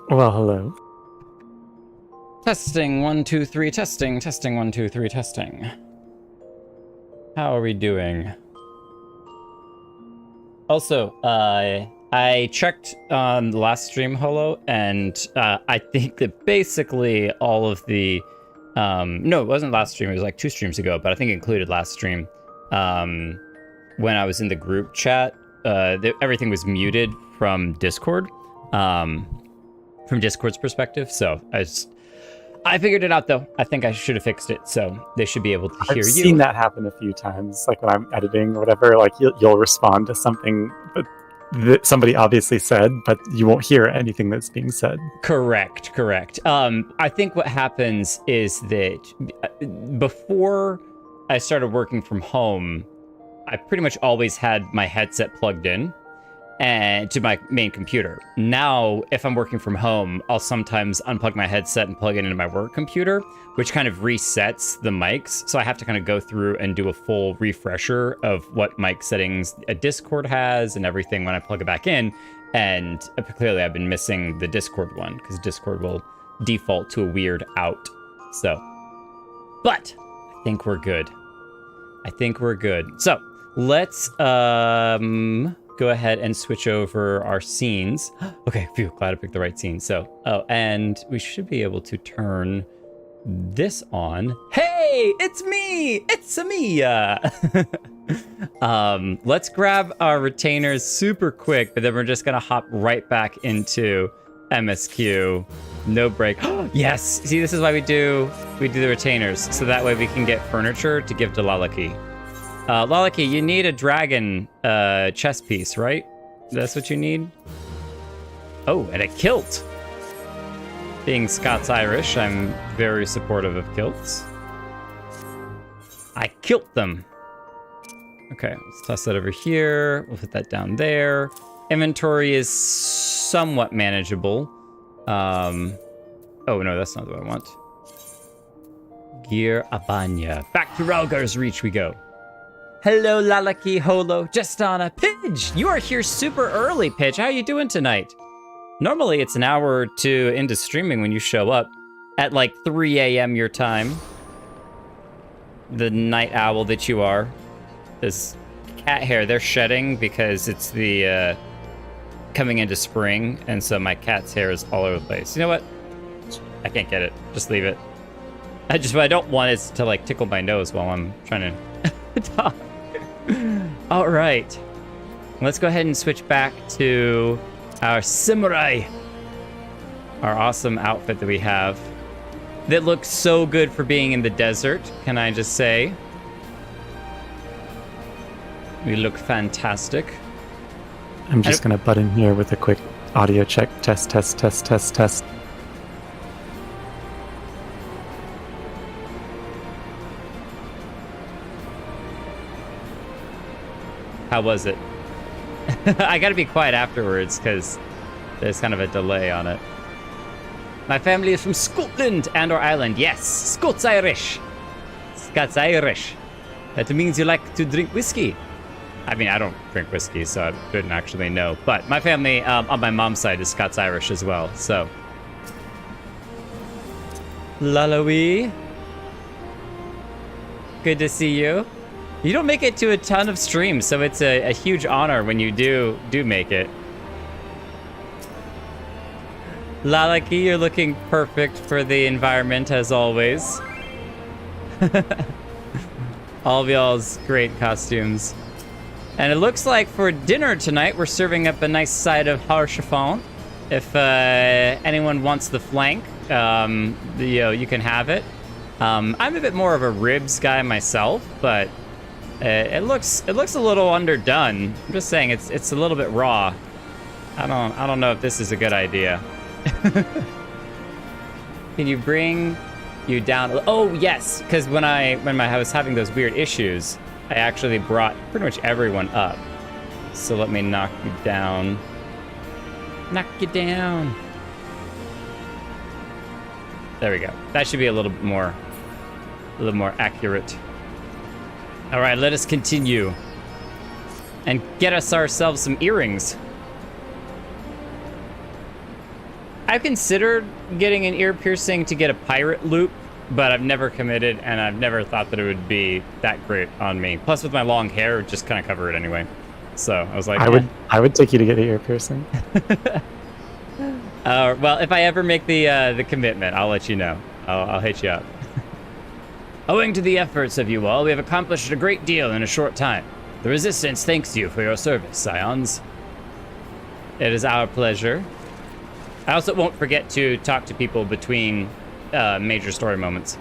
Well, hello. Testing 1 2 3 testing 1 2 3 testing. How are we doing? Also, I checked on the last stream, Holo, and I think that basically all of the no, it wasn't last stream, it was like 2 streams ago, but I think it included last stream. When I was in the group chat, everything was muted from Discord, from Discord's perspective. So I figured it out though. I think I should have fixed it, so they should be able to hear you. I've seen that happen a few times, like when I'm editing or whatever. Like you'll respond to something that somebody obviously said, but you won't hear anything that's being said. Correct. I think what happens is that before I started working from home, I pretty much always had my headset plugged in and to my main computer. Now, if I'm working from home, I'll sometimes unplug my headset and plug it into my work computer, which kind of resets the mics. So I have to kind of go through and do a full refresher of what mic settings a Discord has and everything when I plug it back in. And clearly I've been missing the Discord one because Discord will default to a weird out. So, but I think we're good. So let's, go ahead and switch over our scenes. Okay, phew, glad I picked the right scene. So, and we should be able to turn this on. Hey, it's me! It's Amia! Let's grab our retainers super quick, but then we're just gonna hop right back into MSQ. No break. Yes! See, this is why we do the retainers, so that way we can get furniture to give to Lalaki. Lalaki, you need a dragon chess piece, right? That's what you need? Oh, and a kilt. Being Scots-Irish, I'm very supportive of kilts. I kilt them. Okay, let's toss that over here. We'll put that down there. Inventory is somewhat manageable. Oh, no, that's not what I want. Gear Abanya. Back to Ralgar's Reach we go. Hello, Lalaki, Holo, Justana, Pidge! You are here super early, Pidge. How are you doing tonight? Normally, it's an hour or two into streaming when you show up at like 3 a.m. your time. The night owl that you are. This cat hair, they're shedding because it's the coming into spring, and so my cat's hair is all over the place. You know what? I can't get it. Just leave it. What I don't want is to like tickle my nose while I'm trying to talk. All right, let's go ahead and switch back to our samurai, our awesome outfit that we have that looks so good for being in the desert. Can I just say, we look fantastic. I'm just gonna butt in here with a quick audio check. Test. How was it? I gotta be quiet afterwards because there's kind of a delay on it. My family is from Scotland and or Ireland. Yes, Scots-Irish. Scots-Irish. That means you like to drink whiskey. I mean, I don't drink whiskey, so I couldn't actually know. But my family on my mom's side is Scots-Irish as well, so. Lalawi. Good to see you. You don't make it to a ton of streams, so it's a huge honor when you do make it. Lalaki, you're looking perfect for the environment as always. All of y'all's great costumes. And it looks like for dinner tonight, we're serving up a nice side of harchefant. If anyone wants the flank, you can have it. I'm a bit more of a ribs guy myself, but it looks a little underdone. I'm just saying it's a little bit raw. I don't know if this is a good idea. Can you bring you down? Oh yes, because when I was having those weird issues, I actually brought pretty much everyone up. So let me knock you down. Knock you down. There we go. That should be a little more accurate. All right, let us continue and get ourselves some earrings. I've considered getting an ear piercing to get a pirate loop, but I've never committed, and I've never thought that it would be that great on me. Plus, with my long hair, just kind of cover it anyway. So I was like, I would take you to get an ear piercing. Well, if I ever make the commitment, I'll let you know. I'll hit you up. Owing to the efforts of you all, we have accomplished a great deal in a short time. The Resistance thanks you for your service, Scions. It is our pleasure. I also won't forget to talk to people between major story moments.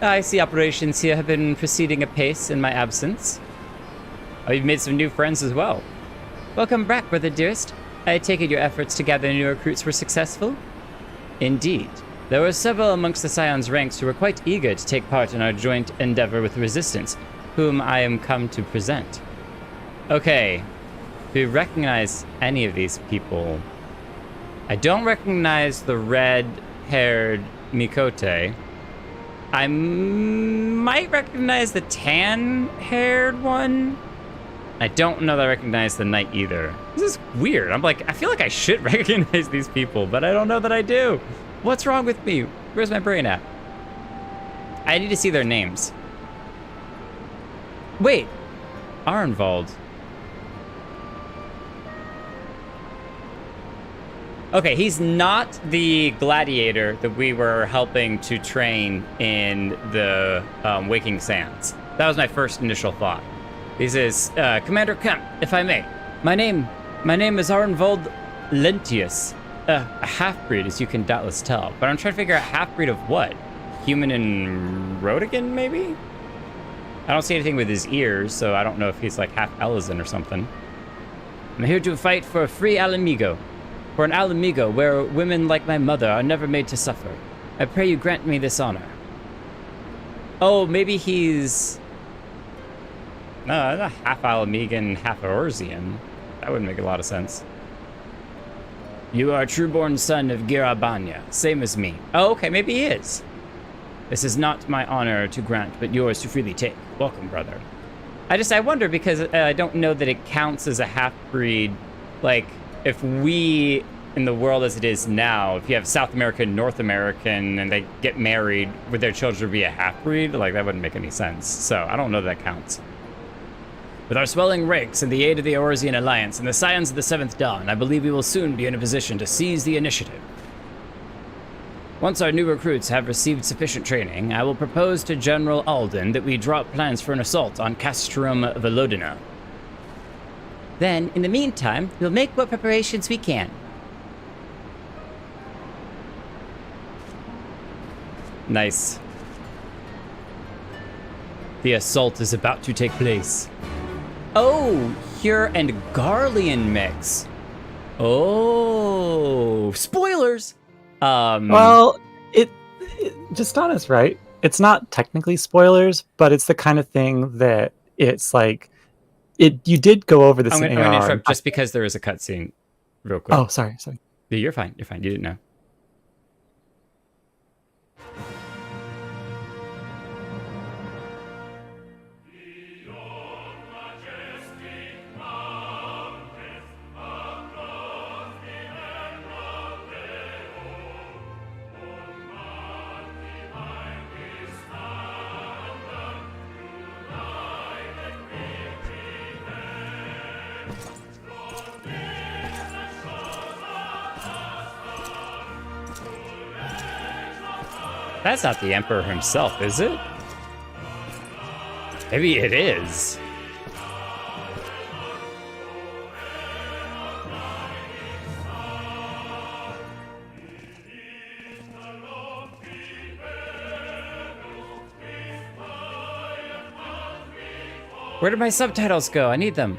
I see operations here have been proceeding apace in my absence. Oh, you've made some new friends as well. Welcome back, brother dearest. I take it your efforts to gather new recruits were successful? Indeed. There were several amongst the Scions' ranks who were quite eager to take part in our joint endeavor with the Resistance, whom I am come to present. Okay. Do you recognize any of these people? I don't recognize the red-haired Mikote. I might recognize the tan-haired one. I don't know that I recognize the knight either. This is weird. I'm like, I feel like I should recognize these people, but I don't know that I do. What's wrong with me? Where's my brain at? I need to see their names. Wait, Arnvald. Okay, he's not the gladiator that we were helping to train in the Waking Sands. That was my first initial thought. This is Commander Kemp, if I may. My name is Arnvald Lentius, a half-breed, as you can doubtless tell. But I'm trying to figure out half-breed of what? Human and Rodigan, maybe? I don't see anything with his ears, so I don't know if he's like half Elizan or something. I'm here to fight for a free Alamigo. For an Alamigo where women like my mother are never made to suffer. I pray you grant me this honor. Oh, maybe he's... No, not half Alamigan, half Orzian. That wouldn't make a lot of sense. You are a true-born son of Girabanya, same as me. Oh, okay, maybe he is. This is not my honor to grant, but yours to freely take. Welcome, brother. I wonder because I don't know that it counts as a half-breed. Like, if we, in the world as it is now, if you have South American, North American, and they get married, would their children be a half-breed? Like, that wouldn't make any sense. So, I don't know that counts. With our swelling ranks and the aid of the Orzian Alliance and the Scions of the Seventh Dawn, I believe we will soon be in a position to seize the initiative. Once our new recruits have received sufficient training, I will propose to General Alden that we draw up plans for an assault on Castrum Velodina. Then, in the meantime, we'll make what preparations we can. Nice. The assault is about to take place. Oh, Hur and Garlean mix. Oh, spoilers. Well, Justana's right. It's not technically spoilers, but it's the kind of thing that it's like, you did go over this. I'm going to interrupt just because there is a cutscene, real quick. Oh, sorry. Yeah, you're fine. You're fine. You didn't know. That's not the Emperor himself, is it? Maybe it is. Where did my subtitles go? I need them.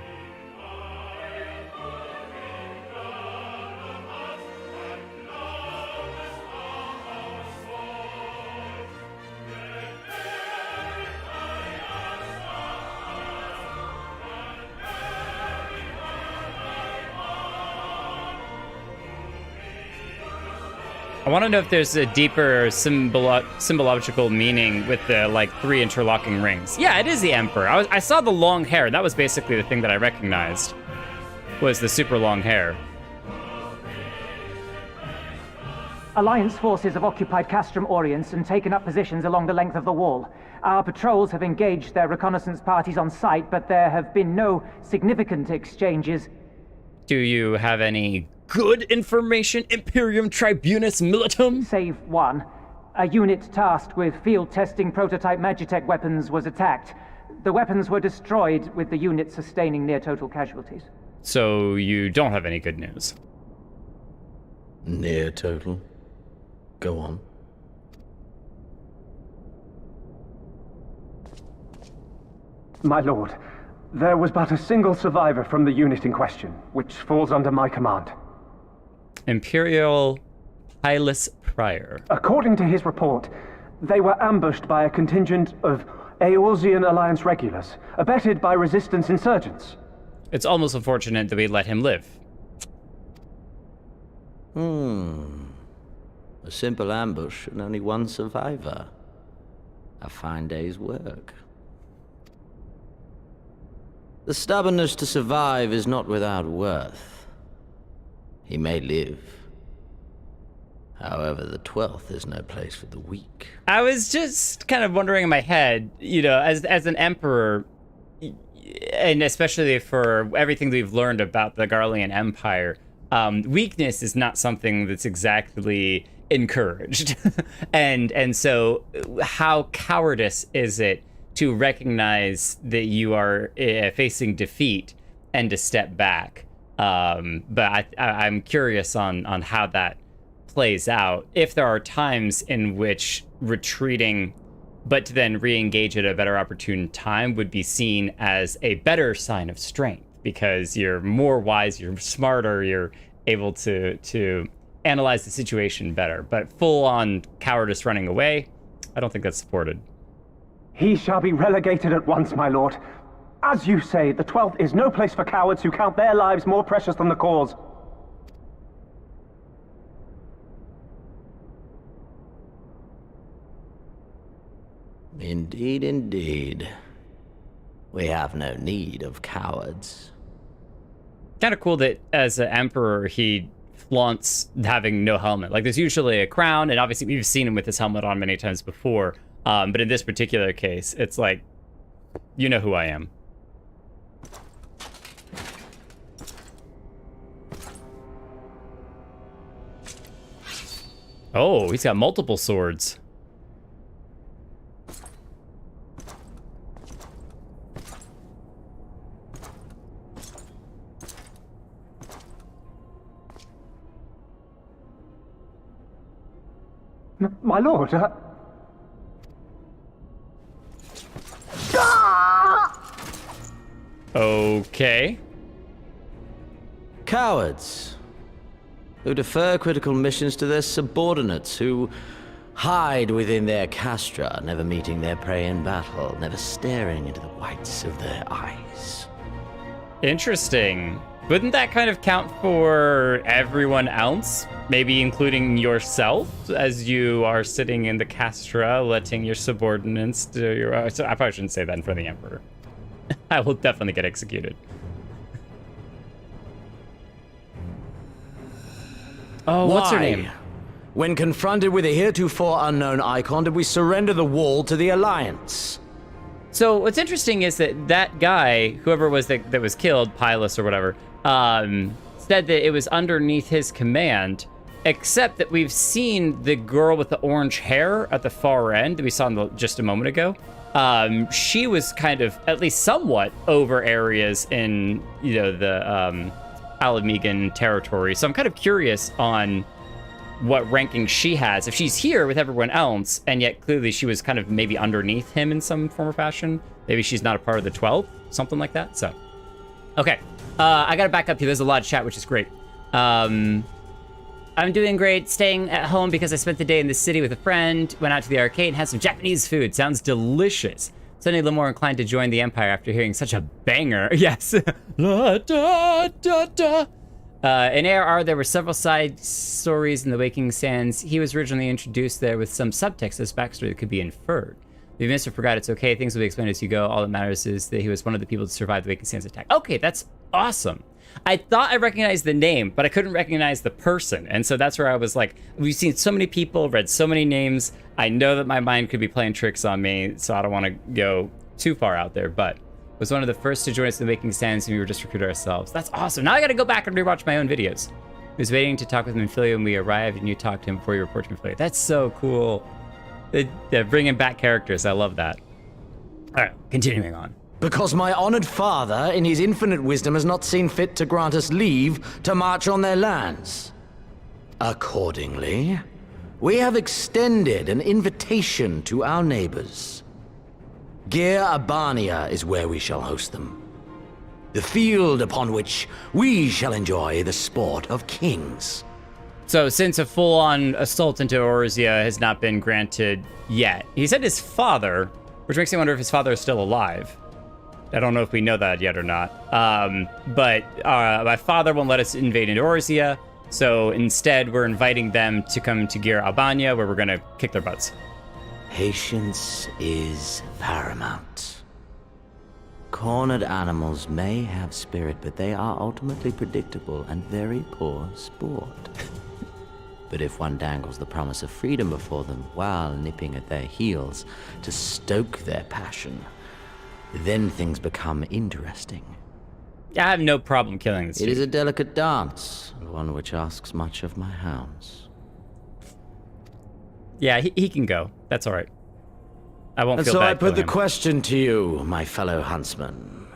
I want to know if there's a deeper symbological meaning with the, like, 3 interlocking rings. Yeah, it is the Emperor. I saw the long hair. That was basically the thing that I recognized, was the super long hair. Alliance forces have occupied Castrum Oriens and taken up positions along the length of the wall. Our patrols have engaged their reconnaissance parties on site, but there have been no significant exchanges. Do you have any good information, Imperium Tribunus Militum? Save one. A unit tasked with field testing prototype Magitech weapons was attacked. The weapons were destroyed, with the unit sustaining near total casualties. So you don't have any good news? Near total. Go on. My lord, there was but a single survivor from the unit in question, which falls under my command. Imperial Hylas Prior. According to his report, they were ambushed by a contingent of Eorzean Alliance regulars, abetted by resistance insurgents. It's almost unfortunate that we let him live. A simple ambush and only one survivor. A fine day's work. The stubbornness to survive is not without worth. He may live. However, the 12th is no place for the weak. I was just kind of wondering in my head, you know, as an emperor, and especially for everything we've learned about the Garlean Empire, weakness is not something that's exactly encouraged. and so how cowardice is it to recognize that you are facing defeat and to step back? But I'm curious on how that plays out. If there are times in which retreating but to then re-engage at a better opportune time would be seen as a better sign of strength, because you're more wise, you're smarter, you're able to analyze the situation better. But full-on cowardice running away, I don't think that's supported. He shall be relegated at once, my lord. As you say, the 12th is no place for cowards who count their lives more precious than the cause. Indeed, indeed. We have no need of cowards. Kind of cool that as an emperor, he flaunts having no helmet. Like, there's usually a crown, and obviously we've seen him with his helmet on many times before. But in this particular case, it's like, you know who I am. Oh, he's got multiple swords. My lord, Okay. Cowards. Who defer critical missions to their subordinates, who hide within their castra, never meeting their prey in battle, never staring into the whites of their eyes. Interesting. Wouldn't that kind of count for everyone else? Maybe including yourself, as you are sitting in the castra, letting your subordinates do your... So I probably shouldn't say that in front of the Emperor. I will definitely get executed. Oh, what's her name? When confronted with a heretofore unknown icon, did we surrender the wall to the Alliance? So what's interesting is that guy, whoever was that was killed, Pylus or whatever, said that it was underneath his command, except that we've seen the girl with the orange hair at the far end that we saw just a moment ago. She was kind of, at least somewhat, over areas in, you know, the Alamegan territory. So I'm kind of curious on what ranking she has. If she's here with everyone else, and yet clearly she was kind of maybe underneath him in some form or fashion. Maybe she's not a part of the 12th, something like that. So, okay. I gotta back up here. There's a lot of chat, which is great. I'm doing great, staying at home because I spent the day in the city with a friend, went out to the arcade and had some Japanese food. Sounds delicious. Suddenly a little more inclined to join the Empire after hearing such a banger. Yes. La, da, da, da. In ARR, there were several side stories in the Waking Sands. He was originally introduced there with some subtext as backstory that could be inferred. If you missed or forgot, it's okay. Things will be explained as you go. All that matters is that he was one of the people to survive the Waking Sands attack. Okay, that's awesome. I thought I recognized the name, but I couldn't recognize the person. And so that's where I was like, we've seen so many people, read so many names. I know that my mind could be playing tricks on me, so I don't want to go too far out there, but was one of the first to join us in the Making Stands, and we were just recruited ourselves. That's awesome. Now I got to go back and rewatch my own videos. I was waiting to talk with Minfilia when we arrived, and you talked to him before you report to Minfilia. That's so cool. They're bringing back characters. I love that. All right, continuing on. Because my honored father, in his infinite wisdom, has not seen fit to grant us leave to march on their lands. Accordingly, we have extended an invitation to our neighbors. Gir Abania is where we shall host them. The field upon which we shall enjoy the sport of kings. So since a full-on assault into Orzia has not been granted yet, he said his father, which makes me wonder if his father is still alive. I don't know if we know that yet or not. But my father won't let us invade into Orzia, so instead we're inviting them to come to Gir Albania, where we're gonna kick their butts. Patience is paramount. Cornered animals may have spirit, but they are ultimately predictable and very poor sport. But if one dangles the promise of freedom before them while nipping at their heels to stoke their passion, then things become interesting. I have no problem killing this It dude. is a delicate dance, and one which asks much of my hounds. Yeah, he can go. That's all right. I won't And feel so bad I put the killing him. question to you, my fellow huntsman.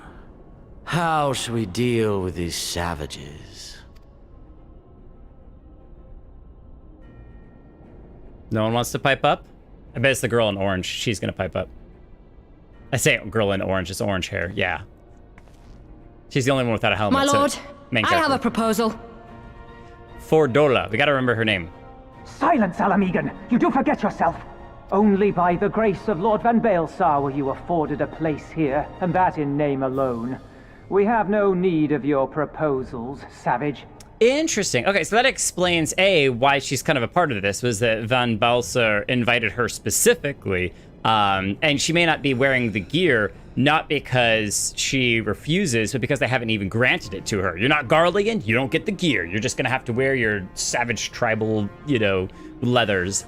How shall we deal with these savages? No one wants to pipe up? I bet it's the girl in orange. She's gonna pipe up. I say girl in orange, it's orange hair. Yeah. She's the only one without a helmet. My so lord, main I have character. a proposal. Fordola. We gotta remember her name. Silence, Alamegan! You do forget yourself! Only by the grace of Lord Van Baelsar were you afforded a place here, and that in name alone. We have no need of your proposals, savage. Interesting. Okay, so that explains, A, why she's kind of a part of this, was that Van Balser invited her specifically, and she may not be wearing the gear, not because she refuses, but because they haven't even granted it to her. You're not Garlean, you don't get the gear. You're just gonna have to wear your savage tribal, leathers.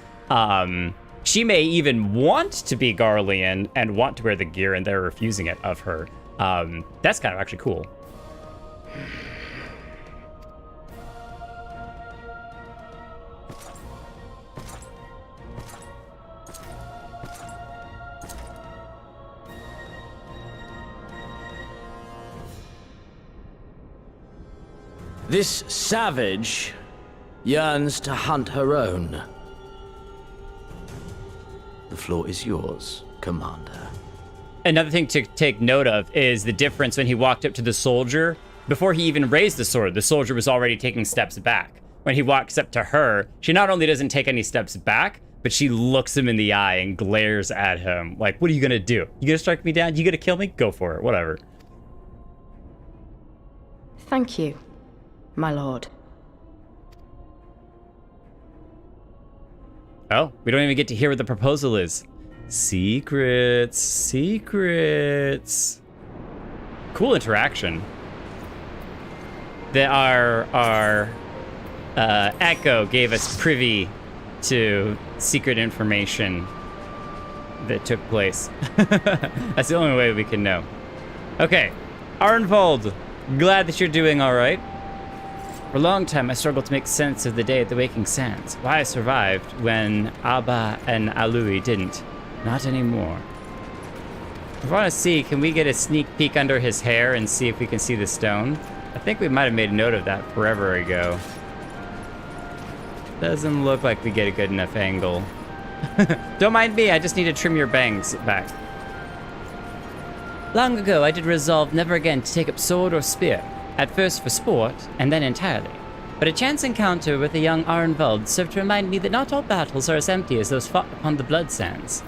She may even want to be Garlean and want to wear the gear, and they're refusing it of her. That's kind of actually cool. This savage yearns to hunt her own. The floor is yours, Commander. Another thing to take note of is the difference when he walked up to the soldier. Before he even raised the sword, the soldier was already taking steps back. When he walks up to her, she not only doesn't take any steps back, but she looks him in the eye and glares at him. Like, what are you gonna do? You gonna strike me down? You gonna kill me? Go for it, whatever. Thank you, my lord. Oh, we don't even get to hear what the proposal is. Secrets, secrets. Cool interaction. That our Echo gave us privy to secret information that took place. That's the only way we can know. Okay, Arnvold, glad that you're doing all right. For a long time, I struggled to make sense of the day at the Waking Sands. Why I survived when Abba and Alui didn't. Not anymore. I want to see, can we get a sneak peek under his hair and see if we can see the stone? I think we might have made a note of that forever ago. Doesn't look like we get a good enough angle. Don't mind me, I just need to trim your bangs back. Long ago, I did resolve never again to take up sword or spear. At first for sport, and then entirely. But a chance encounter with a young Arnvold served to remind me that not all battles are as empty as those fought upon the blood sands.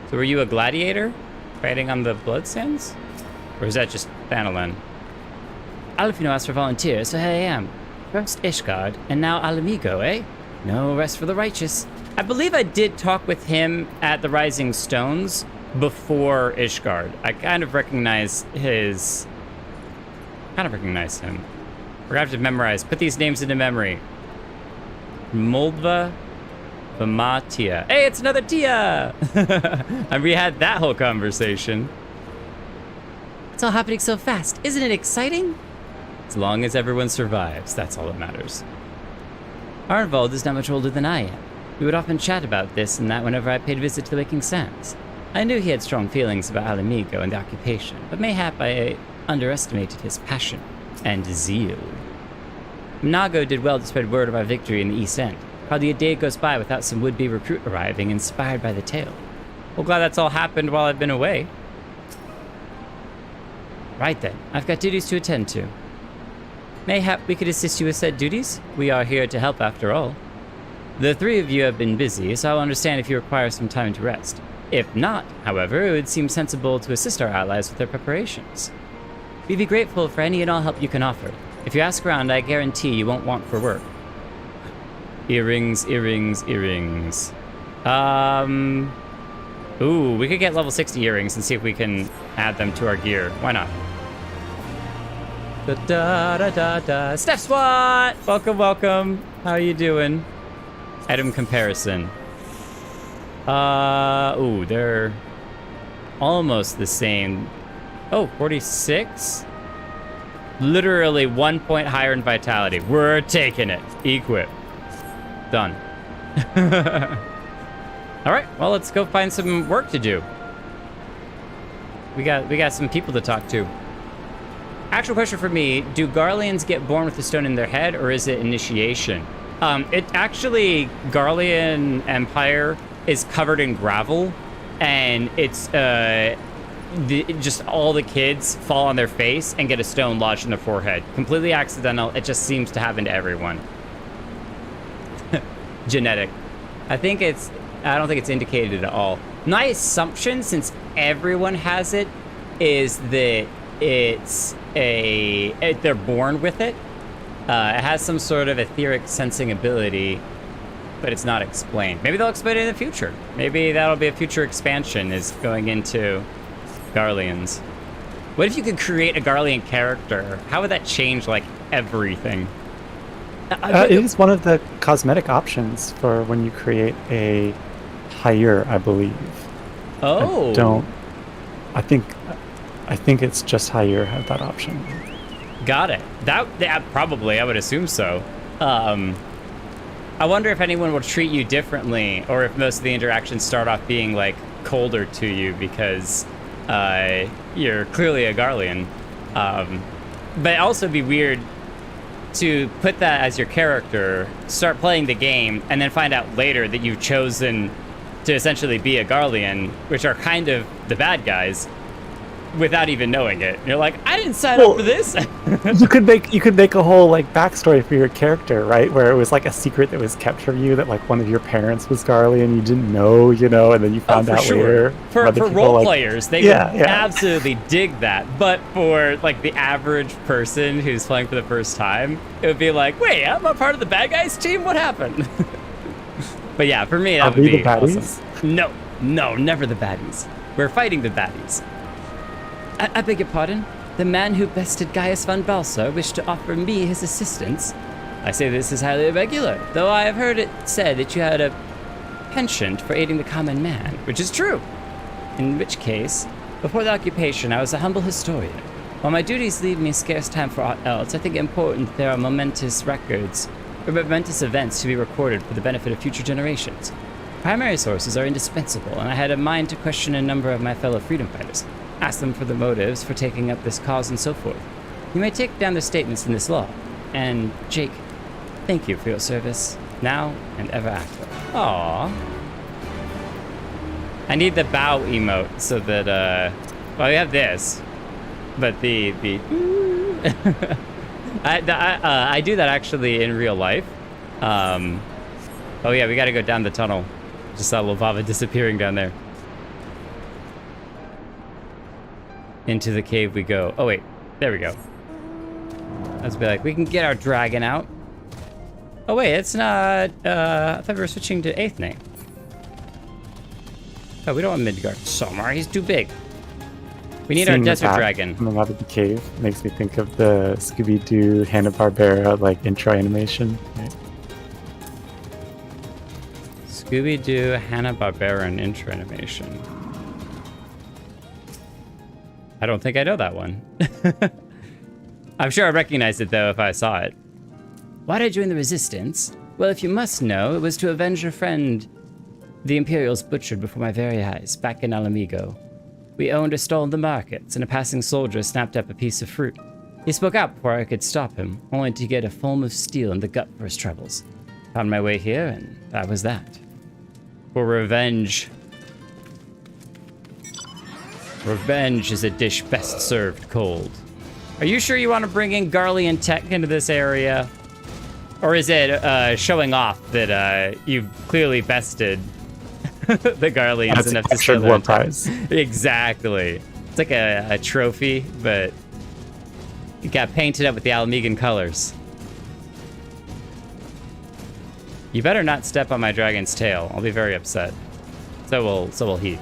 So were you a gladiator? Fighting on the blood sands? Or is that just Thanalan? Alfino asked for volunteers, so here I am. First Ishgard, and now Alamigo, eh? No rest for the righteous. I believe I did talk with him at the Rising Stones before Ishgard. I kind of recognize his kind of recognize him. We're gonna have to memorize. Put these names into memory. Moldva Vamatia. Hey, it's another Tia! And we had that whole conversation. It's all happening so fast. Isn't it exciting? As long as everyone survives, that's all that matters. Arnvald is not much older than I am. We would often chat about this and that whenever I paid visit to the Waking Sands. I knew he had strong feelings about Alamigo and the occupation, but mayhap I underestimated his passion and zeal. Nago did well to spread word of our victory in the East End. Hardly a day goes by without some would-be recruit arriving, inspired by the tale. Well, glad that's all happened while I've been away. Right then, I've got duties to attend to. Mayhap we could assist you with said duties? We are here to help after all. The three of you have been busy, so I'll understand if you require some time to rest. If not, however, it would seem sensible to assist our allies with their preparations. We'd be grateful for any and all help you can offer. If you ask around, I guarantee you won't want for work. Earrings, earrings, earrings. Ooh, we could get level 60 earrings and see if we can add them to our gear. Why not? Da-da-da-da-da. Steph SWAT! Welcome, welcome. How are you doing? Item comparison. Ooh, they're almost the same. Oh, 46? Literally 1 point higher in vitality. We're taking it. Equip. Done. All right, well, let's go find some work to do. We got some people to talk to. Actual question for me, do Garleans get born with a stone in their head, or is it initiation? It actually, Garlean Empire is covered in gravel, and it's just all the kids fall on their face and get a stone lodged in their forehead. Completely accidental. It just seems to happen to everyone. Genetic. I don't think it's indicated at all. My assumption, since everyone has it, is that they're born with it. It has some sort of etheric sensing ability, but it's not explained. Maybe they'll explain it in the future. Maybe that'll be a future expansion, is going into Garleans. What if you could create a Garlean character? How would that change, like, everything? It is one of the cosmetic options for when you create a hire, I believe. Oh. I think it's just hire have that option. Got it. That probably, I would assume so. I wonder if anyone will treat you differently, or if most of the interactions start off being like colder to you because you're clearly a Garlean. But also be weird to put that as your character, start playing the game, and then find out later that you've chosen to essentially be a Garlean, which are kind of the bad guys, without even knowing it. You're like, I didn't sign up for this. you could make a whole like backstory for your character, right? Where it was like a secret that was kept from you, that like one of your parents was Garlean, you didn't know, and then you found out later. For role players, they would absolutely dig that. But for like the average person who's playing for the first time, it would be like, wait, I'm a part of the bad guys team? What happened? But yeah, for me, that would be awesome. No, never the baddies. We're fighting the baddies. I beg your pardon? The man who bested Gaius van Balsa wished to offer me his assistance. I say this is highly irregular, though I have heard it said that you had a penchant for aiding the common man, which is true. In which case, before the occupation, I was a humble historian. While my duties leave me scarce time for aught else, I think it important that there are momentous events to be recorded for the benefit of future generations. Primary sources are indispensable, and I had a mind to question a number of my fellow freedom fighters. Ask them for the motives for taking up this cause and so forth. You may take down their statements in this law. And, Jake, thank you for your service, now and ever after. Aww. I need the bow emote so that, well, we have this, but the I do that actually in real life. Oh yeah, we gotta go down the tunnel. Just saw Lovava disappearing down there. Into the cave we go. Oh wait, there we go. Let's be like, we can get our dragon out. Oh wait, it's not, I thought we were switching to Aethne. Oh, we don't want Midgard. Somar, he's too big. We need our Seeing the desert bat dragon. coming out of the cave makes me think of the Scooby-Doo Hanna-Barbera like intro animation. Right? Scooby-Doo Hanna-Barbera intro animation. I don't think I know that one. I'm sure I'd recognize it though if I saw it. Why did I join the Resistance? Well, if you must know, it was to avenge a friend the Imperials butchered before my very eyes, back in Alamigo. We owned a stall in the markets, and a passing soldier snapped up a piece of fruit. He spoke out before I could stop him, only to get a foam of steel in the gut for his troubles. Found my way here, and that was that. For revenge. Revenge is a dish best served cold. Are you sure you want to bring in Garlean tech into this area? Or is it showing off that you've clearly bested the Garleans enough to steal their prize? Exactly. It's like a trophy, but it got painted up with the Alamigan colors. You better not step on my dragon's tail. I'll be very upset. So will he.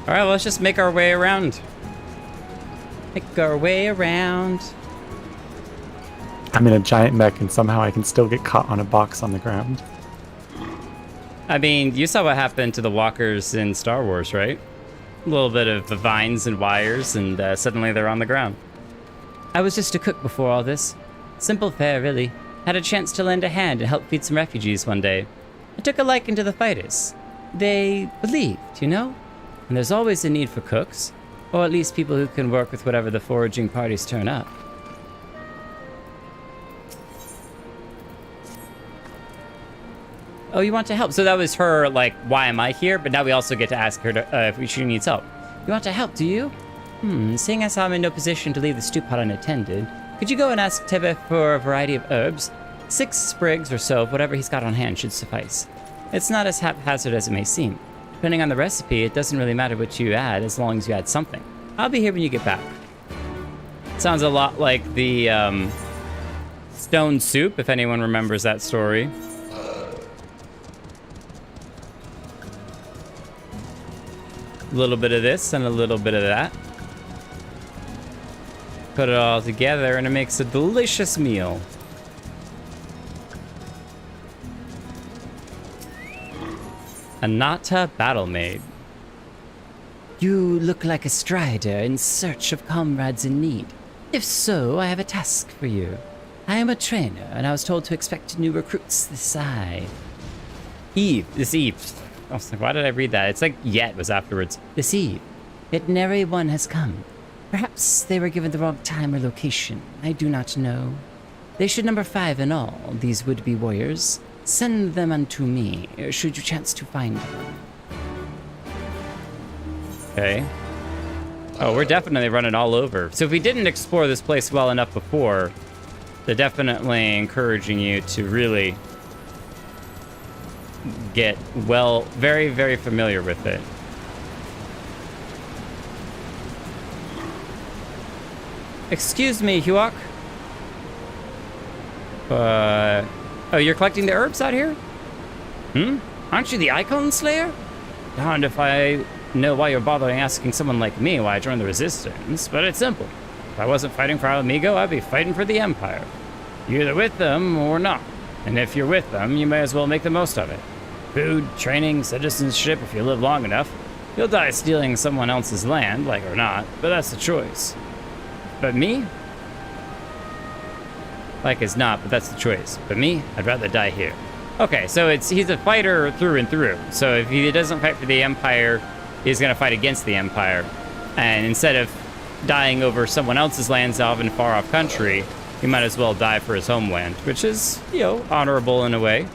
All right, well, let's just make our way around. Make our way around. I'm in a giant mech and somehow I can still get caught on a box on the ground. I mean, you saw what happened to the walkers in Star Wars, right? A little bit of vines and wires, and suddenly they're on the ground. I was just a cook before all this. Simple fare, really. Had a chance to lend a hand and help feed some refugees one day. I took a liking to the fighters. They believed, you know? And there's always a need for cooks, or at least people who can work with whatever the foraging parties turn up. Oh, you want to help? So that was her, like, why am I here? But now we also get to ask her to, if she needs help. You want to help, do you? Seeing as I'm in no position to leave the stew pot unattended, could you go and ask Tebe for a variety of herbs? 6 sprigs or so of whatever he's got on hand should suffice. It's not as haphazard as it may seem. Depending on the recipe, it doesn't really matter what you add as long as you add something. I'll be here when you get back. Sounds a lot like the stone soup, if anyone remembers that story. A little bit of this and a little bit of that. Put it all together and it makes a delicious meal. Anata Battlemaid. You look like a strider in search of comrades in need. If so, I have a task for you. I am a trainer, and I was told to expect new recruits this side. This eve. I was like, why did I read that? It's like yet was afterwards. This eve. Yet nary one has come. Perhaps they were given the wrong time or location. I do not know. They should number 5 in all, these would-be warriors. Send them unto me, should you chance to find them. Okay. Oh, we're definitely running all over. So if we didn't explore this place well enough before, they're definitely encouraging you to really get very, very familiar with it. Excuse me, Huok. Oh, you're collecting the herbs out here? Aren't you the Icon Slayer? Darned if I know why you're bothering asking someone like me why I joined the Resistance, but it's simple. If I wasn't fighting for Alamigo, I'd be fighting for the Empire. You're either with them or not. And if you're with them, you may as well make the most of it. Food, training, citizenship, if you live long enough. You'll die stealing someone else's land, like or not, but that's the choice. But me? Like as not, but that's the choice. But me, I'd rather die here. Okay, so he's a fighter through and through. So if he doesn't fight for the Empire, he's gonna fight against the Empire. And instead of dying over someone else's lands off in a far-off country, he might as well die for his homeland, which is, you know, honorable in a way.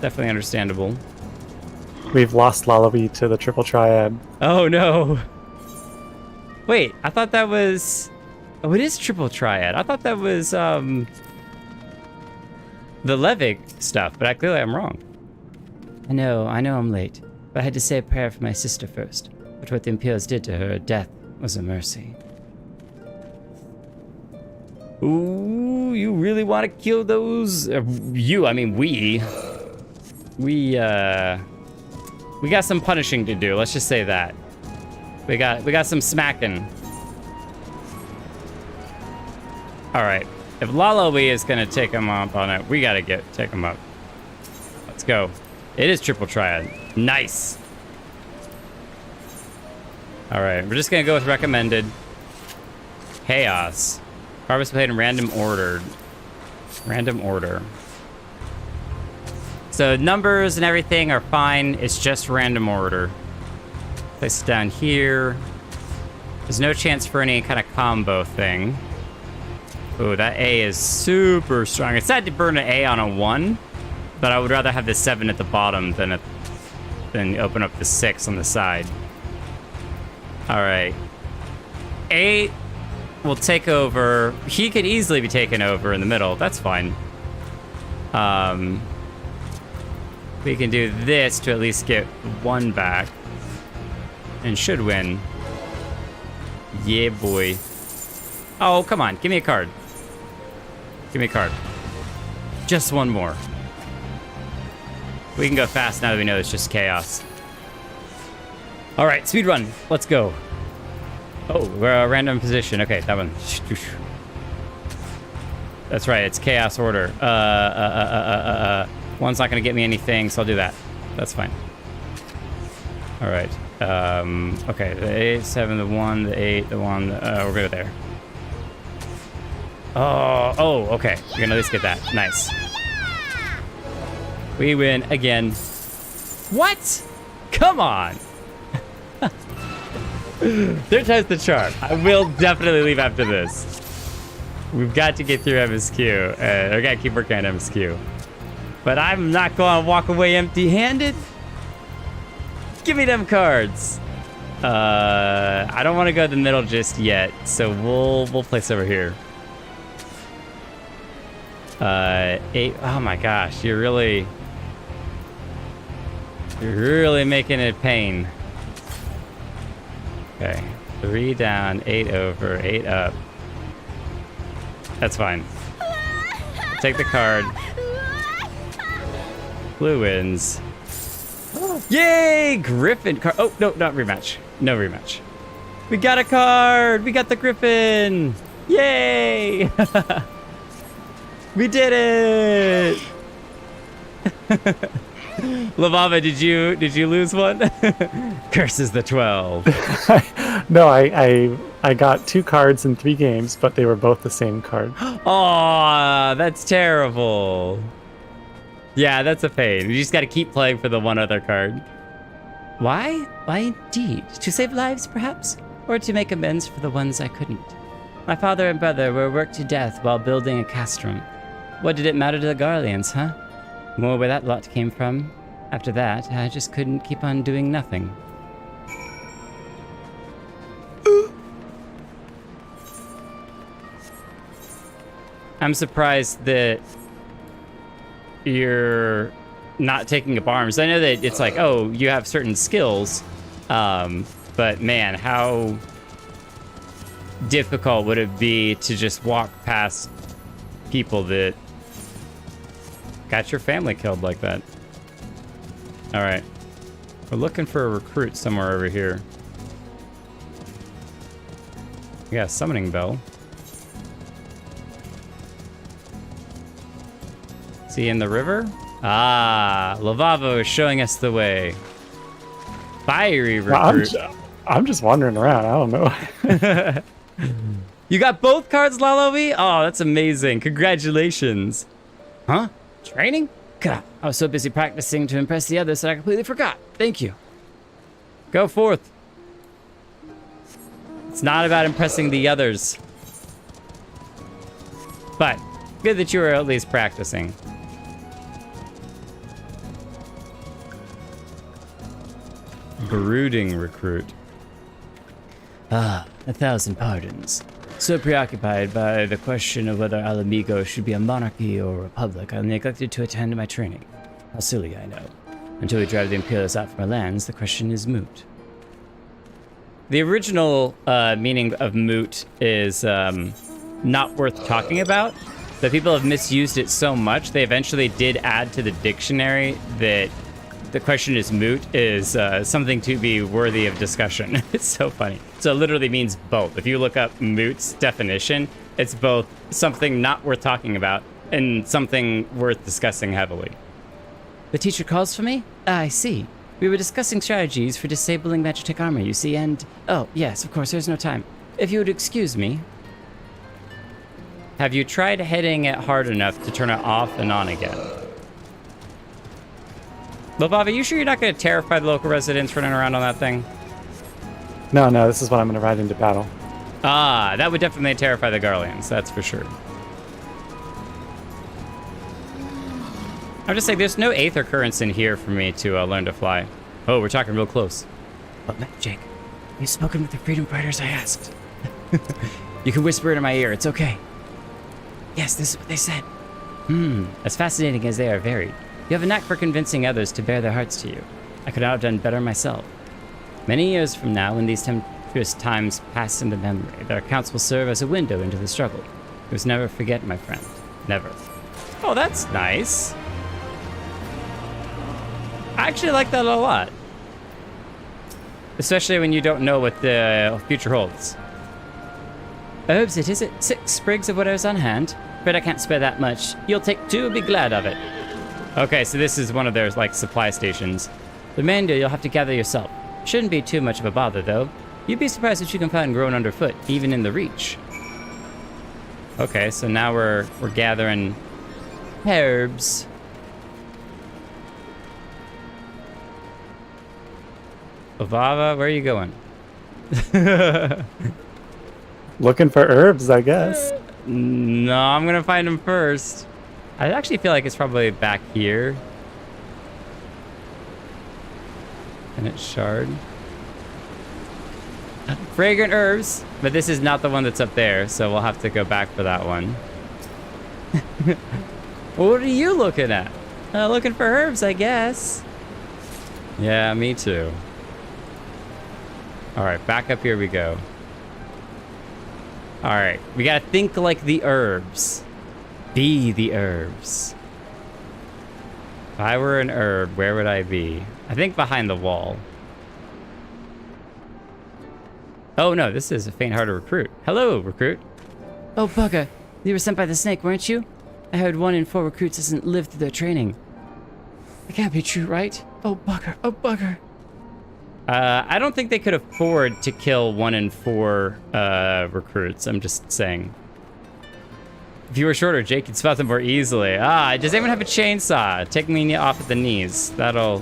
Definitely understandable. We've lost Lalawi to the Triple Triad. Oh no. Wait, I thought that was... Oh, it is Triple Triad. I thought that was, the Levic stuff, but clearly I'm wrong. I know I'm late, but I had to say a prayer for my sister first. But what the Imperials did to her, death was a mercy. Ooh, you really want to kill those? I mean, we We got some punishing to do. Let's just say that. We got some smacking. All right. If Lalawi is gonna take him up on it, we gotta take him up. Let's go. It is triple triad. Nice. All right, we're just gonna go with recommended. Chaos. Harvest played in random order. Random order. So numbers and everything are fine. It's just random order. Place it down here. There's no chance for any kind of combo thing. Ooh, that A is super strong. It's sad to burn an A on a 1, but I would rather have the 7 at the bottom than open up the 6 on the side. All right. 8 will take over. He could easily be taken over in the middle. That's fine. We can do this to at least get 1 back. And should win. Yeah, boy. Oh, come on. Give me a card. Give me a card. Just 1 more. We can go fast now that we know it's just chaos. All right, speed run. Let's go. Oh, we're a random position. Okay, that one. That's right. It's chaos order. One's not gonna get me anything, so I'll do that. That's fine. All right. Okay, the 8, 7, the 1, the 8, the 1. We're good there. Oh, okay. We're gonna at least get that. Nice. We win again. What? Come on. Third time's the charm. I will definitely leave after this. We've got to get through MSQ. I gotta keep working on MSQ. But I'm not gonna walk away empty-handed. Give me them cards. I don't want to go to the middle just yet, so we'll place over here. 8. Oh my gosh, you're really making it pain. Okay, 3 down, 8 over, 8 up. That's fine. Take the card. Blue wins. Yay! Griffin card. Oh, no, not rematch. No rematch. We got a card! We got the Griffin! Yay! We did it! Lavava, did you lose one? Curses the 12. No, I got 2 cards in 3 games, but they were both the same card. Aw, that's terrible. Yeah, that's a pain. You just gotta keep playing for the one other card. Why? Why indeed? To save lives, perhaps? Or to make amends for the ones I couldn't? My father and brother were worked to death while building a castrum. What did it matter to the Garleans, huh? More where that lot came from. After that, I just couldn't keep on doing nothing. I'm surprised that you're not taking up arms. I know that it's like, oh, you have certain skills, but man, how difficult would it be to just walk past people that got your family killed like that? All right, we're looking for a recruit somewhere over here. Yeah, summoning bell. Is he in the river? Ah, Lavavo is showing us the way. Fiery recruit. Well, I'm just wandering around. I don't know. You got both cards, Lalovi? Oh, that's amazing. Congratulations. Huh? Training? God, I was so busy practicing to impress the others that I completely forgot. Thank you. Go forth. It's not about impressing the others. But good that you were at least practicing. Brooding recruit. Ah, 1,000 pardons. So preoccupied by the question of whether Alamigo should be a monarchy or a republic, I neglected to attend my training. How silly, I know. Until we drive the Imperials out from our lands, the question is moot. The original meaning of moot is not worth talking about. The people have misused it so much, they eventually did add to the dictionary that the question is moot is something to be worthy of discussion. It's so funny. So it literally means both. If you look up moot's definition, it's both something not worth talking about and something worth discussing heavily. The teacher calls for me? I see. We were discussing strategies for disabling Magitech armor, you see, and... Oh, yes, of course, there's no time. If you would excuse me. Have you tried hitting it hard enough to turn it off and on again? Lobava, you sure you're not going to terrify the local residents running around on that thing? No, this is what I'm going to ride into battle. Ah, that would definitely terrify the Garleans, that's for sure. I'm just saying, there's no aether currents in here for me to learn to fly. Oh, we're talking real close. But Jake, you've spoken with the freedom fighters I asked. You can whisper it in my ear, it's okay. Yes, this is what they said. As fascinating as they are varied, you have a knack for convincing others to bare their hearts to you. I could not have done better myself. Many years from now, when these tempestuous times pass into memory, their accounts will serve as a window into the struggle. You must never forget, my friend. Never. Oh, that's nice. I actually like that a lot. Especially when you don't know what the future holds. Herbs, it is it 6 sprigs of whatever's on hand. But I can't spare that much. You'll take 2 and be glad of it. Okay, so this is one of their, like, supply stations. The remainder you'll have to gather yourself. Shouldn't be too much of a bother, though. You'd be surprised what you can find growing underfoot, even in the Reach. Okay, so now we're gathering herbs. Ovava, where are you going? Looking for herbs, I guess. No, I'm gonna find them first. I actually feel like it's probably back here. And it's shard. Fragrant herbs, but this is not the one that's up there, so we'll have to go back for that one. What are you looking at? Looking for herbs, I guess. Yeah, me too. All right, back up here we go. All right, we gotta think like the herbs. Be the herbs. If I were an herb, where would I be? I think behind the wall. Oh no, this is a faint-hearted recruit. Hello, recruit. Oh, bugger. You were sent by the snake, weren't you? I heard 1 in 4 recruits doesn't live through their training. That can't be true, right? Oh, bugger. Oh, bugger. I don't think they could afford to kill 1 in 4 recruits. I'm just saying. If you were shorter, Jake could spot them more easily. Ah, does anyone have a chainsaw? Take me off at the knees. That'll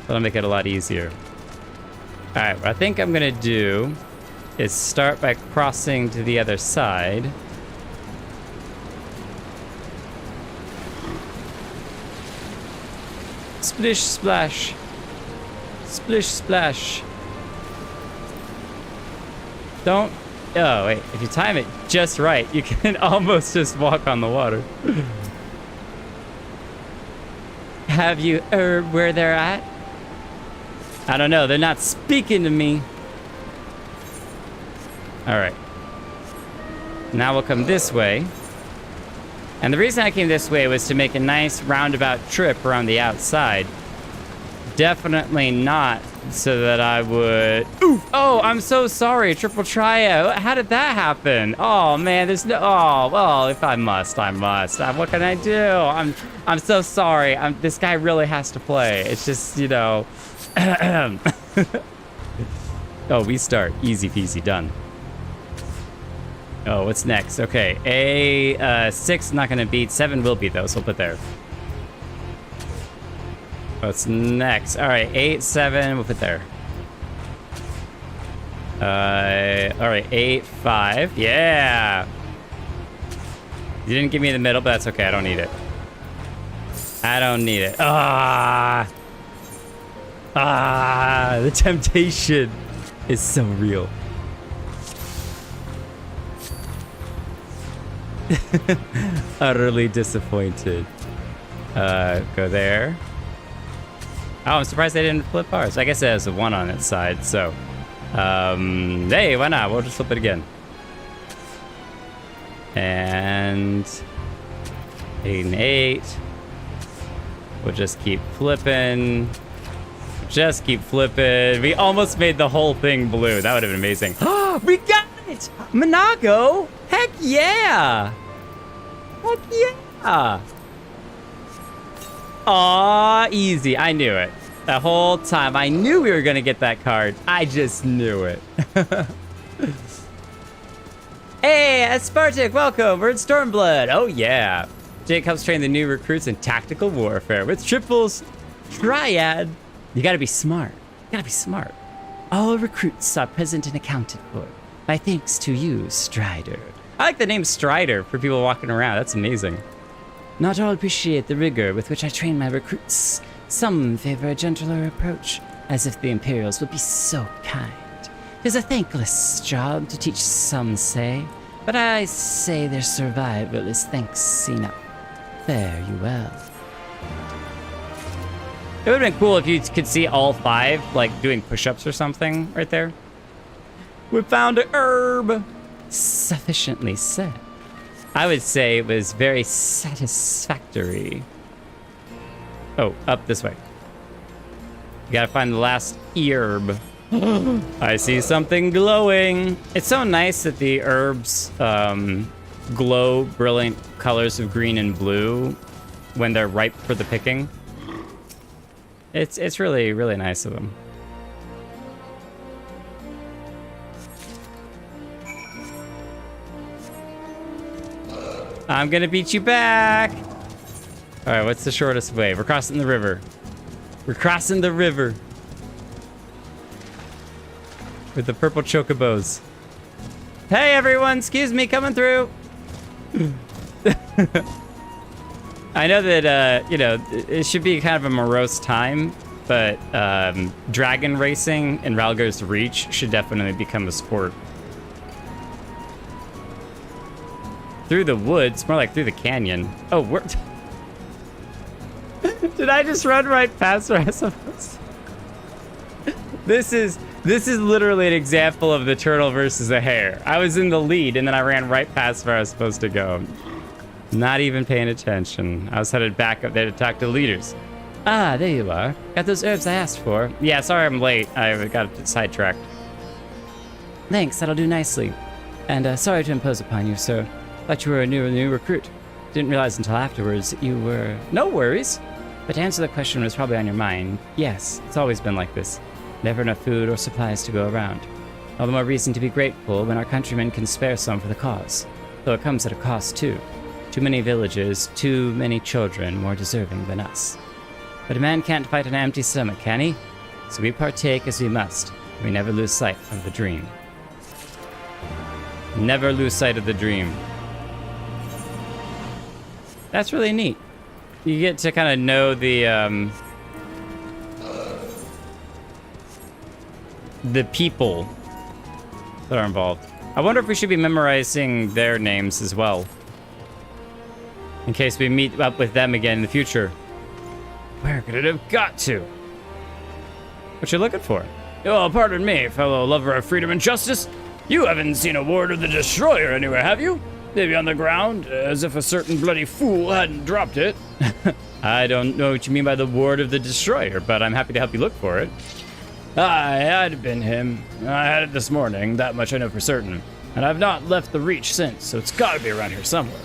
make it a lot easier. All right, what I think I'm gonna do is start by crossing to the other side. Splish splash. Splish splash. Don't. Oh, wait. If you time it just right, you can almost just walk on the water. Have you heard where they're at? I don't know. They're not speaking to me. All right. Now we'll come this way. And the reason I came this way was to make a nice roundabout trip around the outside. Definitely not so that I would... Ooh! Oh, I'm so sorry. Triple tryout. How did that happen? Oh, man, there's no... Oh, well, if I must, I must. What can I do? I'm so sorry. This guy really has to play. It's just, you know... Oh, we start. Easy peasy, done. Oh, what's next? Okay, 6 not gonna beat. 7 will beat, though, so we'll put there. What's next? All right, 8, 7, we'll put there. All right, 8, 5. Yeah. You didn't give me the middle, but that's okay. I don't need it. I don't need it. The temptation is so real. Utterly disappointed. Go there. Oh, I'm surprised they didn't flip ours. I guess it has a 1 on its side, so... hey, why not? We'll just flip it again. And... 8 and 8. We'll just keep flipping. Just keep flipping. We almost made the whole thing blue. That would have been amazing. We got it! Monaco! Heck yeah! Heck yeah! Aw, easy. I knew it. The whole time. I knew we were going to get that card. I just knew it. Hey, Spartak, welcome. We're in Stormblood. Oh, yeah. Jake helps train the new recruits in tactical warfare with triples, triad. You gotta be smart. You gotta be smart. All recruits are present and accounted for. My thanks to you, Strider. I like the name Strider for people walking around. That's amazing. Not all appreciate the rigor with which I train my recruits. Some favor a gentler approach, as if the Imperials would be so kind. It's a thankless job to teach, some say, but I say their survival is thanks enough. Fare you well. It would have been cool if you could see all 5, like, doing push-ups or something right there. We found an herb. Sufficiently said. I would say it was very satisfactory. Oh, up this way. You gotta find the last herb. I see something glowing. It's so nice that the herbs glow brilliant colors of green and blue when they're ripe for the picking. It's really, really nice of them. I'm gonna beat you back. All right, what's the shortest way? We're crossing the river. We're crossing the river. With the purple chocobos. Hey everyone, excuse me, coming through. I know that, you know, it should be kind of a morose time, but dragon racing in Ralgar's Reach should definitely become a sport. Through the woods, more like through the canyon. Oh, we're... Did I just run right past where I was supposed to? This is literally an example of the turtle versus the hare. I was in the lead and then I ran right past where I was supposed to go. Not even paying attention. I was headed back up there to talk to leaders. Ah, there you are. Got those herbs I asked for. Yeah, sorry I'm late. I got sidetracked. Thanks, that'll do nicely. And sorry to impose upon you, sir. Thought you were a new recruit. Didn't realize until afterwards you were... No worries. But to answer the question was probably on your mind. Yes, it's always been like this. Never enough food or supplies to go around. All the more reason to be grateful when our countrymen can spare some for the cause. Though it comes at a cost too. Too many villages, too many children more deserving than us. But a man can't fight an empty stomach, can he? So we partake as we must. We never lose sight of the dream. Never lose sight of the dream. That's really neat. You get to kind of know the people that are involved. I wonder if we should be memorizing their names as well. In case we meet up with them again in the future. Where could it have got to? What you looking for? Oh, pardon me, fellow lover of freedom and justice. You haven't seen a ward of the Destroyer anywhere, have you? Maybe on the ground, as if a certain bloody fool hadn't dropped it. I don't know what you mean by the ward of the Destroyer, but I'm happy to help you look for it. Aye, I'd have been him. I had it this morning, that much I know for certain. And I've not left the Reach since, so it's gotta be around here somewhere.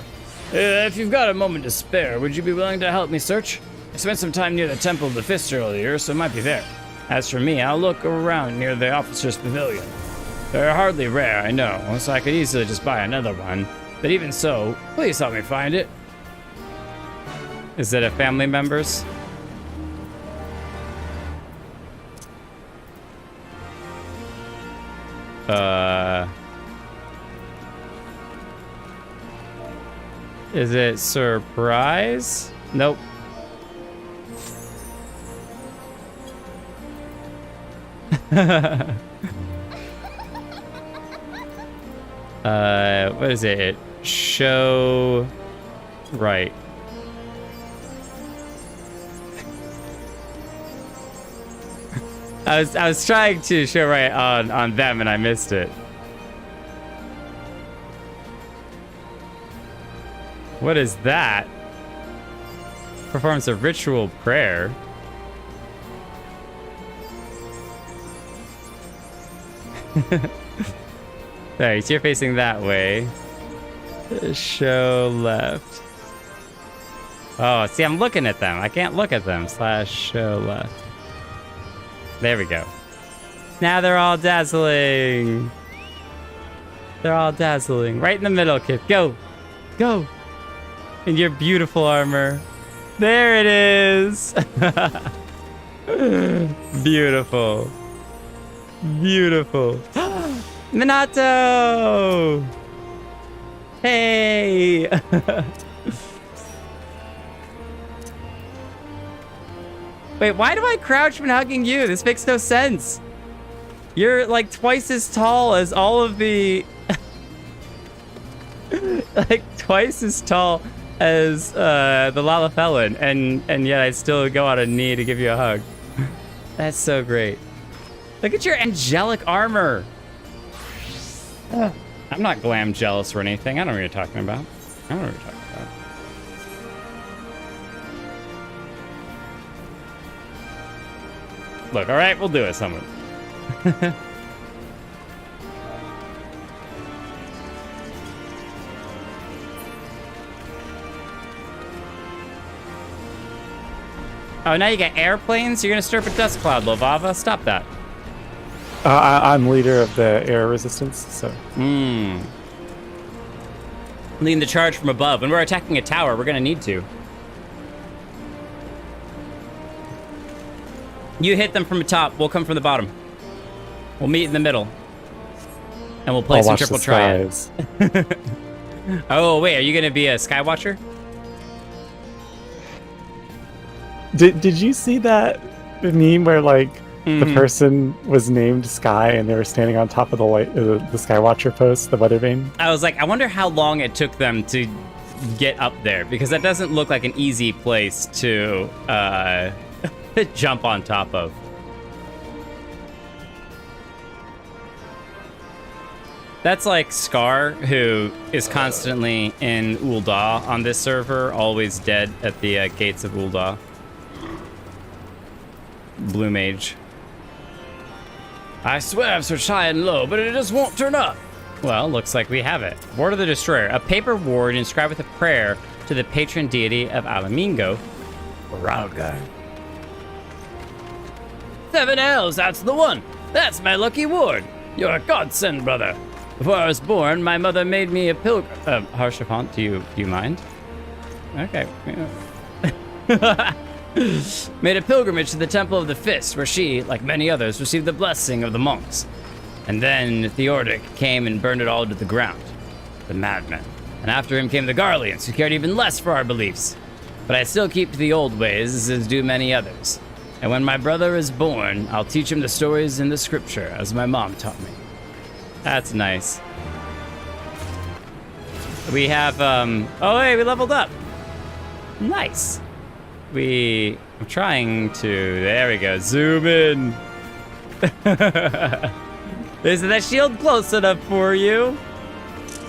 If you've got a moment to spare, would you be willing to help me search? I spent some time near the Temple of the Fist earlier, so it might be there. As for me, I'll look around near the Officer's Pavilion. They're hardly rare, I know, so I could easily just buy another one. But even so, please help me find it. Is it a family member's? Is it surprise? Nope. What is it? Show right. I was trying to show right on them and I missed it. What is that? Performs a ritual prayer. Alright, so you're facing that way. Show left. Oh, see, I'm looking at them. I can't look at them. Slash show left. There we go. Now they're all dazzling. They're all dazzling. Right in the middle, kid. Go. Go. In your beautiful armor. There it is. Beautiful. Beautiful. Minato! Hey! Wait, why do I crouch when hugging you? This makes no sense. You're like twice as tall as all of the... like twice as tall as the Lalafellan, and yet I still go on a knee to give you a hug. That's so great. Look at your angelic armor. I'm not glam jealous or anything. I don't know what you're talking about. I don't know what you're talking about. Look, all right, we'll do it, someone. Oh, now you got airplanes? You're gonna stir up a dust cloud, Lovava. Stop that. I'm leader of the air resistance, so. Leading the charge from above. When we're attacking a tower, we're gonna need to. You hit them from the top. We'll come from the bottom. We'll meet in the middle. And we'll play some triple triads. Oh, wait. Are you gonna be a Skywatcher? Did you see that meme where like the person was named Sky and they were standing on top of the Skywatcher post, the weather vane? I was like, I wonder how long it took them to get up there, because that doesn't look like an easy place to jump on top of. That's like Scar, who is constantly in Ul'dah on this server, always dead at the gates of Ul'dah. Blue Mage. I swear I've searched high and low, but it just won't turn up. Well, looks like we have it. Ward of the Destroyer, a paper ward inscribed with a prayer to the patron deity of Alamingo, Ralgar. 7 L's, that's the one. That's my lucky ward. You're a godsend, brother. Before I was born, my mother made me a pilgrim. Harshafont, do you mind? Okay. Made a pilgrimage to the Temple of the Fist, where she, like many others, received the blessing of the monks. And then Theodoric came and burned it all to the ground. The madman. And after him came the Garleans, who cared even less for our beliefs. But I still keep to the old ways, as do many others. And when my brother is born, I'll teach him the stories in the scripture, as my mom taught me. That's nice. We have, oh hey, we leveled up. Nice. I'm trying to, there we go, zoom in. Isn't that shield close enough for you?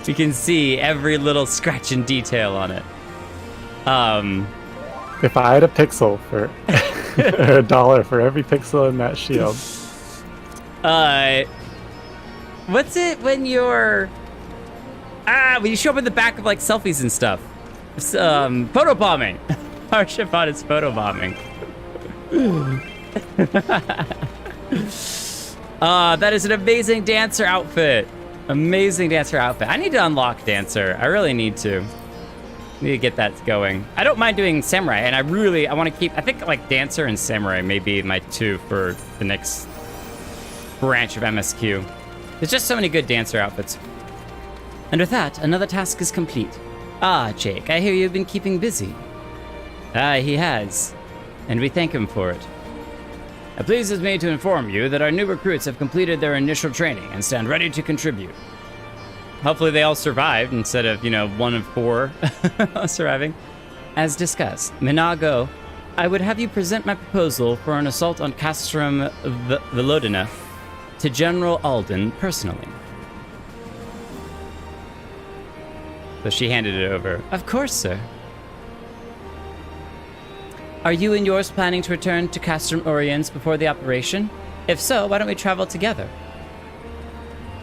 You can see every little scratch and detail on it. If I had a pixel for or $1 for every pixel in that shield. What's it when you're... when you show up in the back of like selfies and stuff? It's, photobombing. Our ship on is photobombing. That is an amazing dancer outfit. Amazing dancer outfit. I need to unlock dancer. I really need to. Need to get that going. I don't mind doing samurai, and I want to keep, I think like dancer and samurai may be my two for the next branch of MSQ. There's just so many good dancer outfits. And with that, another task is complete. Ah, Jake, I hear you've been keeping busy. Ah, he has. And we thank him for it. It pleases me to inform you that our new recruits have completed their initial training and stand ready to contribute. Hopefully they all survived instead of, 1 of 4 surviving. As discussed, Minago, I would have you present my proposal for an assault on Castrum Velodina to General Alden personally. So she handed it over. Of course, sir. Are you and yours planning to return to Castrum Oriens before the operation? If so, why don't we travel together?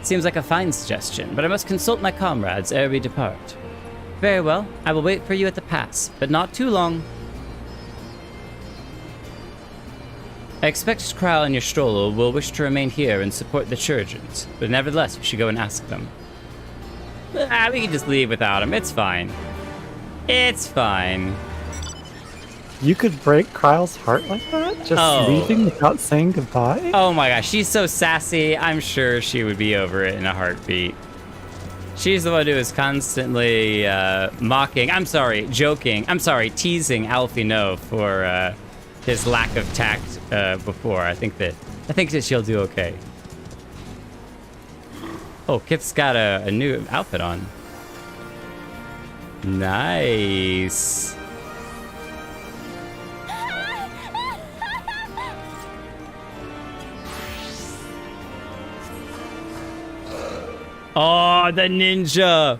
Seems like a fine suggestion, but I must consult my comrades ere we depart. Very well, I will wait for you at the pass, but not too long. I expect Kral and your stroller will wish to remain here and support the Churgeons, but nevertheless, we should go and ask them. We can just leave without him. It's fine. It's fine. You could break Kryle's heart like that? Just leaving without saying goodbye? Oh my gosh, she's so sassy. I'm sure she would be over it in a heartbeat. She's the one who is constantly teasing Alfie No for his lack of tact before. I think that she'll do okay. Oh, Kith's got a new outfit on. Nice. Oh, the ninja.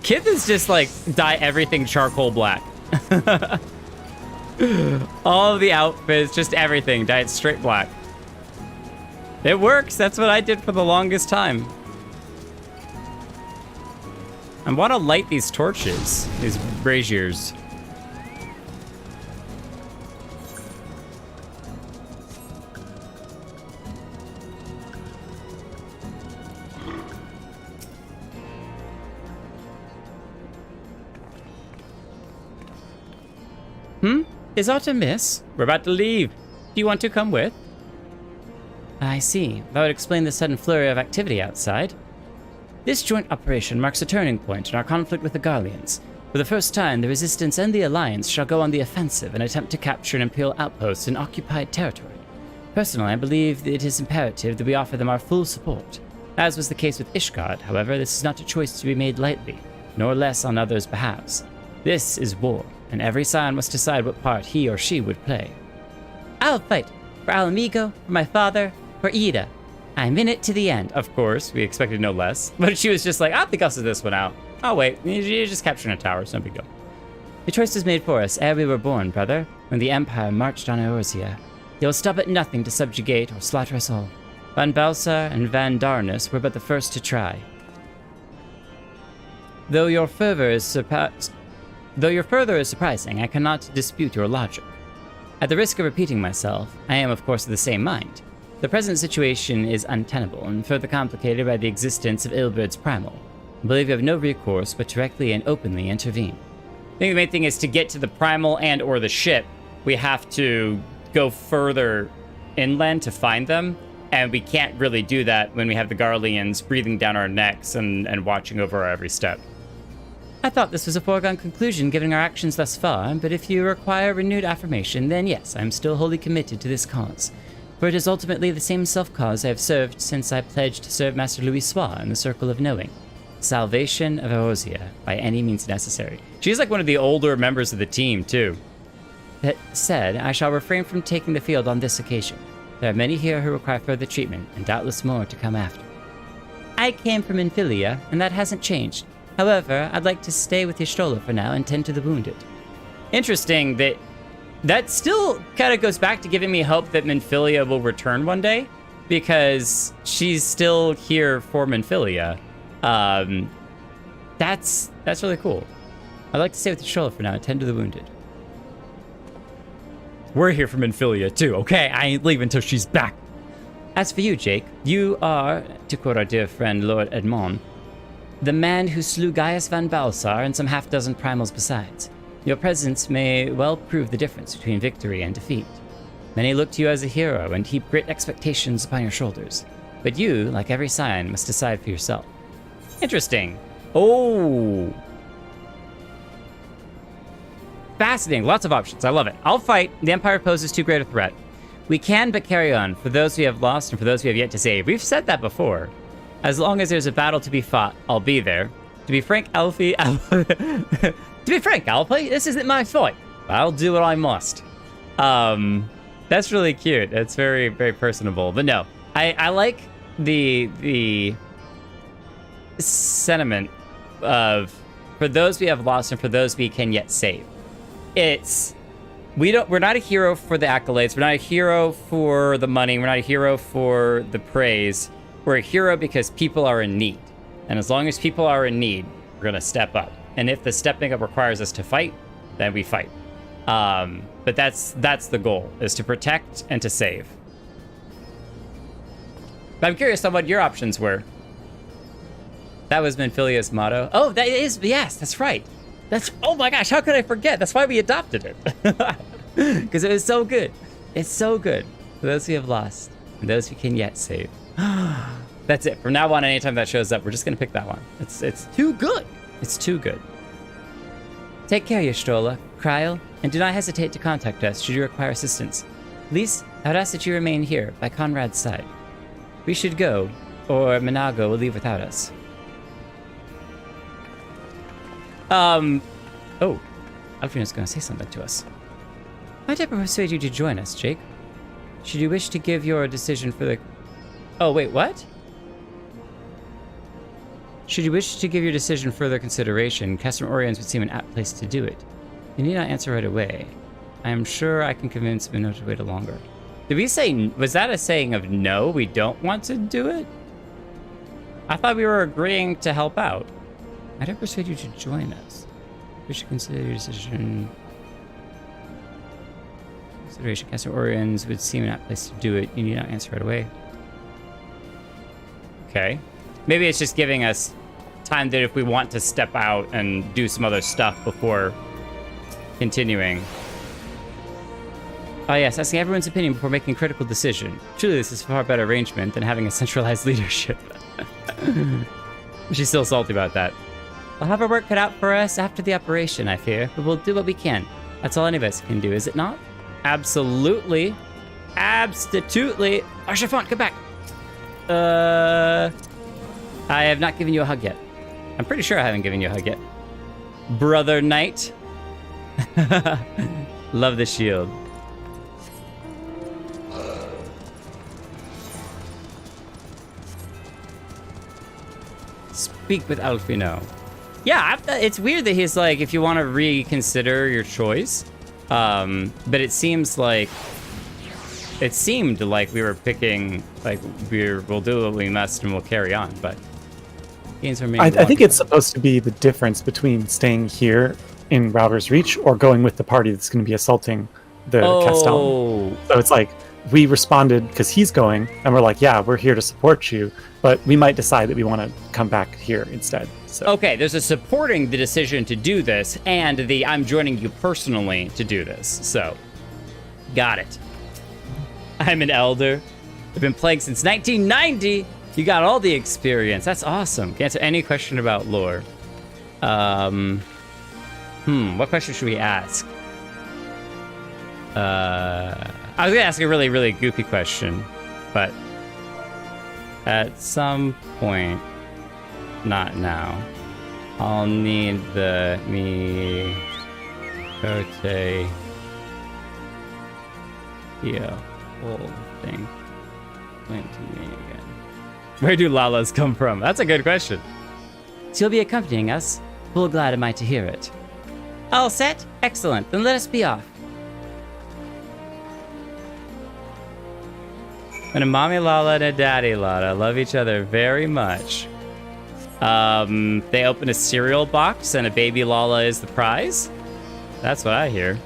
Kith is just like dye everything charcoal black. All of the outfits, just everything, dye it straight black. It works. That's what I did for the longest time. I want to light these torches, these braziers. Is aught amiss? We're about to leave. Do you want to come with? I see. That would explain the sudden flurry of activity outside. This joint operation marks a turning point in our conflict with the Garleans. For the first time, the Resistance and the Alliance shall go on the offensive and attempt to capture an Imperial outpost in occupied territory. Personally, I believe that it is imperative that we offer them our full support. As was the case with Ishgard, however, this is not a choice to be made lightly, nor less on others' behalves. This is war, and every scion must decide what part he or she would play. I'll fight for Alamigo, for my father, for Ida. I'm in it to the end. Of course, we expected no less. But she was just like, I think I'll sit this one out. Oh wait, you're just capturing a tower, it's no big deal. The choice was made for us ere we were born, brother, when the Empire marched on Eorzea. They will stop at nothing to subjugate or slaughter us all. Van Balsar and Van Darnus were but the first to try. Though your fervor is surprising, I cannot dispute your logic. At the risk of repeating myself, I am of course of the same mind. The present situation is untenable and further complicated by the existence of Ilberd's Primal. I believe you have no recourse but directly and openly intervene. I think the main thing is to get to the Primal and or the ship, we have to go further inland to find them, and we can't really do that when we have the Garleans breathing down our necks and watching over our every step. I thought this was a foregone conclusion given our actions thus far, but if you require renewed affirmation, then yes, I am still wholly committed to this cause. For it is ultimately the same self-cause I have served since I pledged to serve Master Louis Soir in the Circle of Knowing. Salvation of Eorzea, by any means necessary. She's like one of the older members of the team, too. That said, I shall refrain from taking the field on this occasion. There are many here who require further treatment, and doubtless more to come after. I came from Infilia, and that hasn't changed. However, I'd like to stay with Y'shtola for now and tend to the wounded. Interesting that still kind of goes back to giving me hope that Minfilia will return one day, because she's still here for Minfilia. That's really cool. I'd like to stay with Y'shtola for now and tend to the wounded. We're here for Minfilia too, okay? I ain't leaving until she's back. As for you, Jake, you are, to quote our dear friend Lord Edmond, the man who slew Gaius Van Balsar and some half-dozen primals besides. Your presence may well prove the difference between victory and defeat. Many look to you as a hero and heap great expectations upon your shoulders. But you, like every scion, must decide for yourself. Interesting. Oh. Fascinating. Lots of options. I love it. I'll fight. The Empire poses too great a threat. We can but carry on, for those we have lost and for those we have yet to save. We've said that before. As long as there's a battle to be fought, I'll be there. To be frank, Alfie, this isn't my fight. I'll do what I must. That's really cute. That's very, very personable. But no, I like the sentiment of for those we have lost and for those we can yet save. We're not a hero for the accolades. We're not a hero for the money. We're not a hero for the praise. We're a hero because people are in need. And as long as people are in need, we're going to step up. And if the stepping up requires us to fight, then we fight. But that's the goal, is to protect and to save. But I'm curious on what your options were. That was Menphilia's motto. Oh, that is, yes, that's right. Oh my gosh, how could I forget? That's why we adopted it. Because it was so good. It's so good. For those who have lost, and those who can yet save. That's it. From now on, anytime that shows up, we're just going to pick that one. It's too good. It's too good. Take care, Ystrola, Kryl, and do not hesitate to contact us should you require assistance. Lys, I would ask that you remain here by Conrad's side. We should go, or Minago will leave without us. Oh, Alfrena's going to say something to us. Might I persuade you to join us, Jake? Should you wish to give your decision for the... Oh, wait, what? Should you wish to give your decision further consideration, Castrum Oriens would seem an apt place to do it. You need not answer right away. I am sure I can convince Minnow to wait a longer. Did we say... Was that a saying of no, we don't want to do it? I thought we were agreeing to help out. Might I persuade you to join us? We should consider your decision... Consideration, Castrum Oriens would seem an apt place to do it. You need not answer right away. Okay. Maybe it's just giving us time that if we want to step out and do some other stuff before continuing. Oh yes, asking everyone's opinion before making a critical decision. Truly, this is a far better arrangement than having a centralized leadership. She's still salty about that. We'll have our work cut out for us after the operation, I fear, but we'll do what we can. That's all any of us can do, is it not? Absolutely. Absolutely. Archifant, come back. I have not given you a hug yet. I'm pretty sure I haven't given you a hug yet. Brother Knight. Love the shield. Speak with Alfino. Yeah, it's weird that he's like, if you want to reconsider your choice. But it seems like... It seemed like we were picking, like, we'll do what we must and we'll carry on, but... I think it's supposed to be the difference between staying here in Rauber's Reach or going with the party that's going to be assaulting the Castellan. So it's like, we responded because he's going, and we're like, yeah, we're here to support you, but we might decide that we want to come back here instead. So. Okay, there's a supporting the decision to do this, and the I'm joining you personally to do this, so. Got it. I'm an elder. I've been playing since 1990. You got all the experience. That's awesome. Can answer any question about lore. What question should we ask? I was gonna ask a really, really goofy question, but at some point, not now, I'll need the me Cote whole thing went to me again. Where do lalas come from? That's a good question. So you'll be accompanying us. Full glad am I to hear it. All set? Excellent. Then let us be off. And a mommy Lala and a daddy Lala love each other very much. They open a cereal box and a baby Lala is the prize? That's what I hear.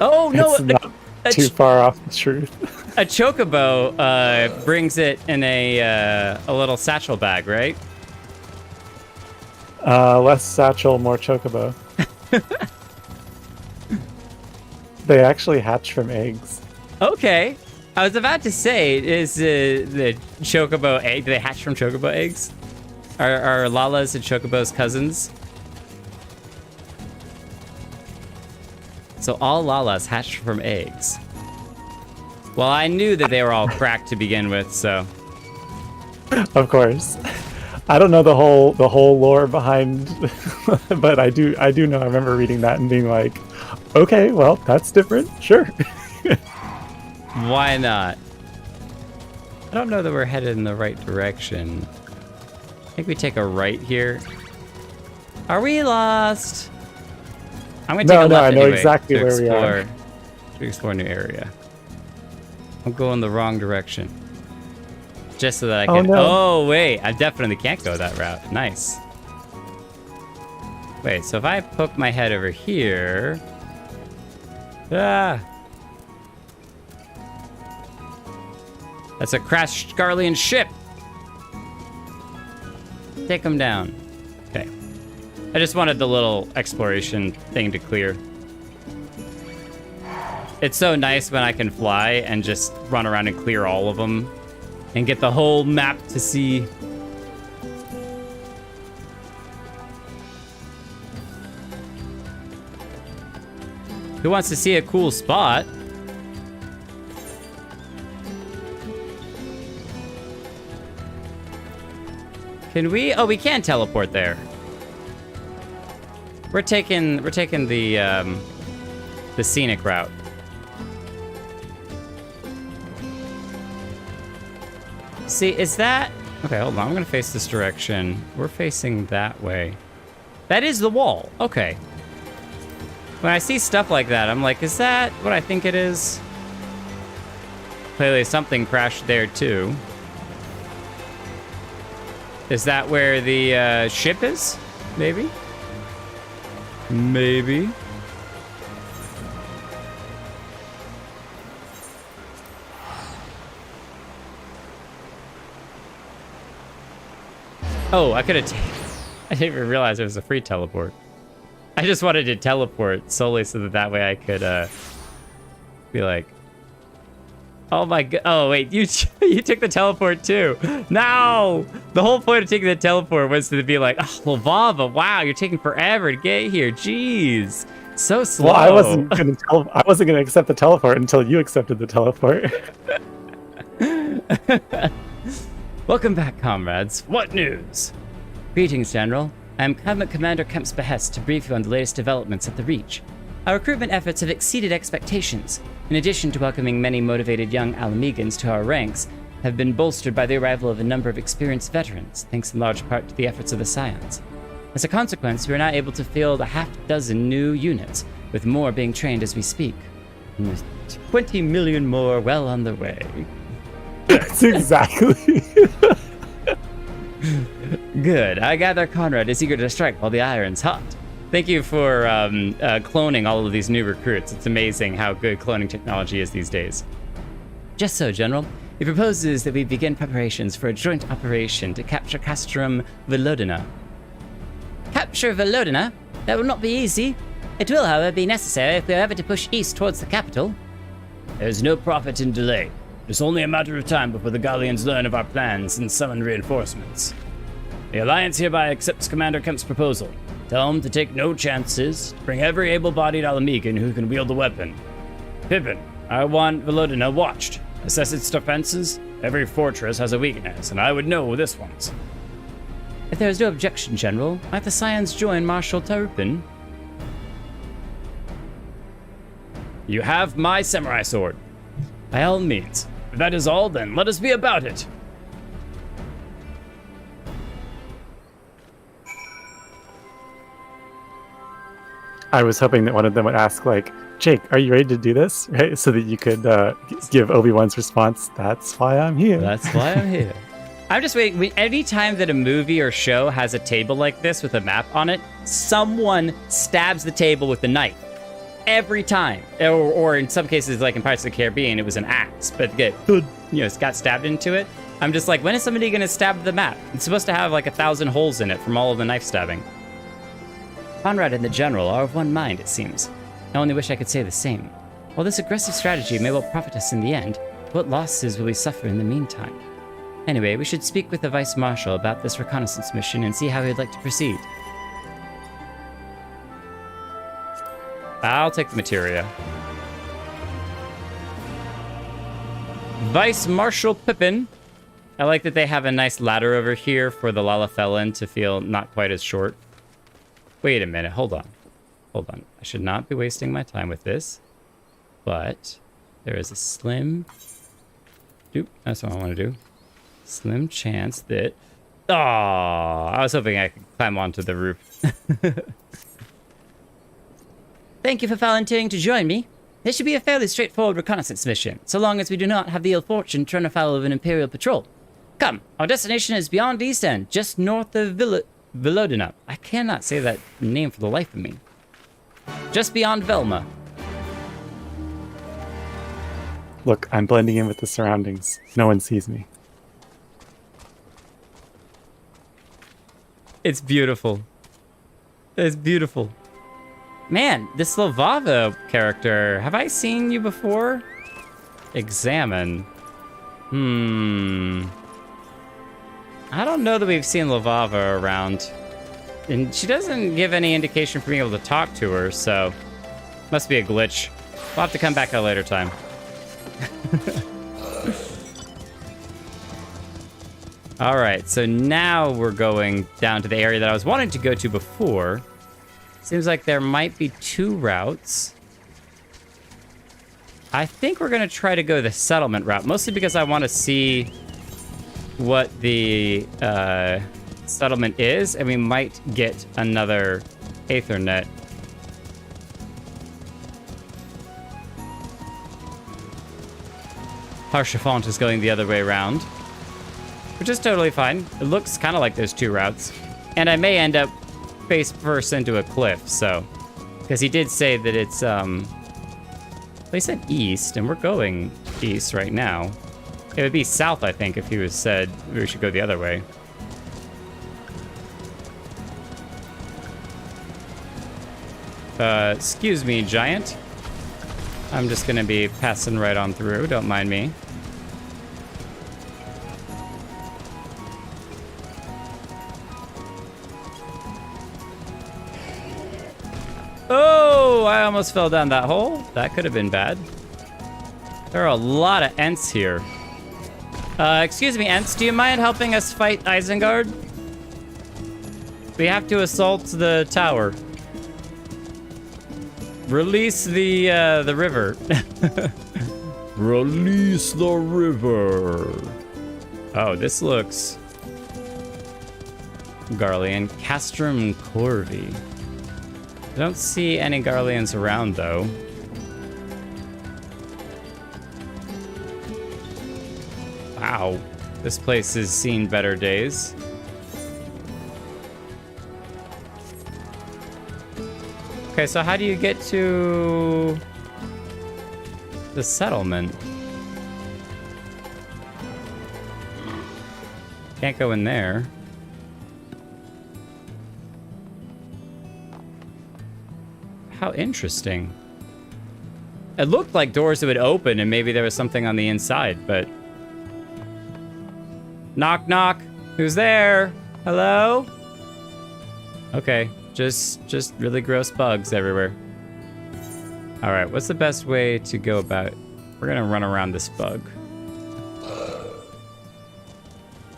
Oh, no! It's not too far off the truth. A chocobo brings it in a little satchel bag, right? Less satchel, more chocobo. They actually hatch from eggs. Okay. I was about to say, is the chocobo egg, do they hatch from chocobo eggs? Are Lalas and chocobos cousins? So all Lalas hatched from eggs. Well, I knew that they were all cracked to begin with, so. Of course. I don't know the whole lore behind, but I do know. I remember reading that and being like, okay, well, that's different. Sure. Why not? I don't know that we're headed in the right direction. I think we take a right here. Are we lost? I'm gonna take a left I know anyway exactly where we are. To explore a new area. I'm going the wrong direction. Just so that I can... Oh, no. Oh, wait. I definitely can't go that route. Nice. Wait, so if I poke my head over here... Ah! That's a crashed Scarlian ship! Take him down. Okay. I just wanted the little exploration thing to clear. It's so nice when I can fly and just run around and clear all of them and get the whole map to see. Who wants to see a cool spot? Can we? Oh, we can teleport there. We're taking the scenic route. See, is that... Okay, hold on. I'm going to face this direction. We're facing that way. That is the wall. Okay. When I see stuff like that, I'm like, is that what I think it is? Clearly something crashed there, too. Is that where the ship is? Maybe? Maybe. Oh, I could have I didn't even realize it was a free teleport. I just wanted to teleport solely so that way I could be like, oh my god. Oh wait, you took the teleport too. No! The whole point of taking the teleport was to be like, oh, Lava, wow, you're taking forever to get here. Jeez. So slow. Well, I wasn't gonna accept the teleport until you accepted the teleport. Welcome back, comrades. What news? Greetings, General. I am come at Commander Kemp's behest to brief you on the latest developments at the Reach. Our recruitment efforts have exceeded expectations. In addition to welcoming many motivated young Alamegans to our ranks, have been bolstered by the arrival of a number of experienced veterans, thanks in large part to the efforts of the Scions. As a consequence, we are now able to field a half-dozen new units, with more being trained as we speak. And with 20 million more well on their way. That's exactly. Good. I gather Conrad is eager to strike while the iron's hot. Thank you for cloning all of these new recruits. It's amazing how good cloning technology is these days. Just so, General. He proposes that we begin preparations for a joint operation to capture Castrum Velodina. Capture Velodina? That will not be easy. It will, however, be necessary if we are ever to push east towards the capital. There is no profit in delay. It's only a matter of time before the Gallians learn of our plans and summon reinforcements. The Alliance hereby accepts Commander Kemp's proposal. Tell him to take no chances, bring every able-bodied Alamegan who can wield a weapon. Pippin, I want Velodina watched. Assess its defenses. Every fortress has a weakness, and I would know this one's. If there is no objection, General, might the Scions join Marshal Tarupin? You have my samurai sword. By all means. If that is all, then let us be about it. I was hoping that one of them would ask, like, Jake, are you ready to do this? Right? So that you could give Obi-Wan's response, that's why I'm here. That's why I'm here. I'm just waiting. Any time that a movie or show has a table like this with a map on it, someone stabs the table with a knife. Every time. Or in some cases, like in Pirates of the Caribbean, it was an axe, but it got stabbed into it. I'm just like, when is somebody going to stab the map? It's supposed to have like 1,000 holes in it from all of the knife stabbing. Conrad and the General are of one mind, it seems. I only wish I could say the same. While this aggressive strategy may well profit us in the end, what losses will we suffer in the meantime? Anyway, we should speak with the Vice Marshal about this reconnaissance mission and see how he'd like to proceed. I'll take the materia. Vice Marshal Pippin. I like that they have a nice ladder over here for the Lalafellan to feel not quite as short. Wait a minute, hold on. Hold on. I should not be wasting my time with this. But there is a slim... Oop, that's what I want to do. Slim chance that... Oh, I was hoping I could climb onto the roof. Thank you for volunteering to join me. This should be a fairly straightforward reconnaissance mission, so long as we do not have the ill fortune to run afoul of an Imperial patrol. Come, our destination is beyond East End, just north of Velodina. I cannot say that name for the life of me. Just beyond Velma. Look, I'm blending in with the surroundings. No one sees me. It's beautiful. It's beautiful. Man, this Lovava character, have I seen you before? Examine. I don't know that we've seen Lovava around. And she doesn't give any indication for being able to talk to her, so must be a glitch. We'll have to come back at a later time. All right, so now we're going down to the area that I was wanting to go to before. Seems like there might be 2 routes. I think we're gonna try to go the settlement route, mostly because I want to see what the settlement is, and we might get another Aethernet. Harshafont is going the other way around, which is totally fine. It looks kind of like there's 2 routes, and I may end up face first into a cliff, so, because he did say that it's they said east, and we're going east right now. It would be south, I think, if he was said we should go the other way. Excuse me, giant. I'm just gonna be passing right on through, don't mind me. Oh, I almost fell down that hole. That could have been bad. There are a lot of Ents here. Excuse me, Ents, do you mind helping us fight Isengard? We have to assault the tower. Release the river. Release the river. Oh, this looks... Garlean. Castrum Corvi. I don't see any Garleans around, though. Wow. This place has seen better days. Okay, so how do you get to the settlement? Can't go in there. How interesting. It looked like doors that would open and maybe there was something on the inside, but... Knock, knock. Who's there? Hello? Okay, just really gross bugs everywhere. All right, what's the best way to go about it? We're gonna run around this bug.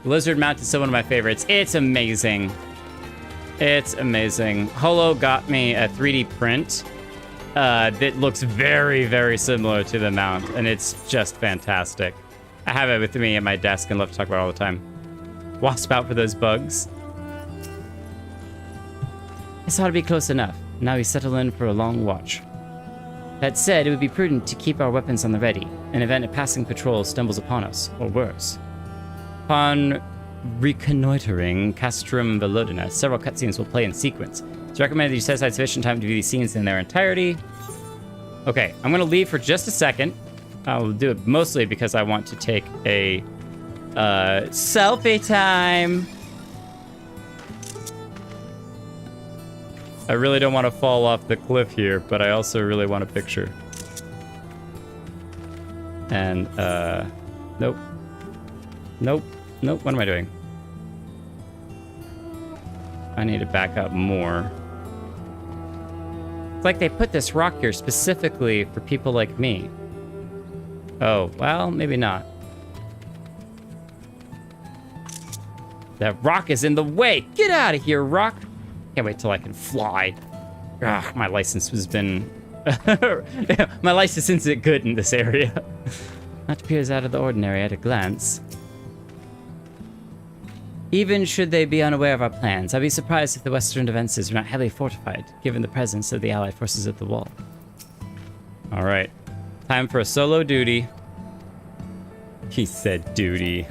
Lizard mount is still one of my favorites. It's amazing. It's amazing. Holo got me a 3D print that looks very, very similar to the mount, and it's just fantastic. I have it with me at my desk and love to talk about it all the time. Wasp out for those bugs. This ought to be close enough. Now we settle in for a long watch. That said, it would be prudent to keep our weapons on the ready, in event a passing patrol stumbles upon us, or worse. Upon reconnoitering Castrum Velodina, several cutscenes will play in sequence. It's recommended that you set aside sufficient time to view these scenes in their entirety. Okay, I'm gonna leave for just a second. I'll do it mostly because I want to take a selfie time. I really don't want to fall off the cliff here, but I also really want a picture. And, nope. Nope. Nope, what am I doing? I need to back up more. It's like they put this rock here specifically for people like me. Oh, well, maybe not. That rock is in the way! Get out of here, rock! Can't wait till I can fly. Ugh, my license has been... my license isn't good in this area. That appears out of the ordinary at a glance. Even should they be unaware of our plans, I'd be surprised if the western defenses were not heavily fortified, given the presence of the allied forces at the wall. All right. Time for a solo duty. He said duty.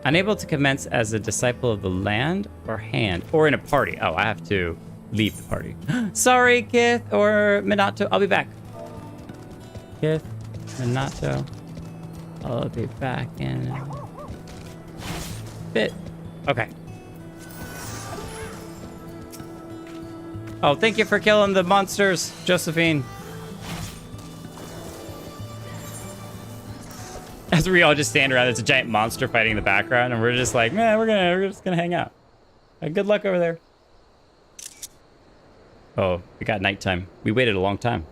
Unable to commence as a disciple of the land or hand or in a party. Oh, I have to leave the party. Sorry, Kith or Minato. I'll be back. Kith, Minato. I'll be back in a bit. Okay. Oh, thank you for killing the monsters, Josephine. As we all just stand around, there's a giant monster fighting in the background, and we're just like, man, we're just gonna hang out. Good luck over there. Oh, we got nighttime. We waited a long time.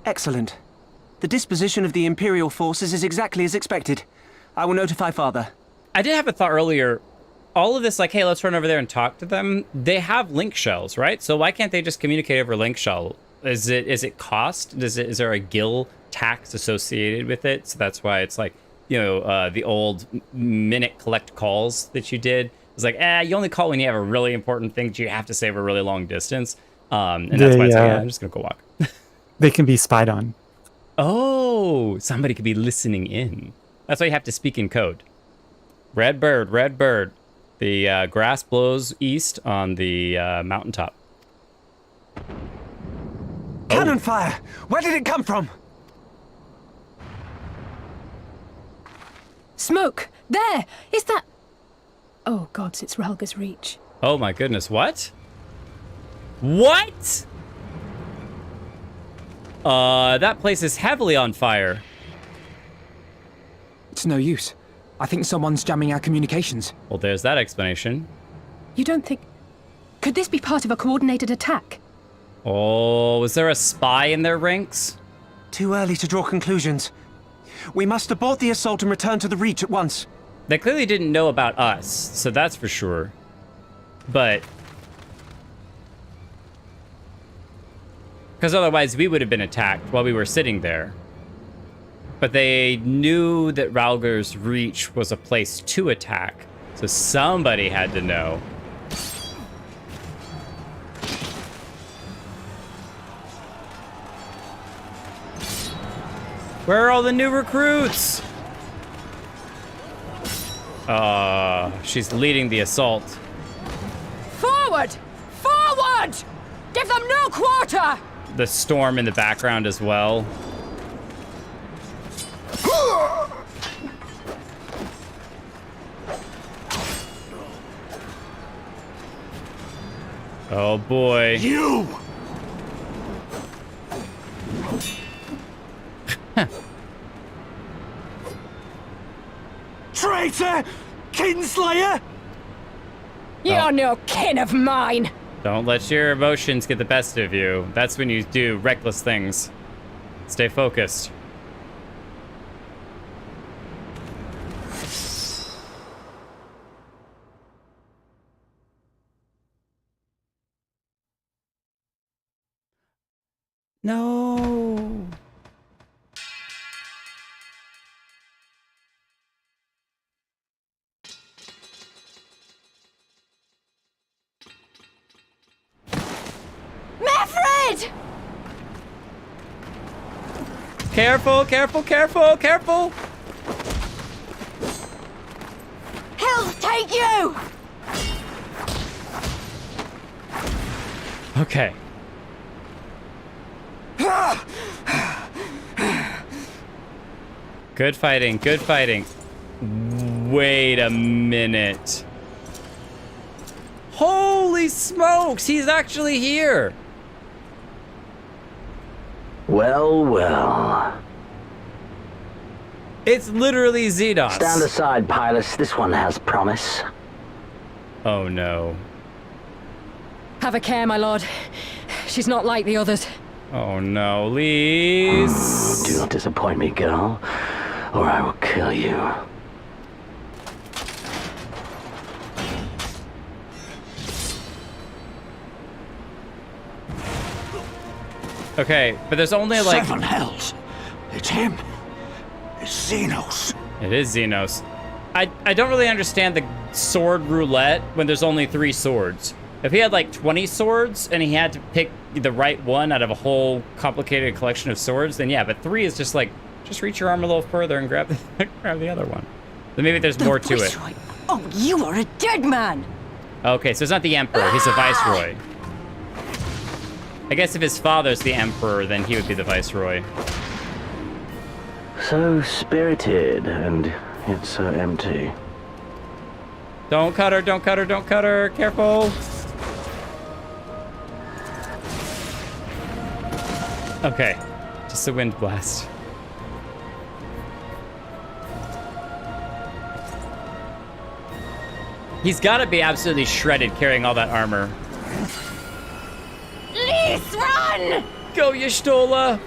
Excellent. The disposition of the Imperial forces is exactly as expected. I will notify Father. I did have a thought earlier. All of this, like, hey, let's run over there and talk to them. They have link shells, right? So why can't they just communicate over link shell? Is it cost? Is there a gil tax associated with it? So that's why it's like, you know, the old minute collect calls that you did. It's like, you only call when you have a really important thing that you have to say over a really long distance. And that's why it's like, I'm just gonna go walk. They can be spied on. Oh, somebody could be listening in. That's why you have to speak in code. Red bird, red bird. The grass blows east on the mountaintop. Cannon fire! Where did it come from? Smoke! There! Is that... Oh, gods, it's Ralga's Reach. Oh my goodness, what? What? That place is heavily on fire. It's no use. I think someone's jamming our communications. Well, there's that explanation. You don't think... Could this be part of a coordinated attack? Oh, was there a spy in their ranks? Too early to draw conclusions. We must abort the assault and return to the Reach at once. They clearly didn't know about us, so that's for sure. But... because otherwise we would have been attacked while we were sitting there. But they knew that Ralgar's Reach was a place to attack, so somebody had to know. Where are all the new recruits? She's leading the assault. Forward! Forward! Give them no quarter! The storm in the background as well. Oh boy. You! Traitor! Kinslayer! You're no kin of mine! Don't let your emotions get the best of you. That's when you do reckless things. Stay focused. No. Meffred! Careful, careful, careful, careful! He'll take you! Okay. Good fighting, good fighting. Wait a minute. Holy smokes, he's actually here. Well, well. It's literally Xenos. Stand aside, Pilus. This one has promise. Oh no. Have a care, my lord. She's not like the others. Oh no, Lise. Do not disappoint me, girl, or I will kill you. Okay, but there's only like... 7 hells. It's him. It's Xenos. It is Xenos. I don't really understand the sword roulette when there's only 3 swords. If he had like 20 swords and he had to pick the right one out of a whole complicated collection of swords, then yeah, but 3 is just like, just reach your arm a little further and grab the other one. Then maybe there's more to it. Oh, you are a dead man! Okay, so it's not the Emperor, he's a Viceroy. I guess if his father's the Emperor, then he would be the Viceroy. So spirited, and yet so empty. Don't cut her, don't cut her, don't cut her, careful! Okay, just a wind blast. He's gotta be absolutely shredded carrying all that armor. Please run! Go, Y'shtola!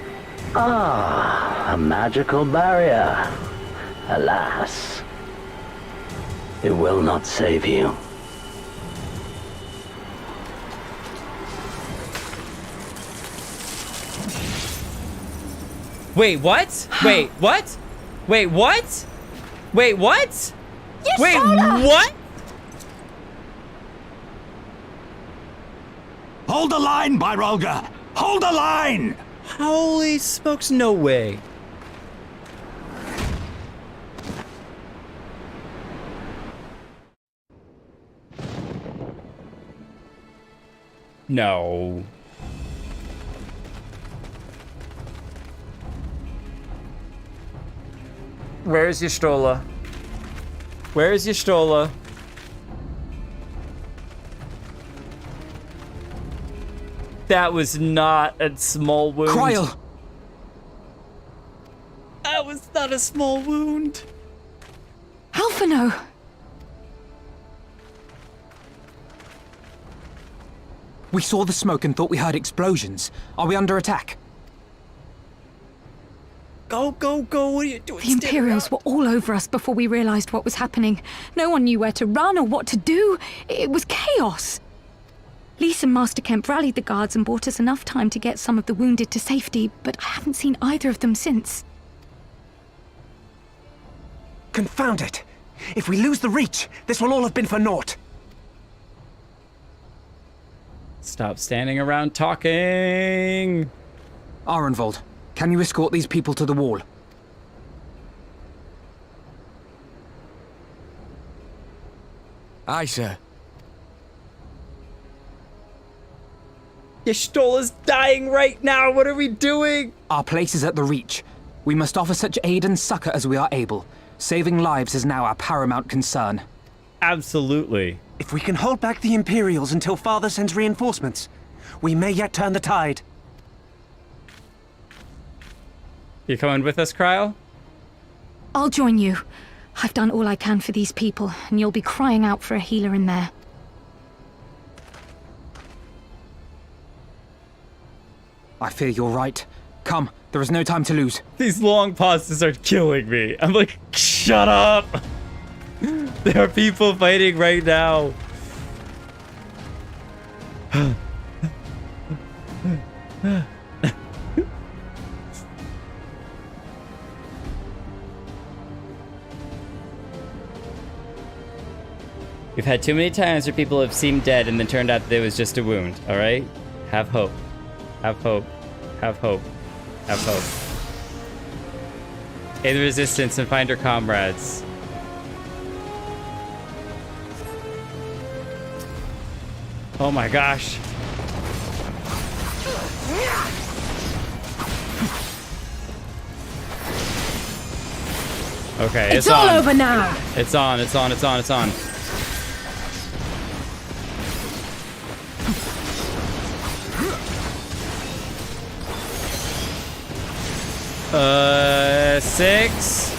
Ah, a magical barrier. Alas, it will not save you. Wait, what? Wait, what? Wait, what? Wait, what? Wait, what? Hold the line, Byrolga! Hold the line! Holy smokes, no way. No. Where's Y'shtola? Where's Y'shtola? That was not a small wound. Cryle! That was not a small wound. Alphino! We saw the smoke and thought we heard explosions. Are we under attack? Go, go, go. What are you doing? The Imperials were all over us before we realized what was happening. No one knew where to run or what to do. It was chaos. Lise and Master Kemp rallied the guards and bought us enough time to get some of the wounded to safety, but I haven't seen either of them since. Confound it! If we lose the Reach, this will all have been for naught. Stop standing around talking. Arenvold, can you escort these people to the wall? Aye, sir. Y'shtola's dying right now. What are we doing? Our place is at the Reach. We must offer such aid and succor as we are able. Saving lives is now our paramount concern. Absolutely. If we can hold back the Imperials until Father sends reinforcements, we may yet turn the tide. You coming with us, Cryle? I'll join you. I've done all I can for these people, and you'll be crying out for a healer in there. I fear you're right. Come, there is no time to lose. These long pauses are killing me. I'm like, shut up! There are people fighting right now. We've had too many times where people have seemed dead and then turned out that it was just a wound, alright? Have hope. Have hope. Have hope. Have hope. Aid the resistance and find your comrades. Oh my gosh. Okay, It's all over now! It's on, it's on, it's on, it's on. Six.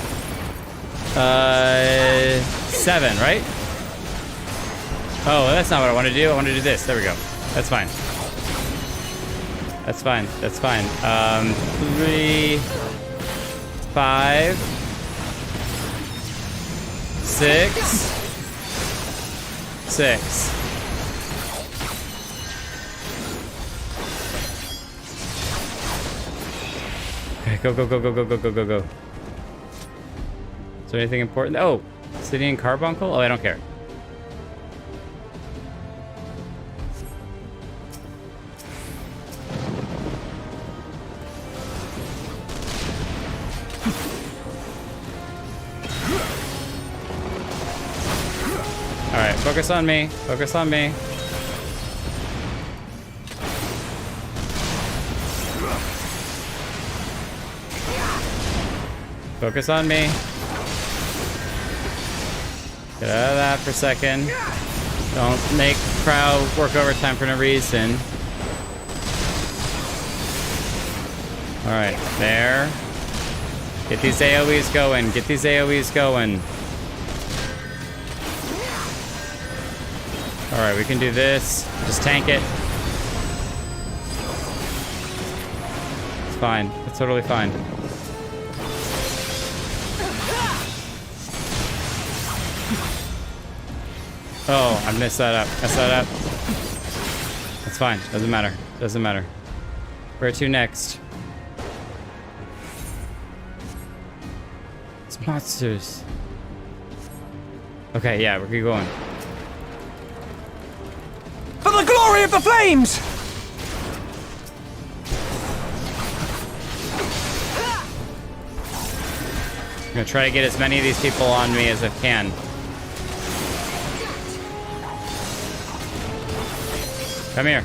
7, right? Oh, that's not what I want to do. I want to do this. There we go. That's fine. That's fine. That's fine. 3, 5, 6, 6. Okay, go, go, go, go, go, go, go, go, go. Is there anything important? Oh, Obsidian carbuncle? Oh, I don't care. Alright, focus on me. Focus on me. Focus on me. Get out of that for a second. Don't make Crow work overtime for no reason. Alright, there. Get these AoEs going. Get these AoEs going. Alright, we can do this. Just tank it. It's fine. It's totally fine. Oh, I messed that up. Messed that up. That's fine. Doesn't matter. Doesn't matter. Where to next? It's monsters. Okay, yeah, we're going. For the glory of the flames! I'm gonna try to get as many of these people on me as I can. Come here.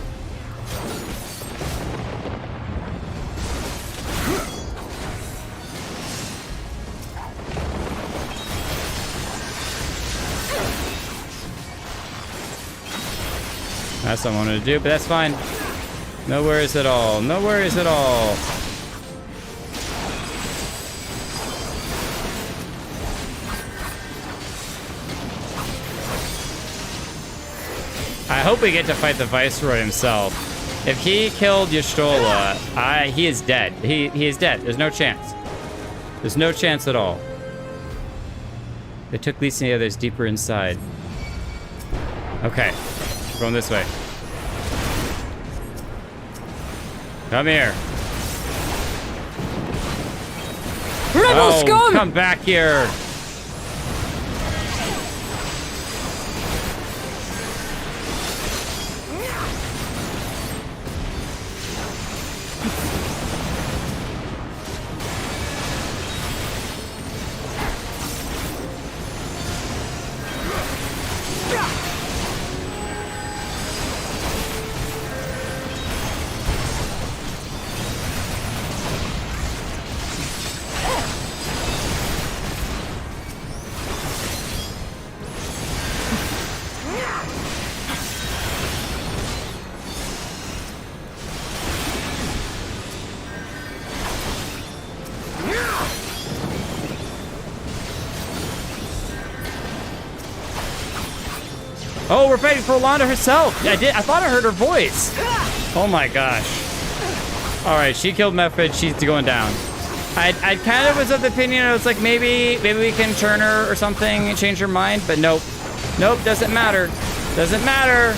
That's what I wanted to do, but that's fine. No worries at all. No worries at all. I hope we get to fight the Viceroy himself. If he killed Y'shtola, he is dead. He is dead. There's no chance. There's no chance at all. They took Lisa and the others deeper inside. Okay. We're going this way. Come here. Rebel scum! Come back here. Oh, we're fighting for Yolanda herself. Yeah, I thought I heard her voice. Oh my gosh. All right, she killed Mephid. She's going down. I kind of was of the opinion I was like maybe we can turn her or something and change her mind, but nope. Nope, doesn't matter. Doesn't matter.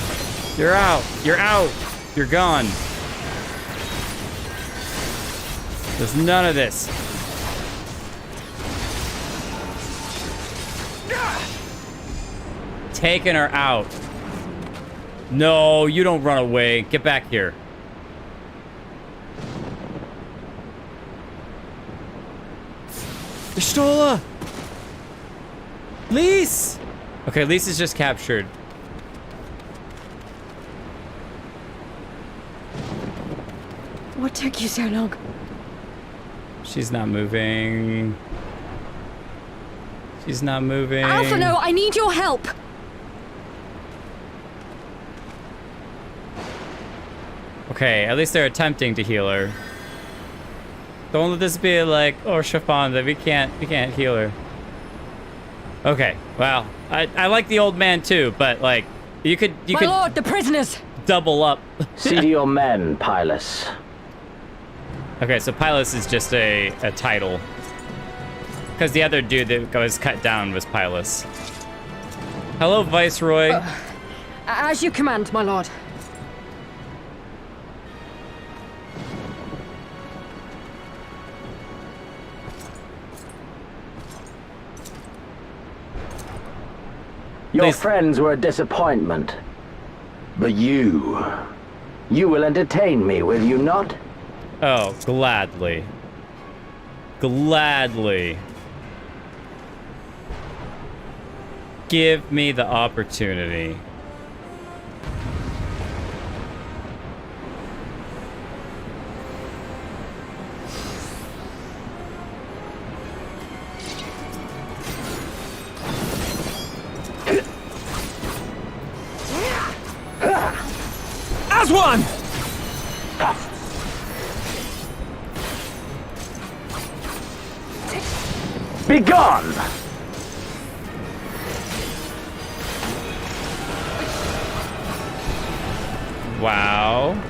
You're out. You're out. You're gone. There's none of this. Taking her out. No, you don't run away. Get back here. Y'shtola! Lise! Okay, Lise is just captured. What took you so long? She's not moving. She's not moving. Alphino, I need your help! Okay, at least they're attempting to heal her. Don't let this be like, oh, Chiffon, that we can't heal her. Okay, well, I like the old man too, but like, you could My lord, the prisoners! double up. See to your men, Pylus. Okay, so Pylus is just a title. Because the other dude that was cut down was Pylus. Hello, Viceroy. As you command, my lord. Your Please. friends were a disappointment. But you will entertain me, will you not? Oh, gladly. Gladly. Give me the opportunity. As one! Be gone! Wow.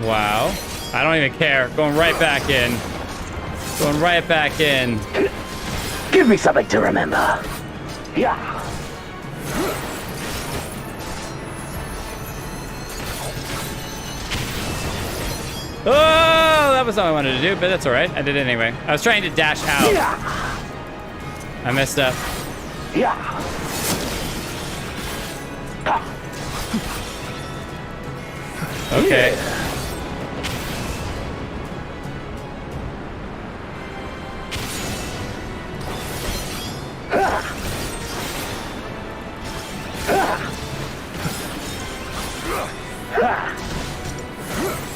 Wow. I don't even care. Going right back in. Going right back in. Give me something to remember. Yeah. Oh, that was all I wanted to do, but that's all right. I did it anyway. I was trying to dash out. I messed up. Yeah. Okay.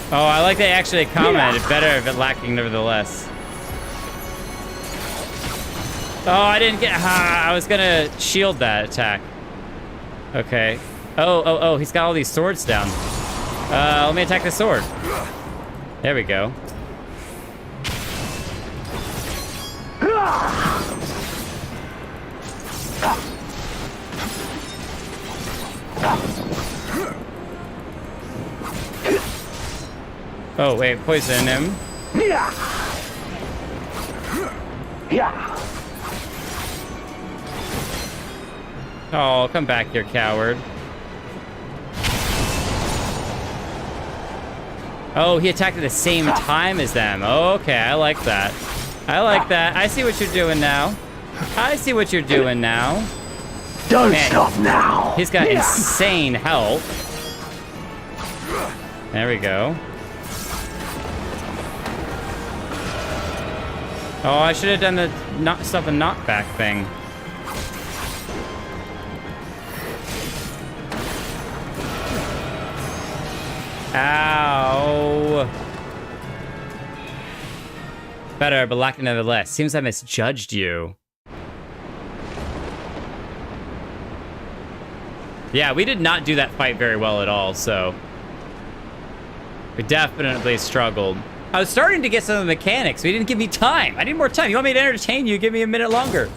Oh, I like they actually commented. Better if it lacking, nevertheless. Oh, I didn't get. I was gonna shield that attack. Okay. Oh, he's got all these swords down. Let me attack the sword. There we go. Oh, wait, poison him. Oh, come back here, coward. Oh, he attacked at the same time as them. Okay, I like that. I like that. I see what you're doing now. I see what you're doing now. Don't stop now. He's got insane health. There we go. Oh, I should have done the stop and knockback thing. Ow. Better, but lacking nevertheless. Seems I misjudged you. Yeah, we did not do that fight very well at all, so... we definitely struggled. I was starting to get some of the mechanics, but you didn't give me time. I need more time. You want me to entertain you? Give me a minute longer.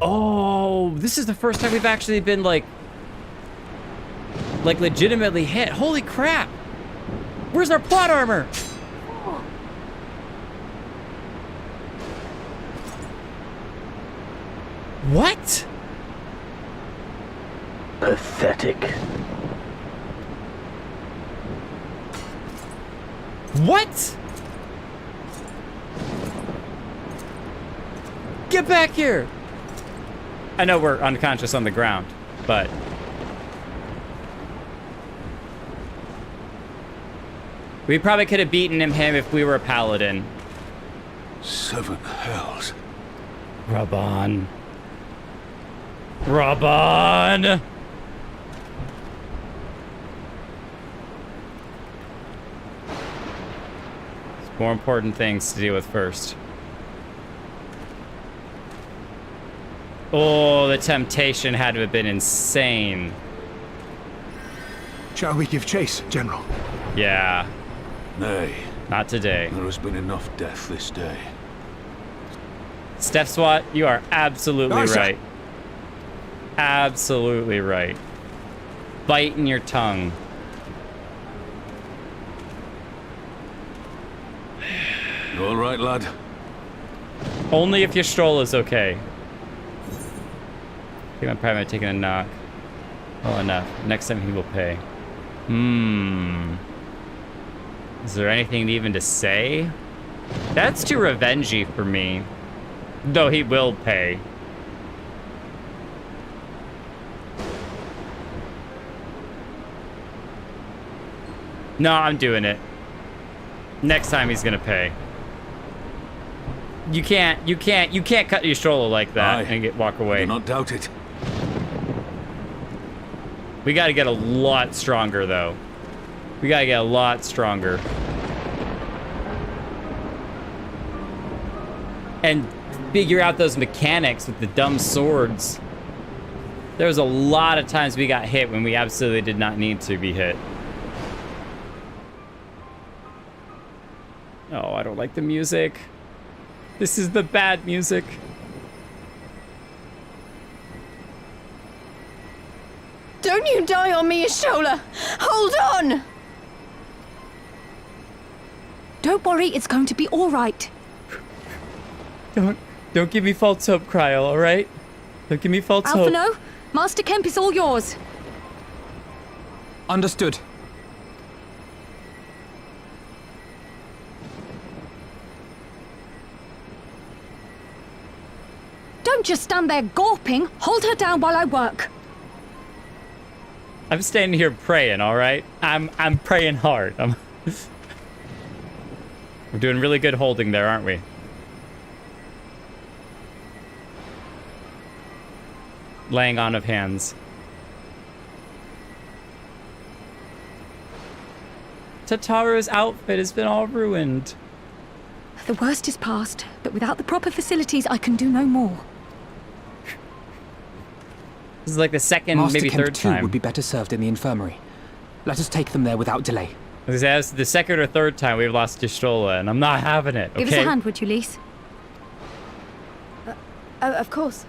Oh, this is the first time we've actually been, like legitimately hit. Holy crap. Where's our plot armor? What? Pathetic. What? Get back here! I know we're unconscious on the ground, but... we probably could have beaten him if we were a paladin. 7 hells. Raban. Raban! There's more important things to deal with first. Oh, the temptation had to have been insane. Shall we give chase, General? Yeah. Nay. Not today. There has been enough death this day. Steph Swat, you are absolutely Nice. right. Absolutely right. Biting your tongue. You all right, lad? Only if your stroll is okay. I think I'm probably taking a knock. Well enough. Next time he will pay. Is there anything even to say? That's too revengey for me. Though he will pay. No, I'm doing it. Next time he's gonna pay. You can't cut your stroller like that and walk away. Do not doubt it. We gotta get a lot stronger, though. We gotta get a lot stronger. And figure out those mechanics with the dumb swords. There was a lot of times we got hit when we absolutely did not need to be hit. Oh, I don't like the music. This is the bad music. Don't you die on me, Ashola! Hold on! Don't worry, it's going to be all right. Don't give me false hope, Cryo, all right? Don't give me false hope. Alphino, Master Kemp is all yours. Understood. Don't just stand there gawping. Hold her down while I work. I'm standing here praying, all right? I'm praying hard. We're doing really good holding there, aren't we? Laying on of hands. Tataru's outfit has been all ruined. The worst is past, but without the proper facilities, I can do no more. This is like the second, Master maybe Kemp third too time. would be better served in the infirmary. Let us take them there without delay. That's the second or third time we've lost Y'shtola, and I'm not having it, okay? Give us a hand, would you, Lise? Of course.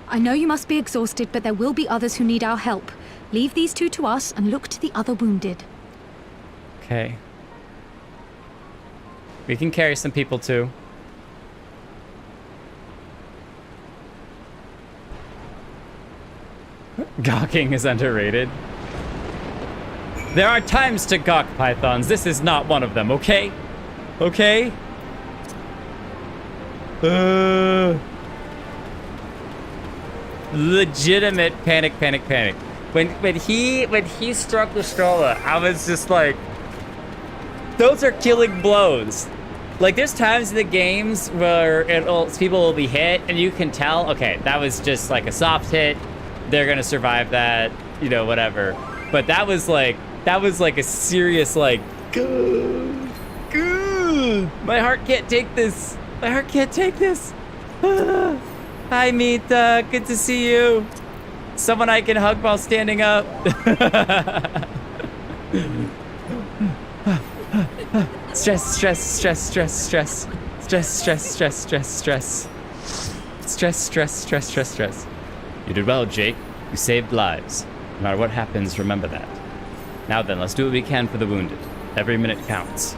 I know you must be exhausted, but there will be others who need our help. Leave these two to us and look to the other wounded. Okay. We can carry some people too. Gawking is underrated. There are times to gawk, Pythons. This is not one of them, okay? Okay? Legitimate panic. When he struck Y'shtola, I was just like, those are killing blows. Like, there's times in the games where people will be hit, and you can tell, okay, that was just like a soft hit. They're gonna survive that, you know, whatever. But that was like a serious, like, my heart can't take this. My heart can't take this. Hi, Mita. Good to see you. Someone I can hug while standing up. Stress. You did well, Jake. You saved lives. No matter what happens, remember that. Now then, let's do what we can for the wounded. Every minute counts.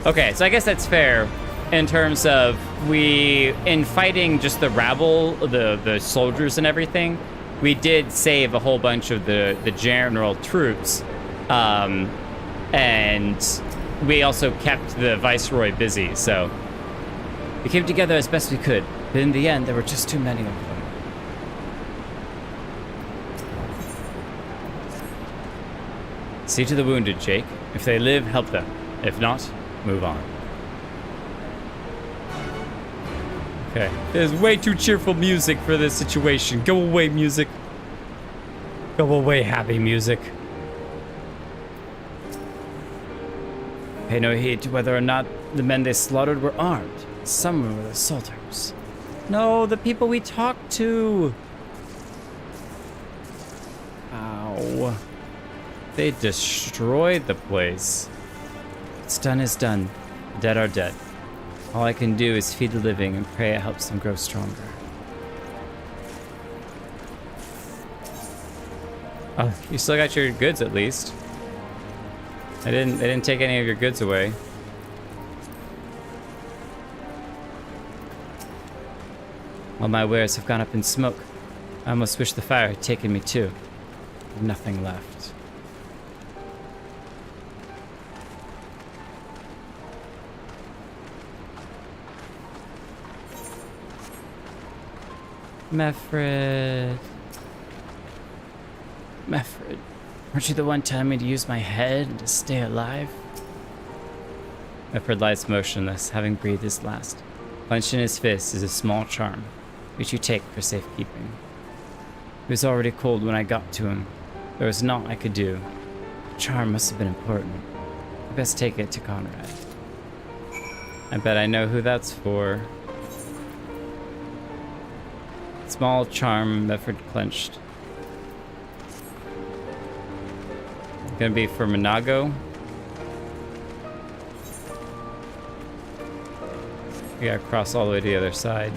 Okay, so I guess that's fair in terms of in fighting just the rabble, the soldiers and everything, we did save a whole bunch of the general troops. And we also kept the Viceroy busy, so we came together as best we could. But in the end, there were just too many of them. See to the wounded, Jake. If they live, help them. If not, move on. Okay. There's way too cheerful music for this situation. Go away, music. Go away, happy music. Pay no heed to whether or not the men they slaughtered were armed. Some were assaulters. No, the people we talked to. Ow. They destroyed the place. What's done is done. The dead are dead. All I can do is feed the living and pray it helps them grow stronger. Oh, you still got your goods at least. They didn't take any of your goods away. All my wares have gone up in smoke. I almost wish the fire had taken me too. Nothing left. Meffred. Meffred, weren't you the one telling me to use my head and to stay alive? Meffred lies motionless, having breathed his last. Clenched in his fist is a small charm, which you take for safekeeping. It was already cold when I got to him. There was naught I could do. The charm must have been important. I best take it to Conrad. I bet I know who that's for. Small charm, Meffred clenched. Gonna be for Minago. We gotta cross all the way to the other side.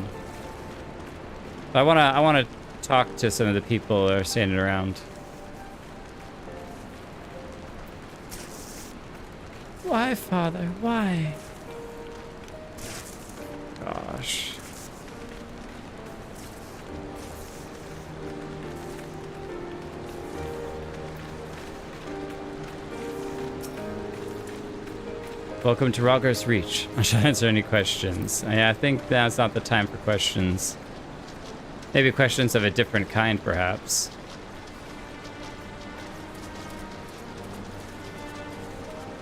I wanna talk to some of the people that are standing around. Why, Father? Why? Gosh. Welcome to Rogger's Reach. I should answer any questions. I think that's not the time for questions. Maybe questions of a different kind, perhaps.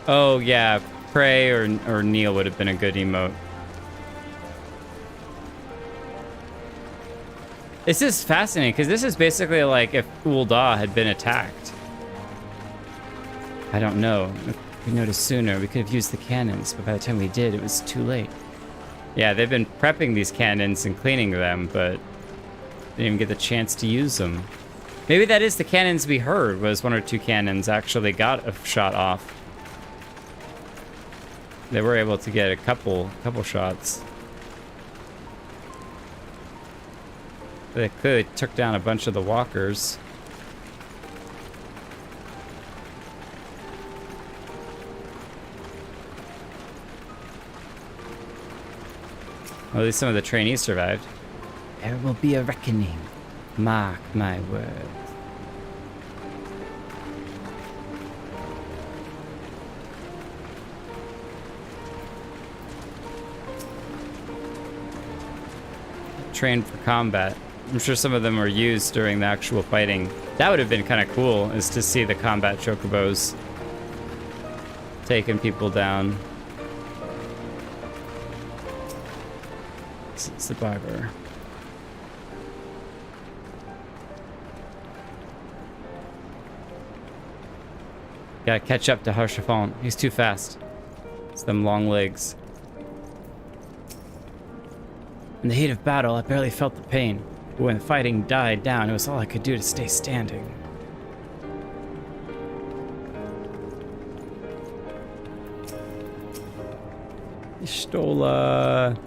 Oh, yeah. Pray or kneel would have been a good emote. This is fascinating, because this is basically like if Ul'dah had been attacked. I don't know. If we noticed sooner, we could have used the cannons, but by the time we did, it was too late. Yeah, they've been prepping these cannons and cleaning them, but didn't even get the chance to use them. Maybe that is the cannons we heard, was one or two cannons actually got a shot off. They were able to get a couple shots. They clearly took down a bunch of the walkers. Well, at least some of the trainees survived. There will be a reckoning. Mark my words. Trained for combat. I'm sure some of them were used during the actual fighting. That would have been kind of cool, is to see the combat chocobos taking people down. It's the barber. Gotta catch up to Harshafon. He's too fast. It's them long legs. In the heat of battle, I barely felt the pain. But when the fighting died down, it was all I could do to stay standing. Y'shtola.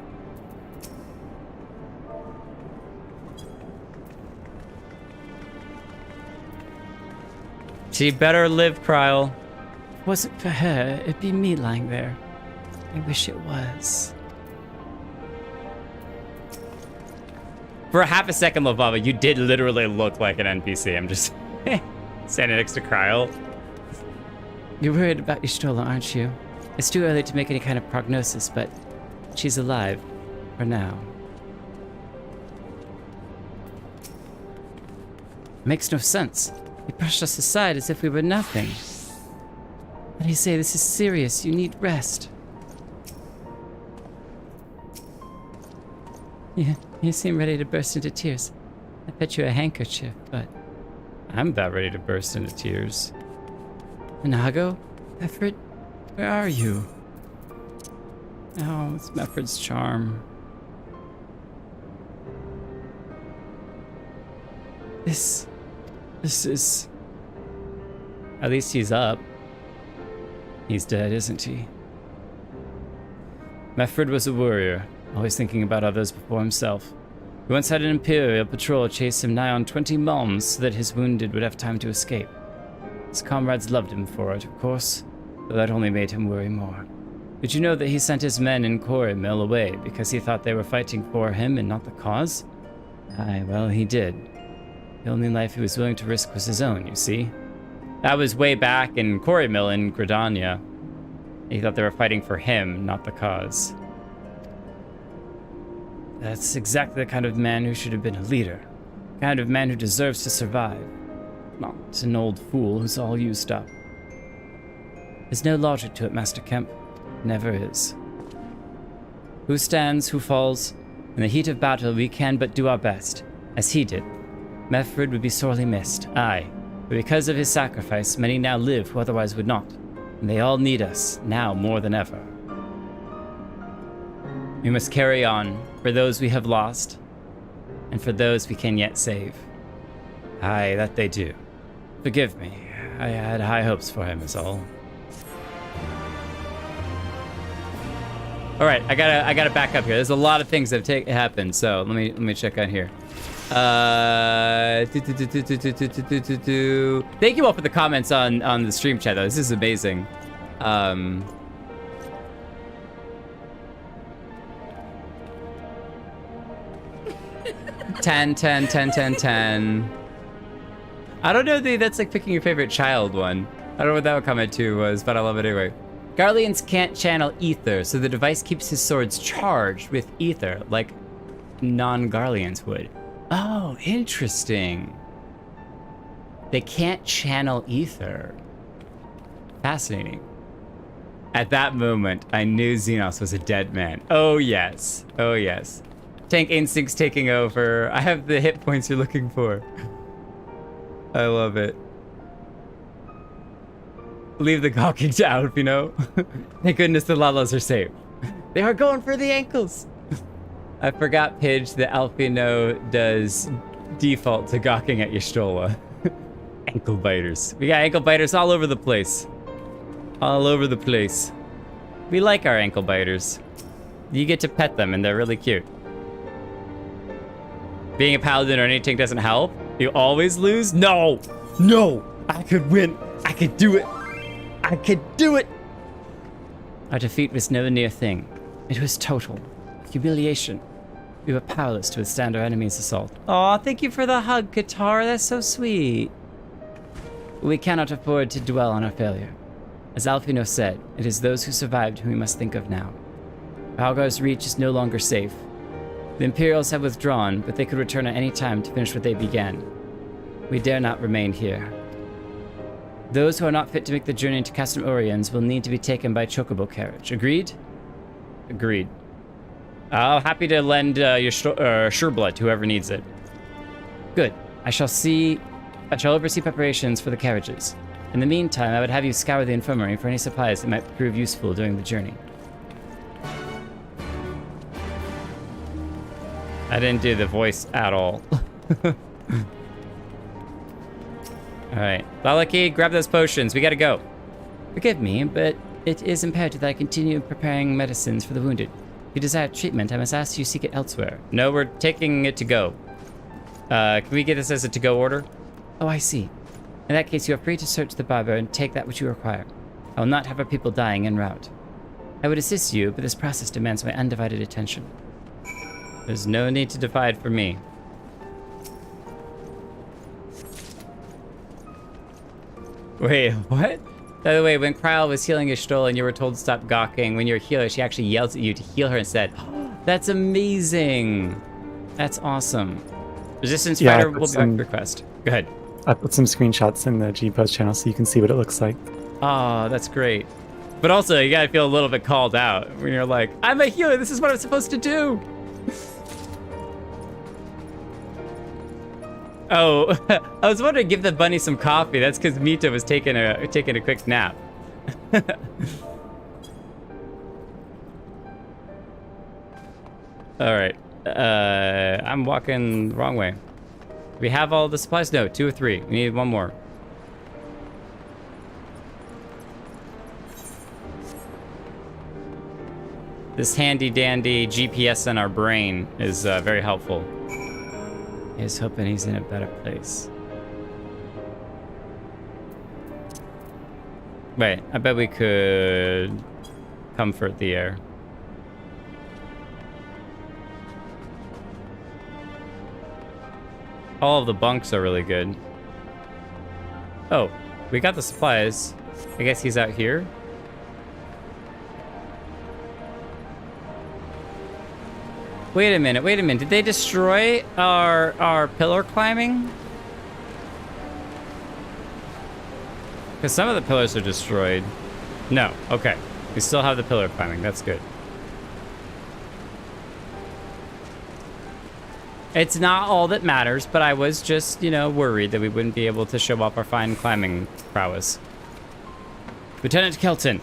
She better live, Kryl. If it wasn't for her, it'd be me lying there. I wish it was. For half a second, Lovava, you did literally look like an NPC. I'm just standing next to Kryl. You're worried about Y'shtola, aren't you? It's too early to make any kind of prognosis, but she's alive. For now. Makes no sense. He brushed us aside as if we were nothing. But he say this is serious. You need rest. Yeah, you seem ready to burst into tears. I bet you a handkerchief, but I'm about ready to burst into tears. Minago? Meffred? Where are you? Oh, it's Meffred's charm. This is... At least he's up. He's dead, isn't he? Meffred was a warrior, always thinking about others before himself. He once had an Imperial patrol chase him nigh on 20 malms so that his wounded would have time to escape. His comrades loved him for it, of course, but that only made him worry more. Did you know that he sent his men in Quarry Mill away because he thought they were fighting for him and not the cause? Aye, well, he did. The only life he was willing to risk was his own, you see. That was way back in Quarry Mill in Gridania. He thought they were fighting for him, not the cause. That's exactly the kind of man who should have been a leader. The kind of man who deserves to survive. Not an old fool who's all used up. There's no logic to it, Master Kemp. Never is. Who stands, who falls? In the heat of battle, we can but do our best, as he did. Meffred would be sorely missed, aye, but because of his sacrifice, many now live who otherwise would not, and they all need us, now more than ever. We must carry on, for those we have lost, and for those we can yet save. Aye, that they do. Forgive me, I had high hopes for him is all. All right, I gotta back up here. There's a lot of things that have happened, so let me check on here. Thank you all for the comments on the stream chat, though. This is amazing. 10. I don't know if that's like picking your favorite child one. I don't know what that comment too was, but I love it anyway. Garleans can't channel ether, so the device keeps his swords charged with ether, like non-Garleans would. Oh, interesting. They can't channel ether. Fascinating. At that moment, I knew Xenos was a dead man. Oh yes. Oh yes. Tank instincts taking over. I have the hit points you're looking for. I love it. Leave the gawking to Alf, you know? Thank goodness the Lalas are safe. They are going for the ankles. I forgot, Pidge, that Alfino does default to gawking at Y'shtola. Ankle biters. We got ankle biters all over the place. All over the place. We like our ankle biters. You get to pet them and they're really cute. Being a paladin or anything doesn't help. You always lose? No! No! I could win. I could do it. I could do it! Our defeat was no near thing. It was total. Humiliation. We were powerless to withstand our enemy's assault. Aw, thank you for the hug, Qatar. That's so sweet. We cannot afford to dwell on our failure. As Alfino said, it is those who survived whom we must think of now. Valgar's Reach is no longer safe. The Imperials have withdrawn, but they could return at any time to finish what they began. We dare not remain here. Those who are not fit to make the journey to Castum Oriens will need to be taken by chocobo carriage. Agreed? Agreed. I'll happy to lend your Sureblood to whoever needs it. Good. I shall oversee preparations for the carriages. In the meantime, I would have you scour the infirmary for any supplies that might prove useful during the journey. I didn't do the voice at all. Alright. Lalaki, grab those potions. We gotta go. Forgive me, but it is imperative that I continue preparing medicines for the wounded. If you desire treatment, I must ask you seek it elsewhere. No, we're taking it to go. Can we get this as a to-go order? Oh, I see. In that case, you are free to search the barber and take that which you require. I will not have our people dying en route. I would assist you, but this process demands my undivided attention. There's no need to divide for me. Wait, what? By the way, when Kryl was healing Y'shtola and you were told to stop gawking, when you're a healer, she actually yells at you to heal her instead. That's amazing. That's awesome. Resistance Fighter will be back request. Go ahead. I put some screenshots in the G-Post channel so you can see what it looks like. Oh, that's great. But also, you gotta feel a little bit called out when you're like, I'm a healer, this is what I'm supposed to do. Oh, I was wondering, give the bunny some coffee. That's because Mita was taking a quick nap. All right, I'm walking the wrong way. We have all the supplies? No, 2 or 3. We need one more. This handy dandy GPS in our brain is very helpful. He's hoping he's in a better place. Wait, I bet we could comfort the air. All of the bunks are really good. Oh, we got the supplies. I guess he's out here. Wait a minute. Did they destroy our pillar climbing? Because some of the pillars are destroyed. No, okay. We still have the pillar climbing, that's good. It's not all that matters, but I was just, you know, worried that we wouldn't be able to show off our fine climbing prowess. Lieutenant Kelton.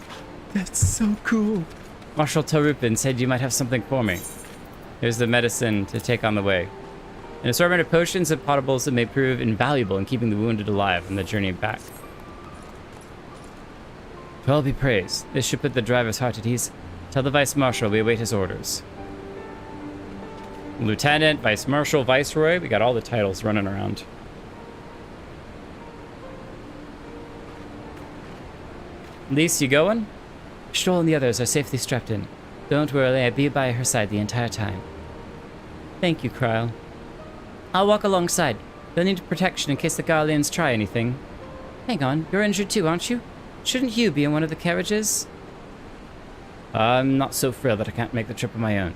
That's so cool. Marshal Tarupin said you might have something for me. Here's the medicine to take on the way. An assortment of potions and potables that may prove invaluable in keeping the wounded alive on the journey back. To all be praised. This should put the driver's heart at ease. Tell the Vice Marshal we await his orders. Lieutenant, Vice Marshal, Viceroy. We got all the titles running around. Lise, you going? Stoll and the others are safely strapped in. Don't worry, I'll be by her side the entire time. Thank you, Kryle. I'll walk alongside. They'll need protection in case the Garleans try anything. Hang on, you're injured too, aren't you? Shouldn't you be in one of the carriages? I'm not so frail that I can't make the trip on my own.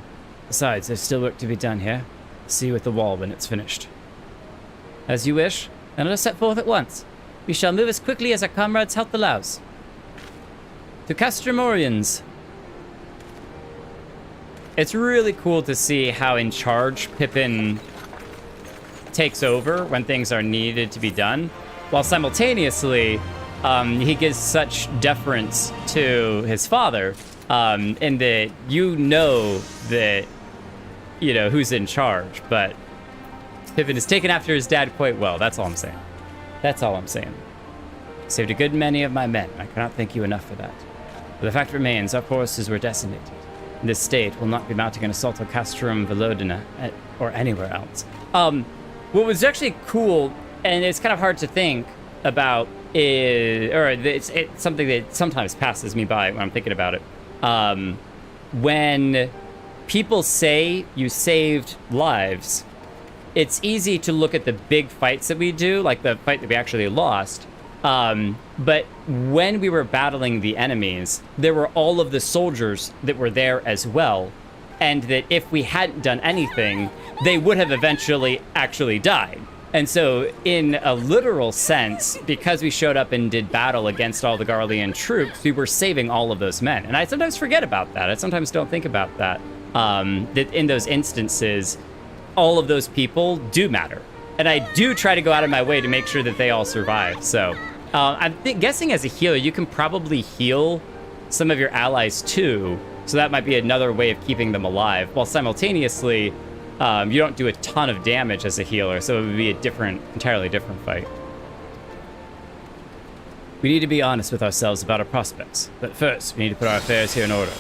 Besides, there's still work to be done here. See you at the wall when it's finished. As you wish, and let us set forth at once. We shall move as quickly as our comrades' health allows. To Castromorians. It's really cool to see how in charge Pippin takes over when things are needed to be done, while simultaneously he gives such deference to his father, in that you know that, you know, who's in charge, but Pippin is taken after his dad quite well. That's all I'm saying. That's all I'm saying. Saved a good many of my men. I cannot thank you enough for that. But the fact remains, our forces were decimated. This state will not be mounting an assault on Castrum Velodina or anywhere else. What was actually cool, and it's kind of hard to think about, it's something that sometimes passes me by when I'm thinking about it. When people say you saved lives, it's easy to look at the big fights that we do, like the fight that we actually lost. But when we were battling the enemies, there were all of the soldiers that were there as well. And that if we hadn't done anything, they would have eventually actually died. And so in a literal sense, because we showed up and did battle against all the Garlean troops, we were saving all of those men. And I sometimes forget about that. I sometimes don't think about that. That in those instances, all of those people do matter. And I do try to go out of my way to make sure that they all survive. So I'm guessing as a healer, you can probably heal some of your allies too. So that might be another way of keeping them alive, while simultaneously, you don't do a ton of damage as a healer, so it would be a entirely different fight. We need to be honest with ourselves about our prospects, but first, we need to put our affairs here in order.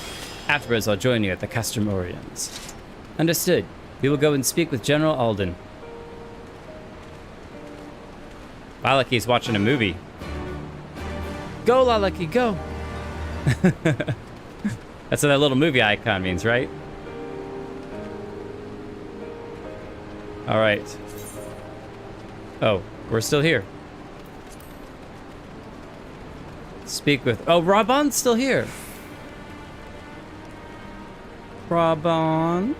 Afterwards, I'll join you at the Castromorians. Understood. We will go and speak with General Alden. Lalaki's watching a movie. Go, Lalaki, go! That's what that little movie icon means, right? All right. Oh, we're still here. Speak with... Oh, Raban's still here. Raban.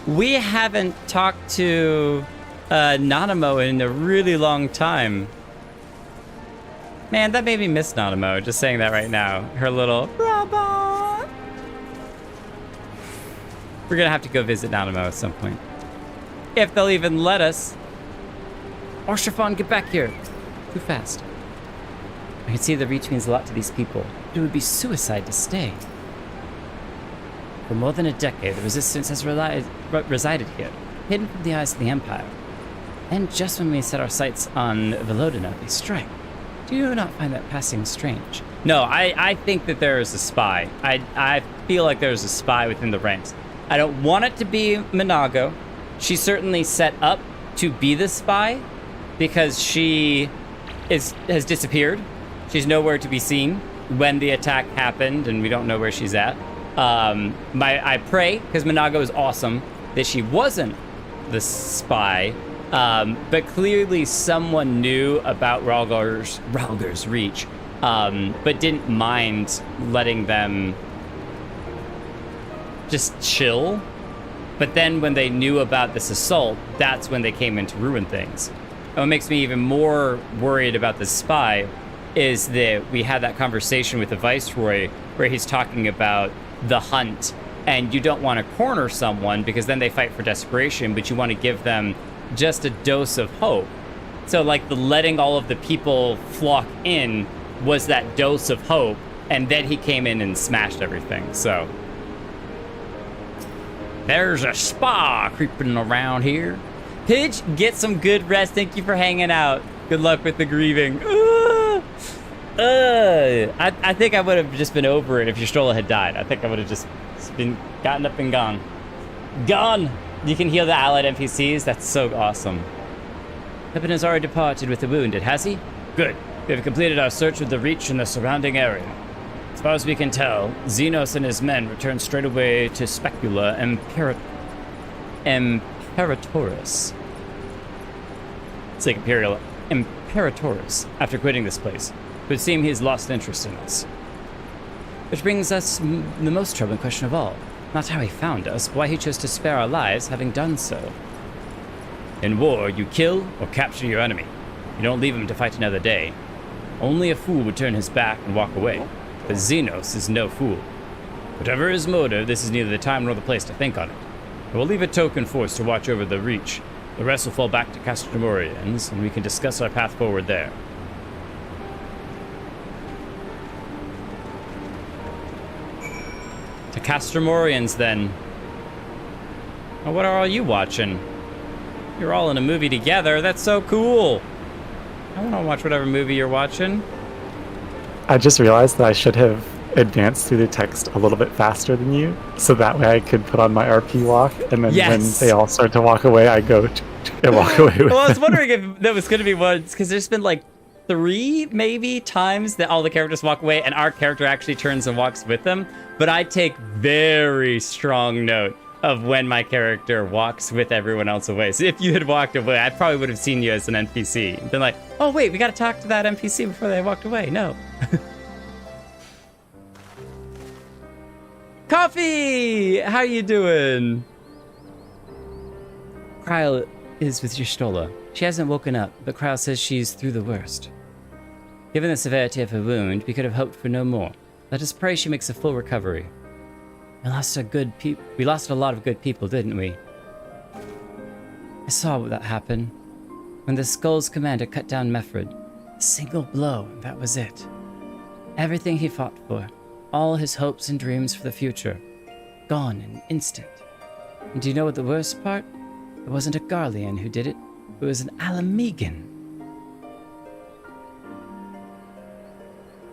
We haven't talked to Nanamo in a really long time. Man, that made me miss Nanamo, just saying that right now. Her little... Raban. We're gonna have to go visit Nanamo at some point. If they'll even let us. Orshafon, get back here. Too fast. I can see the reach means a lot to these people. It would be suicide to stay. For more than a decade, the resistance has resided here, hidden from the eyes of the Empire. And just when we set our sights on Velodina, they strike. Do you not find that passing strange? No, I think that there is a spy. I feel like there's a spy within the ranks. I don't want it to be Minago. She's certainly set up to be the spy because she has disappeared. She's nowhere to be seen when the attack happened, and we don't know where she's at. I pray, because Minago is awesome, that she wasn't the spy, but clearly someone knew about Rhalgr's reach, but didn't mind letting them just chill. But then when they knew about this assault, that's when they came in to ruin things. And what makes me even more worried about this spy is that we had that conversation with the Viceroy where he's talking about the hunt, and you don't want to corner someone because then they fight for desperation, but you want to give them just a dose of hope. So like the letting all of the people flock in was that dose of hope, and then he came in and smashed everything. So there's a spy creeping around here. Pidge, get some good rest. Thank you for hanging out. Good luck with the grieving. I think I would have just been over it if your stroller had died. I think I would have just been gotten up and gone. Gone! You can heal the allied NPCs. That's so awesome. Pippin has already departed with the wounded, has he? Good. We have completed our search of the Reach and the surrounding area. As far as we can tell, Xenos and his men returned straight away to Specula Imperatoris. It's like Imperial Imperatoris after quitting this place. It would seem he's lost interest in us. Which brings us the most troubling question of all. Not how he found us, but why he chose to spare our lives having done so. In war, you kill or capture your enemy. You don't leave him to fight another day. Only a fool would turn his back and walk away. But Xenos is no fool. Whatever his motive, this is neither the time nor the place to think on it. I will leave a token force to watch over the Reach. The rest will fall back to Castromorians, and we can discuss our path forward there. To Castromorians, then. Well, what are all you watching? You're all in a movie together. That's so cool. I want to watch whatever movie you're watching. I just realized that I should have advanced through the text a little bit faster than you, so that way I could put on my RP walk, and then when they all start to walk away, I go and walk away with Well, I was wondering if that was going to be one, because there's been like 3 maybe times that all the characters walk away and our character actually turns and walks with them, but I take very strong note of when my character walks with everyone else away. So if you had walked away, I probably would have seen you as an NPC. Been like, oh wait, we got to talk to that NPC before they walked away. No. Coffee! How you doing? Kryle is with your Stola. She hasn't woken up, but Kryle says she's through the worst. Given the severity of her wound, we could have hoped for no more. Let us pray she makes a full recovery. We lost a lot of good people, didn't we? I saw that happen. When the Skull's commander cut down Mefred. A single blow, that was it. Everything he fought for. All his hopes and dreams for the future. Gone in an instant. And do you know what the worst part? It wasn't a Garlean who did it. It was an Alamegan.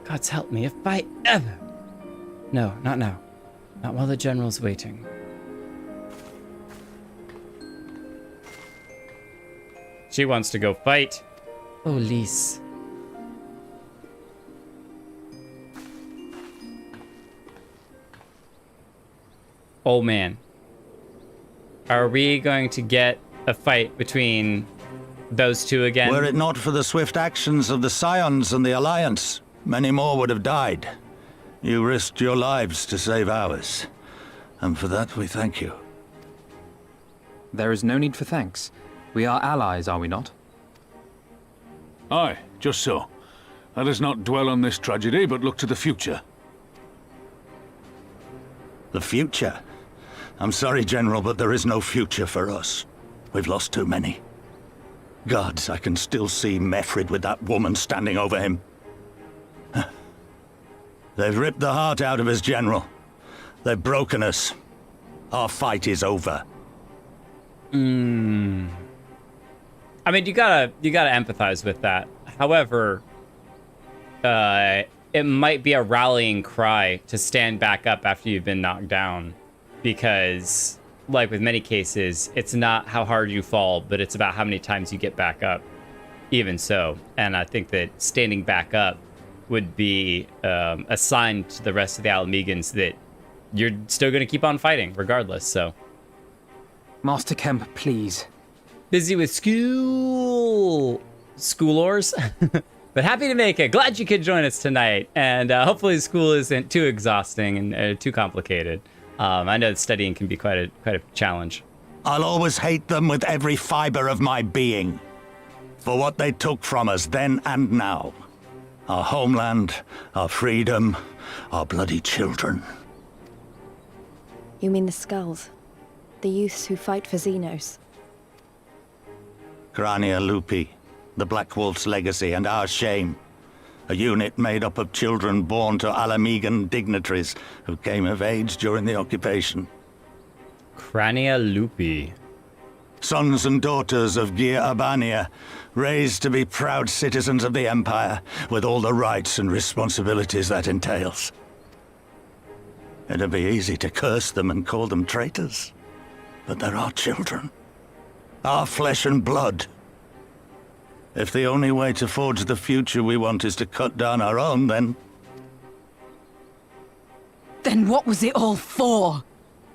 God's help me if I ever... No, not now. Not while the general's waiting. She wants to go fight. Oh, Lys. Oh, man. Are we going to get a fight between those two again? Were it not for the swift actions of the Scions and the Alliance, many more would have died. You risked your lives to save ours, and for that we thank you. There is no need for thanks. We are allies, are we not? Aye, just so. Let us not dwell on this tragedy, but look to the future. The future? I'm sorry, General, but there is no future for us. We've lost too many. Gods, I can still see Mefred with that woman standing over him. They've ripped the heart out of us, General. They've broken us. Our fight is over. I mean, you gotta empathize with that. However, it might be a rallying cry to stand back up after you've been knocked down. Because, like with many cases, it's not how hard you fall, but it's about how many times you get back up. Even so. And I think that standing back up would be a sign to the rest of the Alamegans that you're still going to keep on fighting, regardless, so. Master Kemp, please. Busy with schoolors. But happy to make it. Glad you could join us tonight. And hopefully school isn't too exhausting and too complicated. I know that studying can be quite a challenge. I'll always hate them with every fiber of my being. For what they took from us then and now. Our homeland, our freedom, our bloody children. You mean the skulls? The youths who fight for Xenos? Grania Lupi, the Black Wolf's legacy and our shame. A unit made up of children born to Alamegan dignitaries who came of age during the occupation. Crania Lupi. Sons and daughters of Gir Abania, raised to be proud citizens of the Empire, with all the rights and responsibilities that entails. It'd be easy to curse them and call them traitors, but they're our children. Our flesh and blood. If the only way to forge the future we want is to cut down our own, then... Then what was it all for?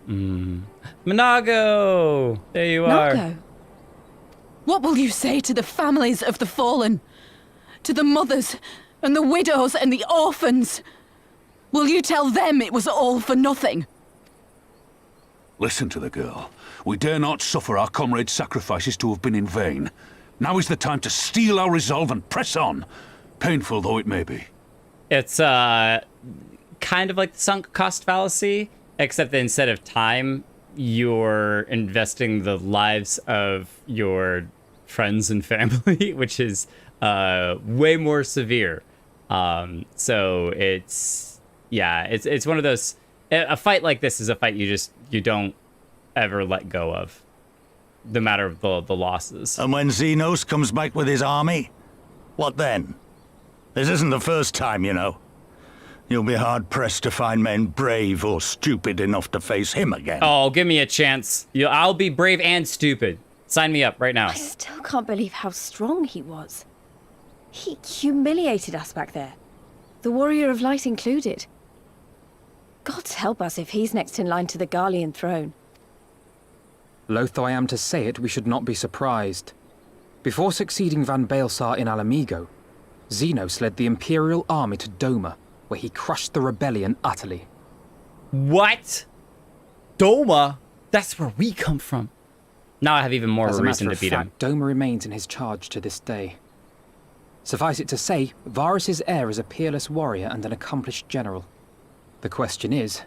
Minago! There you are. What will you say to the families of the fallen? To the mothers, and the widows, and the orphans? Will you tell them it was all for nothing? Listen to the girl. We dare not suffer our comrades' sacrifices to have been in vain. Now is the time to steel our resolve and press on, painful though it may be. It's kind of like the sunk cost fallacy, except that instead of time, you're investing the lives of your friends and family, which is way more severe. So it's one of those. A fight like this is a fight you don't ever let go of, no matter the losses. And when Xenos comes back with his army, what then? This isn't the first time, you know. You'll be hard-pressed to find men brave or stupid enough to face him again. Oh, give me a chance. I'll be brave and stupid. Sign me up right now. I still can't believe how strong he was. He humiliated us back there. The Warrior of Light included. God help us if he's next in line to the Garlean throne. Loath though I am to say it, we should not be surprised. Before succeeding Van Baelsar in Alamigo, Xenos led the Imperial army to Doma, where he crushed the rebellion utterly. What? Doma? That's where we come from. Now I have even more reason to beat him. Doma remains in his charge to this day. Suffice it to say, Varus's heir is a peerless warrior and an accomplished general. The question is,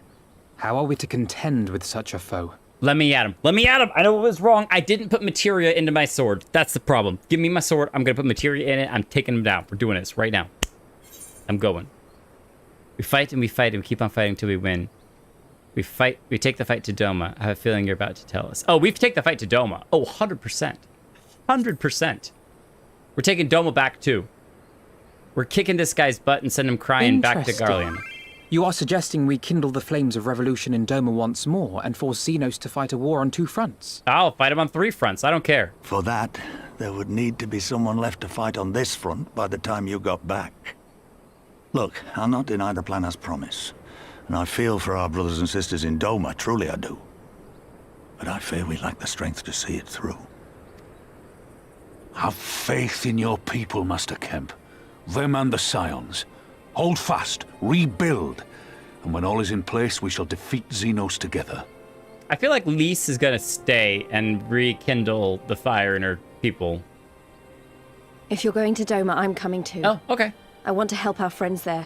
how are we to contend with such a foe? Let me at him. Let me at him. I know what was wrong. I didn't put materia into my sword. That's the problem. Give me my sword. I'm going to put materia in it. I'm taking him down. We're doing this right now. I'm going. We fight and we fight and we keep on fighting until we win. We fight. We take the fight to Doma. I have a feeling you're about to tell us. Oh, we take the fight to Doma. Oh, 100%. 100%. We're taking Doma back too. We're kicking this guy's butt and send him crying back to Garlean. You are suggesting we kindle the flames of revolution in Doma once more and force Xenos to fight a war on 2 fronts? I'll fight him on 3 fronts. I don't care. For that, there would need to be someone left to fight on this front by the time you got back. Look, I'll not deny the plan as promised. And I feel for our brothers and sisters in Doma, truly I do. But I fear we lack the strength to see it through. Have faith in your people, Master Kemp. Them and the Scions. Hold fast, rebuild, and when all is in place, we shall defeat Xenos together. I feel like Lise is gonna stay and rekindle the fire in her people. If you're going to Doma, I'm coming too. Oh, okay. I want to help our friends there,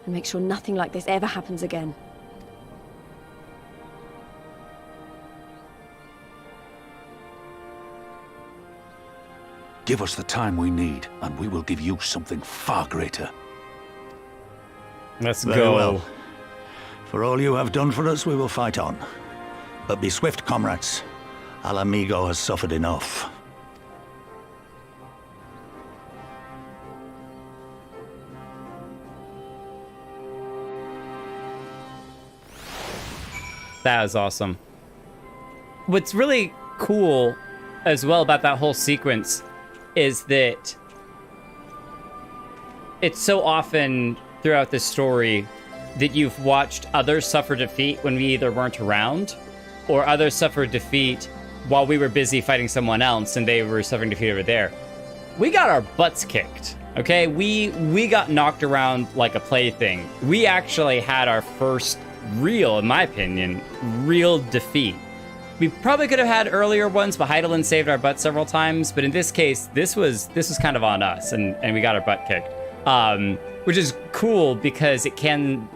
and make sure nothing like this ever happens again. Give us the time we need, and we will give you something far greater. Let's Very go. well. For all you have done for us, we will fight on. But be swift, comrades. Alamigo has suffered enough. That was awesome. What's really cool as well about that whole sequence is that it's so often throughout this story that you've watched others suffer defeat when we either weren't around, or others suffer defeat while we were busy fighting someone else and they were suffering defeat over there. We got our butts kicked, okay? We got knocked around like a plaything. We actually had our first real, in my opinion, real defeat. We probably could have had earlier ones, but Heidelin saved our butt several times. But in this case, this was kind of on us, and we got our butt kicked. Which is cool because it can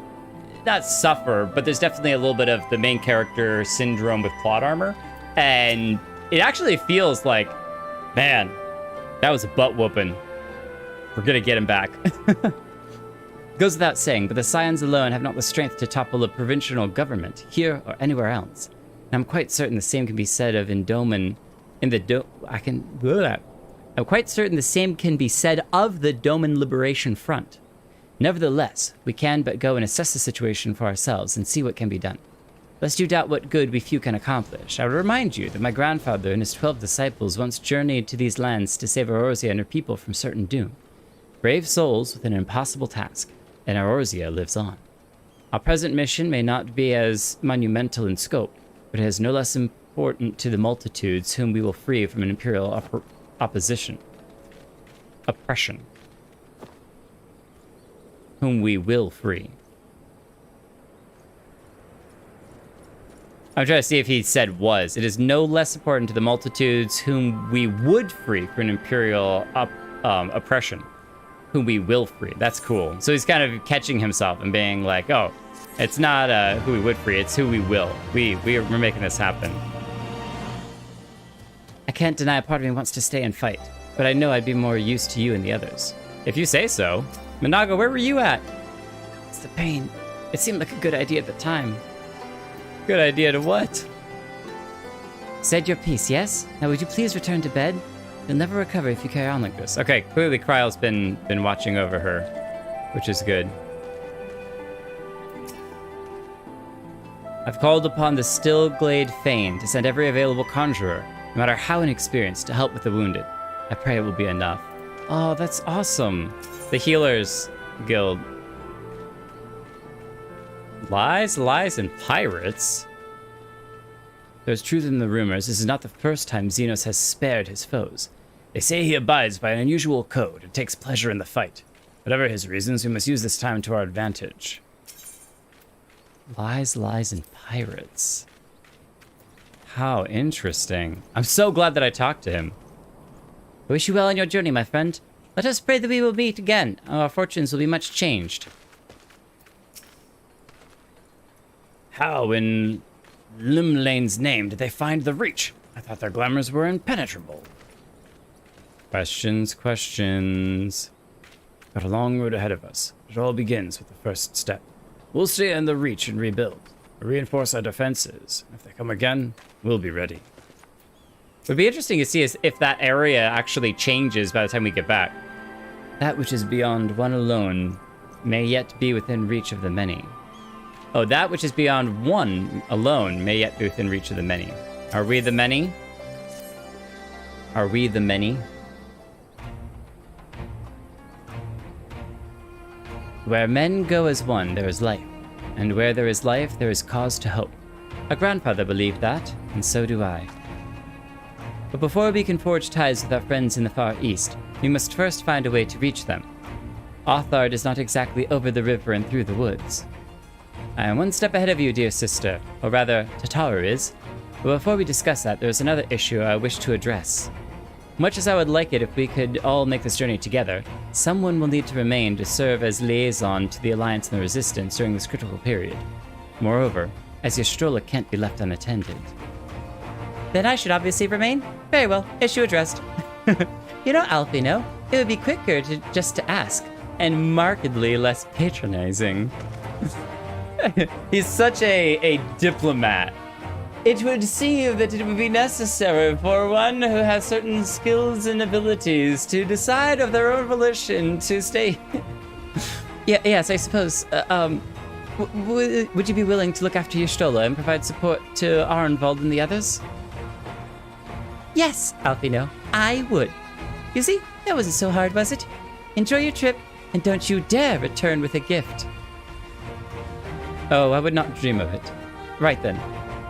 not suffer, but there's definitely a little bit of the main character syndrome with plot armor. And it actually feels like, man, that was a butt whooping. We're gonna get him back. Goes without saying, but the Scions alone have not the strength to topple a provincial government, here or anywhere else. And I'm quite certain the same can be said of I'm quite certain the same can be said of the Doman Liberation Front. Nevertheless, we can but go and assess the situation for ourselves and see what can be done. Lest you doubt what good we few can accomplish, I would remind you that my grandfather and his 12 disciples once journeyed to these lands to save Eorzea and her people from certain doom. Brave souls with an impossible task, and Eorzea lives on. Our present mission may not be as monumental in scope, but it is no less important to the multitudes whom we will free from an imperial oppression. Whom we will free. I'm trying to see if he said was. It is no less important to the multitudes whom we would free from an imperial oppression. Whom we will free. That's cool. So he's kind of catching himself and being like, oh, it's not who we would free, it's who we will. We're making this happen. I can't deny a part of me wants to stay and fight, but I know I'd be more use to you and the others. If you say so. Minaga, where were you at? It's the pain. It seemed like a good idea at the time. Good idea to what? Said your piece, yes? Now would you please return to bed? You'll never recover if you carry on like this. Okay, clearly Kryle's been watching over her, which is good. I've called upon the Stillglade Fane to send every available conjurer, no matter how inexperienced, to help with the wounded. I pray it will be enough. Oh, that's awesome. The Healers Guild. Lies, and pirates? There's truth in the rumors. This is not the first time Xenos has spared his foes. They say he abides by an unusual code and takes pleasure in the fight. Whatever his reasons, we must use this time to our advantage. Lies, and pirates. How interesting. I'm so glad that I talked to him. I wish you well on your journey, my friend. Let us pray that we will meet again. Our fortunes will be much changed. How in Limlane's name did they find the Reach? I thought their glamours were impenetrable. Questions. Got a long road ahead of us. It all begins with the first step. We'll stay in the Reach and rebuild. Reinforce our defenses. If they come again, we'll be ready. It would be interesting to see if that area actually changes by the time we get back. That which is beyond one alone may yet be within reach of the many. Oh, that which is beyond one alone may yet be within reach of the many. Are we the many? Are we the many? Where men go as one, there is life. And where there is life, there is cause to hope. Our grandfather believed that, and so do I. But before we can forge ties with our friends in the Far East, we must first find a way to reach them. Othard is not exactly over the river and through the woods. I am one step ahead of you, dear sister, or rather, Tataru is. But before we discuss that, there is another issue I wish to address. Much as I would like it if we could all make this journey together, someone will need to remain to serve as liaison to the Alliance and the Resistance during this critical period. Moreover, as Ystrola can't be left unattended. Then I should obviously remain? Very well, issue addressed. You know, Alphino, it would be quicker just to ask, and markedly less patronizing. He's such a diplomat. It would seem that it would be necessary for one who has certain skills and abilities to decide of their own volition to stay. Yes, I suppose. Would you be willing to look after Ystrola and provide support to Arenvald and the others? Yes, Alphino, I would. You see, that wasn't so hard, was it? Enjoy your trip, and don't you dare return with a gift. Oh, I would not dream of it. Right then.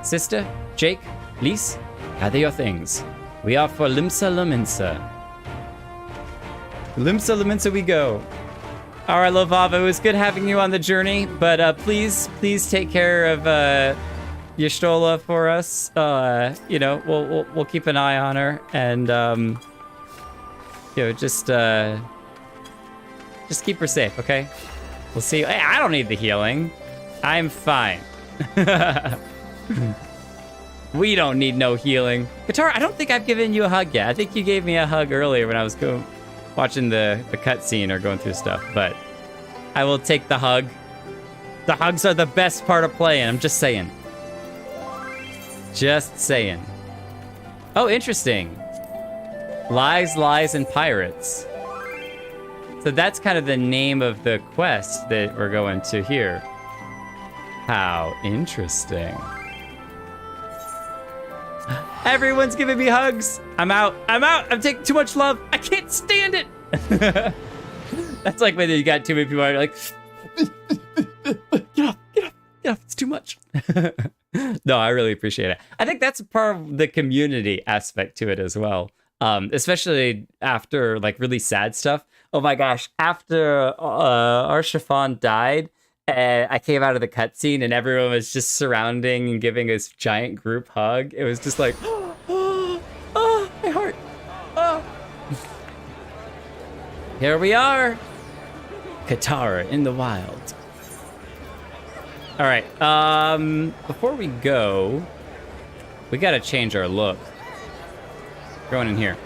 Sister, Jake, Lise, gather your things. We are for Limsa Laminsa. Limsa Laminsa we go. All right, Lovava, it was good having you on the journey, but please take care of Y'shtola for us. You know, we'll keep an eye on her, and you know, just keep her safe, okay? We'll see. Hey, I don't need the healing. I'm fine. We don't need no healing. Katara, I don't think I've given you a hug yet. I think you gave me a hug earlier when I was watching the cutscene or going through stuff, but I will take the hug. The hugs are the best part of playing. I'm just saying. Just saying. Oh, interesting. Lies, Lies, and Pirates. So that's kind of the name of the quest that we're going to here. How interesting. Everyone's giving me hugs. I'm out. I'm taking too much love. I can't stand it. That's like when you got too many people and you're like, get off, it's too much. No, I really appreciate it. I think that's part of the community aspect to it as well. Especially after like really sad stuff. Oh my gosh, after Arshafan died, I came out of the cutscene and everyone was just surrounding and giving this giant group hug. It was just like, oh, my heart. Oh. Here we are. Katara in the wild. All right, before we go, we gotta change our look. Going in here.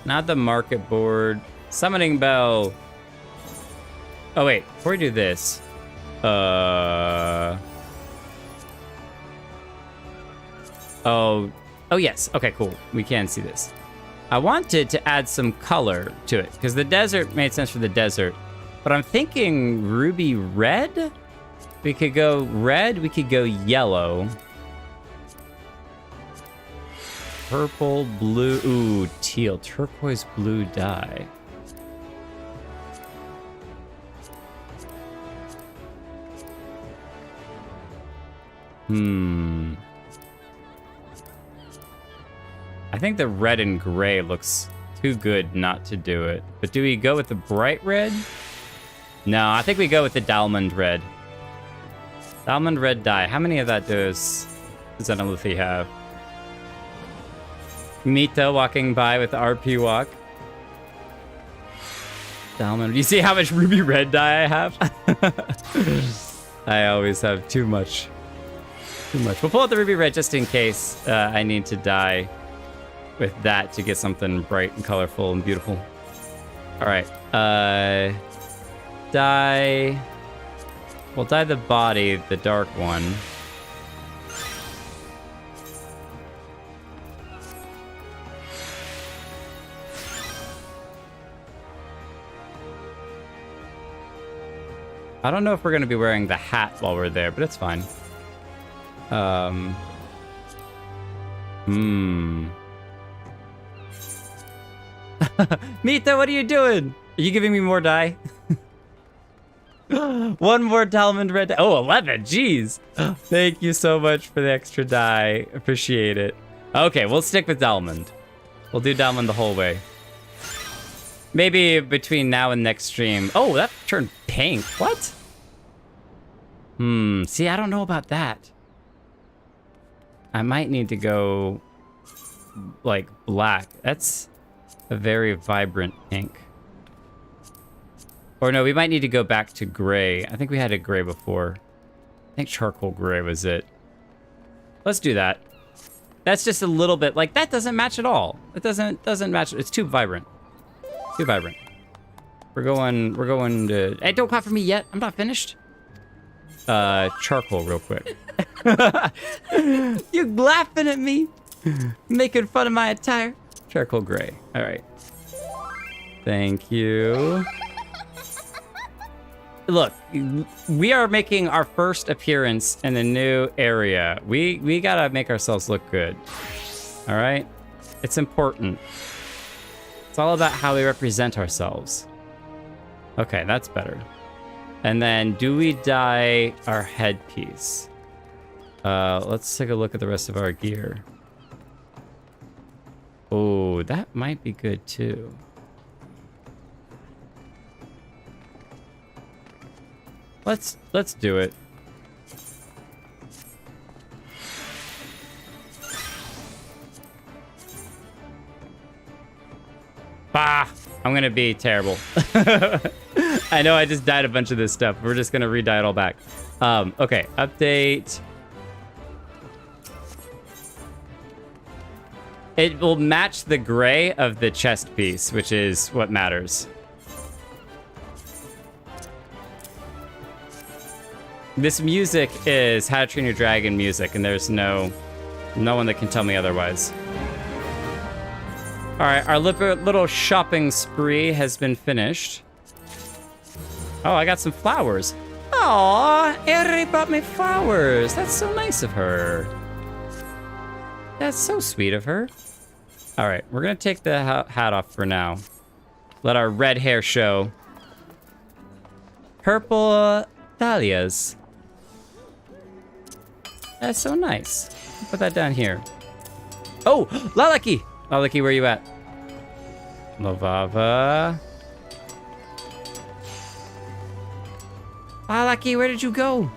Not the market board. Summoning bell. Oh wait, before we do this, oh yes. Okay, cool. We can see this. I wanted to add some color to it because the desert made sense for the desert, but I'm thinking ruby red. We could go red. We could go yellow. Purple, blue, ooh, teal, turquoise blue dye. I think the red and gray looks too good not to do it. But do we go with the bright red? No, I think we go with the Dalmond red. Dalmond red dye. How many of that does Zenoluthi have? Mita walking by with the RP walk. Dalmond. You see how much ruby red dye I have? I always have too much. We'll pull out the ruby red just in case I need to dye with that to get something bright and colorful and beautiful. All right. Dye. We'll dye the body, the dark one. I don't know if we're going to be wearing the hat while we're there, but it's fine. Mita, what are you doing? Are you giving me more dye? One more Dalmond red dye. Oh, 11. Jeez. Thank you so much for the extra dye. Appreciate it. Okay, we'll stick with Dalmond. We'll do Dalmond the whole way. Maybe between now and next stream. Oh, that turned pink. What? See, I don't know about that. I might need to go like black. That's a very vibrant pink. Or no, we might need to go back to gray. I think we had a gray before. I think charcoal gray was it. Let's do that. That's just a little bit like that doesn't match at all. It doesn't match. It's too vibrant. Too vibrant. We're going to. Hey, don't clap for me yet. I'm not finished. Charcoal real quick. You laughing at me? Making fun of my attire? Charcoal gray. All right. Thank you. Look, we are making our first appearance in a new area. We gotta make ourselves look good. All right? It's important. It's all about how we represent ourselves. Okay, that's better. And then, do we dye our headpiece? Let's take a look at the rest of our gear. Oh, that might be good too. Let's do it. Bah! I'm gonna be terrible. I know I just dyed a bunch of this stuff. We're just gonna re-dye it all back. Okay, update. It will match the gray of the chest piece, which is what matters. This music is How to Train Your Dragon music, and there's no one that can tell me otherwise. All right, our little shopping spree has been finished. Oh, I got some flowers. Aw, Eri brought me flowers. That's so nice of her. That's so sweet of her. All right, we're gonna take the hat off for now. Let our red hair show. Purple dahlias. That's so nice. Put that down here. Oh, Lalaki! Lalaki, where you at? Lovava. Lalaki, where did you go?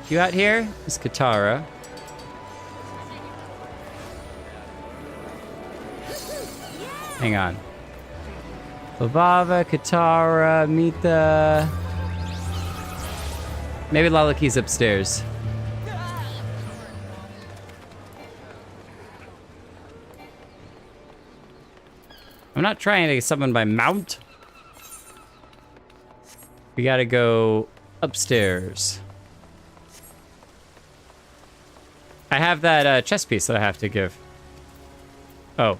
You out here? It's Katara. Hang on. Lovava, Katara, Mita. Maybe Lalaki's upstairs. I'm not trying to get someone by mount. We gotta go upstairs. I have that chest piece that I have to give. Oh,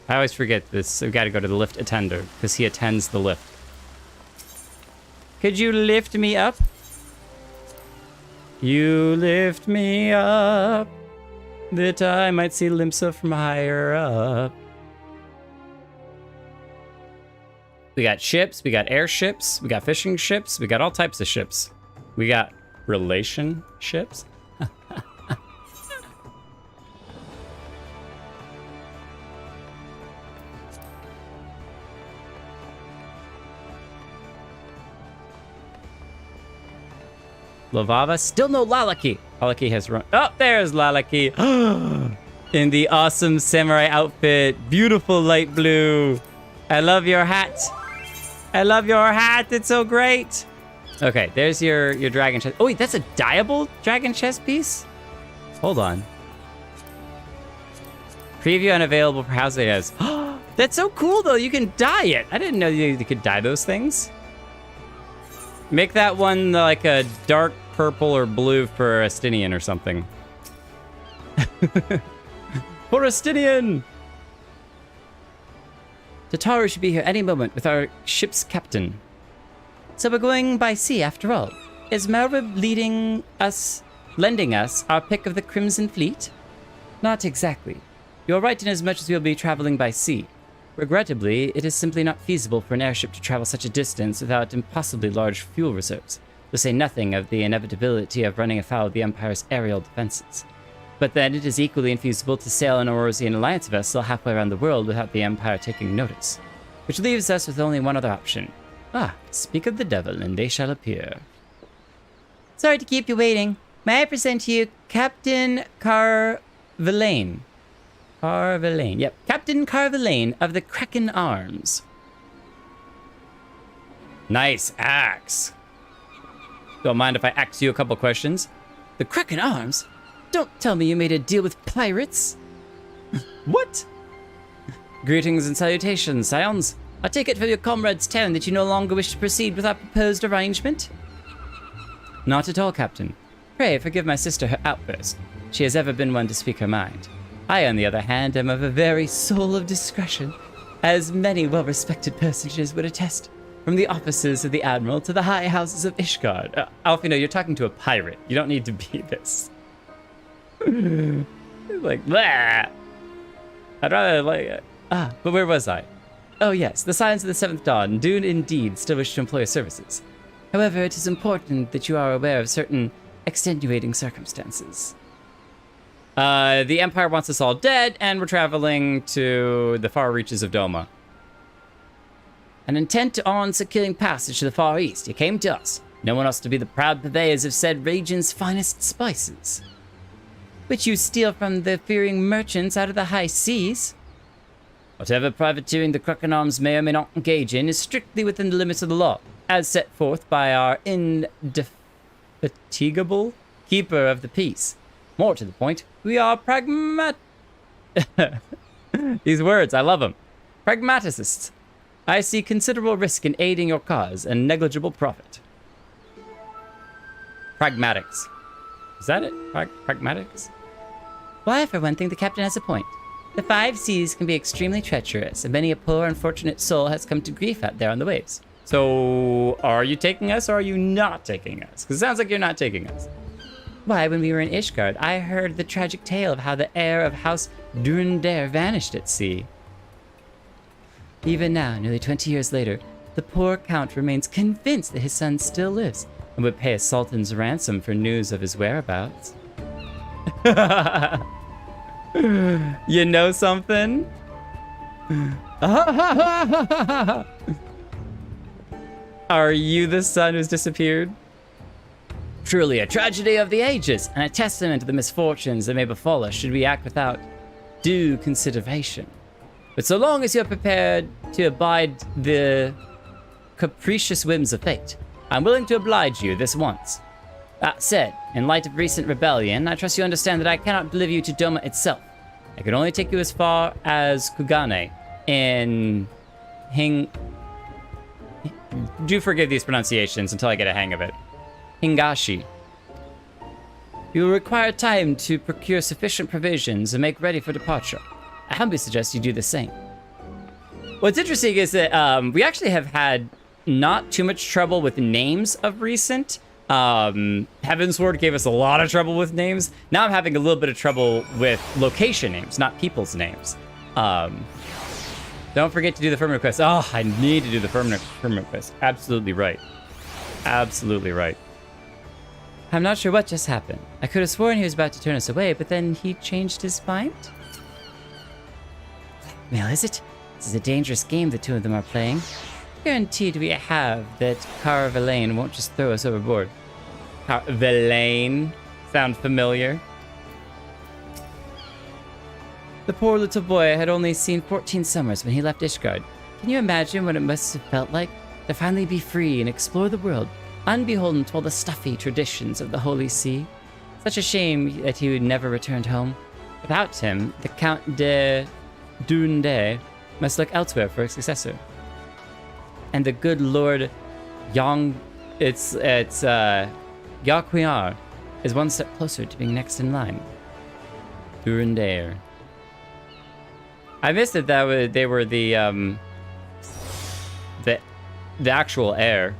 I always forget this. We gotta go to the lift attender because he attends the lift. Could you lift me up? You lift me up that I might see Limsa from higher up. We got ships, we got airships, we got fishing ships, we got all types of ships. We got relationships. Lavava, still no Lalaki. Lalaki has run. Oh, there's Lalaki. In the awesome samurai outfit. Beautiful light blue. I love your hat. I love your hat. It's so great. Okay, there's your dragon chest. Oh, wait, that's a dyeable dragon chest piece? Hold on. Preview unavailable for house ideas. That's so cool, though. You can dye it. I didn't know you could dye those things. Make that one like a dark purple or blue for Astinian or something. For Astinian! Tataru should be here any moment with our ship's captain. So we're going by sea after all. Is Melrib lending us our pick of the Crimson Fleet? Not exactly. You're right in as much as we'll be traveling by sea. Regrettably, it is simply not feasible for an airship to travel such a distance without impossibly large fuel reserves, to say nothing of the inevitability of running afoul of the Empire's aerial defenses. But then it is equally infeasible to sail an Orosian Alliance vessel halfway around the world without the Empire taking notice. Which leaves us with only one other option. Ah, speak of the devil and they shall appear. Sorry to keep you waiting. May I present to you Captain Carvillain? Carvillain, yep. Captain Carvillain of the Kraken Arms. Nice axe. Don't mind if I ask you a couple questions? The Kraken Arms? Don't tell me you made a deal with pirates. What? Greetings and salutations, scions. I take it from your comrade's tone that you no longer wish to proceed with our proposed arrangement? Not at all, Captain. Pray forgive my sister her outburst. She has ever been one to speak her mind. I, on the other hand, am of a very soul of discretion, as many well-respected personages would attest, from the offices of the Admiral to the high houses of Ishgard. Alfino, you're talking to a pirate. You don't need to be this. Like, blah. I'd rather, like... but where was I? Oh yes, the Scions of the Seventh Dawn do indeed still wish to employ services. However, it is important that you are aware of certain extenuating circumstances. The Empire wants us all dead, and we're traveling to the far reaches of Doma. And intent on securing passage to the Far East, you came to us. No one else to be the proud purveyors of said region's finest spices, which you steal from the fearing merchants out of the high seas. Whatever privateering the Kraken Arms may or may not engage in is strictly within the limits of the law, as set forth by our indefatigable keeper of the peace. More to the point, we are These words, I love them. Pragmaticists. I see considerable risk in aiding your cause and negligible profit. Pragmatics. Is that it? Pragmatics? Why, for one thing, the captain has a point. The 5 seas can be extremely treacherous, and many a poor, unfortunate soul has come to grief out there on the waves. So, are you taking us, or are you not taking us? Because it sounds like you're not taking us. Why, when we were in Ishgard, I heard the tragic tale of how the heir of House Durandare vanished at sea. Even now, nearly 20 years later, the poor count remains convinced that his son still lives and would pay a sultan's ransom for news of his whereabouts. You know something? Are you the son who's disappeared? Truly a tragedy of the ages, and a testament to the misfortunes that may befall us should we act without due consideration. But so long as you're prepared to abide the capricious whims of fate, I'm willing to oblige you this once. That said, in light of recent rebellion, I trust you understand that I cannot deliver you to Doma itself. I can only take you as far as Kugane in Do forgive these pronunciations until I get a hang of it. Hingashi. You will require time to procure sufficient provisions and make ready for departure. I humbly suggest you do the same. What's interesting is that we actually have had not too much trouble with names of recent. Heavensward gave us a lot of trouble with names. Now I'm having a little bit of trouble with location names, not people's names. Don't forget to do the firm request. Oh, I need to do the firm request. Absolutely right. Absolutely right. I'm not sure what just happened. I could have sworn he was about to turn us away, but then he changed his mind? Well, is it? This is a dangerous game the two of them are playing. Guaranteed we have that Carvalane won't just throw us overboard. Carvalane? Sound familiar? The poor little boy had only seen 14 summers when he left Ishgard. Can you imagine what it must have felt like to finally be free and explore the world, unbeholden to all the stuffy traditions of the Holy See? Such a shame that he never returned home. Without him, the Count de Durandare must look elsewhere for a successor. And the good Lord Yaquiar is one step closer to being next in line. Durandare. I missed it that they were the actual heir.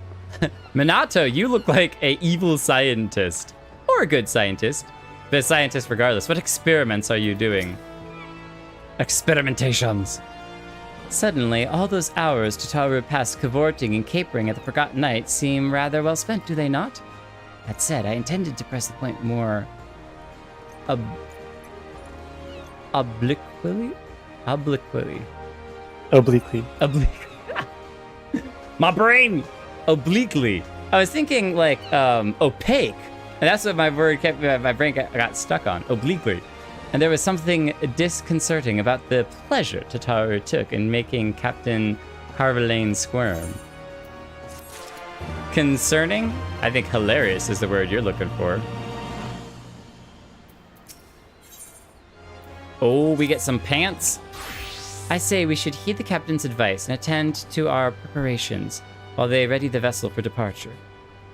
Minato, you look like a evil scientist. Or a good scientist. But a scientist regardless. What experiments are you doing? Experimentations. Suddenly, all those hours Tataru passed cavorting and capering at the Forgotten Night seem rather well spent, do they not? That said, I intended to press the point more obliquely. My brain! Obliquely. I was thinking like opaque. And that's what my brain got stuck on. Obliquely. And there was something disconcerting about the pleasure Tataru took in making Captain Carvalane squirm. Concerning? I think hilarious is the word you're looking for. Oh, we get some pants? I say we should heed the captain's advice and attend to our preparations while they ready the vessel for departure.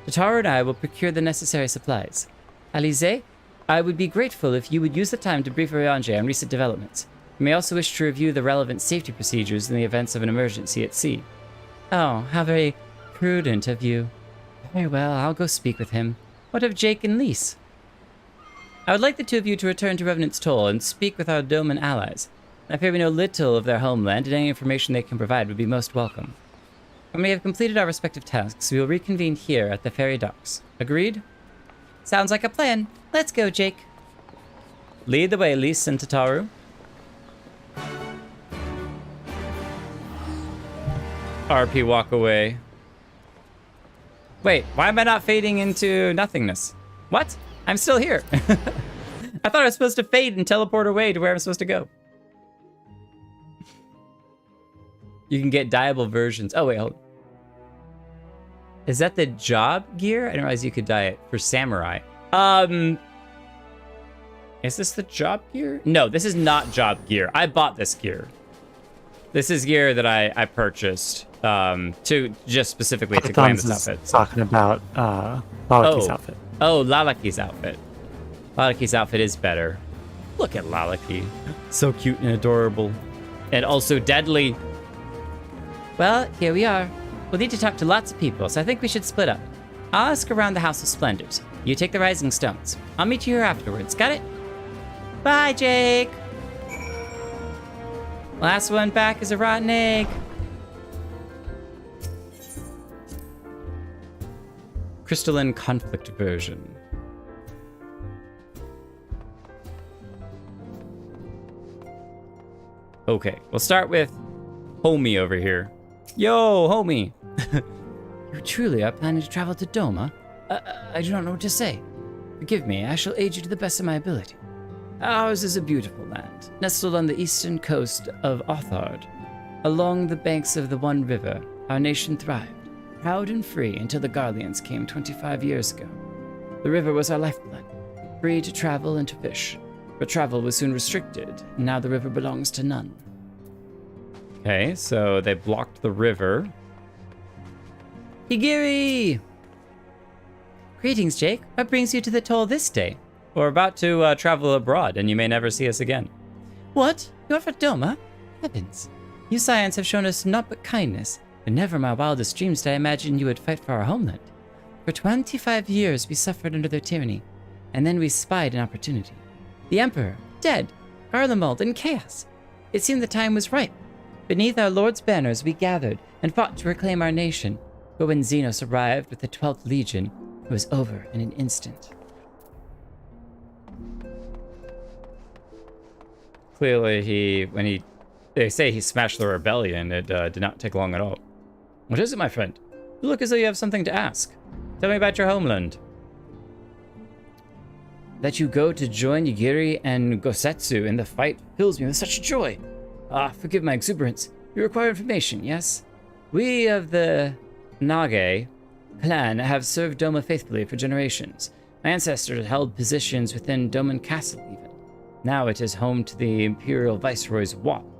Tataru and I will procure the necessary supplies. Alize, I would be grateful if you would use the time to brief Ryanje on recent developments. You may also wish to review the relevant safety procedures in the events of an emergency at sea. Oh, how very prudent of you. Very well, I'll go speak with him. What of Jake and Lise? I would like the two of you to return to Revenant's Toll and speak with our Doman allies. I fear we know little of their homeland, and any information they can provide would be most welcome. When we have completed our respective tasks, we will reconvene here at the ferry docks. Agreed? Sounds like a plan. Let's go, Jake. Lead the way, Lys and Tataru. RP walk away. Wait, why am I not fading into nothingness? What? I'm still here. I thought I was supposed to fade and teleport away to where I'm supposed to go. You can get dyeable versions. Oh, wait, hold on. Is that the job gear? I didn't realize you could dye it for samurai. Is this the job gear? No, this is not job gear. I bought this gear. This is gear that I purchased to just specifically to claim this outfit. Talking about Lalaki's outfit. Oh, Lalaki's outfit. Lalaki's outfit is better. Look at Lalaki. So cute and adorable. And also deadly. Well, here we are. We'll need to talk to lots of people, so I think we should split up. I'll ask around the House of Splendors. You take the Rising Stones. I'll meet you here afterwards. Got it? Bye, Jake. Last one back is a rotten egg. Crystalline Conflict version. Okay, we'll start with homie over here. Yo, homie. You truly are planning to travel to Doma? I do not know what to say. Forgive me, I shall aid you to the best of my ability. Ours is a beautiful land, nestled on the eastern coast of Othard. Along the banks of the One River, our nation thrived, proud and free until the Garleans came 25 years ago. The river was our lifeblood, free to travel and to fish, but travel was soon restricted, and now the river belongs to none. Okay, so they blocked the river. Higiri! Greetings, Jake. What brings you to the toll this day? We're about to travel abroad, and you may never see us again. What? You're for Doma? Heavens. You Scions have shown us naught but kindness, but never in my wildest dreams did I imagine you would fight for our homeland. For 25 years we suffered under their tyranny, and then we spied an opportunity. The Emperor, dead, Garlemald in chaos. It seemed the time was ripe. Beneath our Lord's banners we gathered and fought to reclaim our nation. But when Xenos arrived with the 12th Legion, it was over in an instant. Clearly they say he smashed the rebellion, it did not take long at all. What is it, my friend? You look as though you have something to ask. Tell me about your homeland. That you go to join Yigiri and Gosetsu in the fight fills me with such joy. Forgive my exuberance. You require information, yes? We of the Nage clan have served Doma faithfully for generations. My ancestors held positions within Doman Castle, even. Now it is home to the Imperial Viceroy's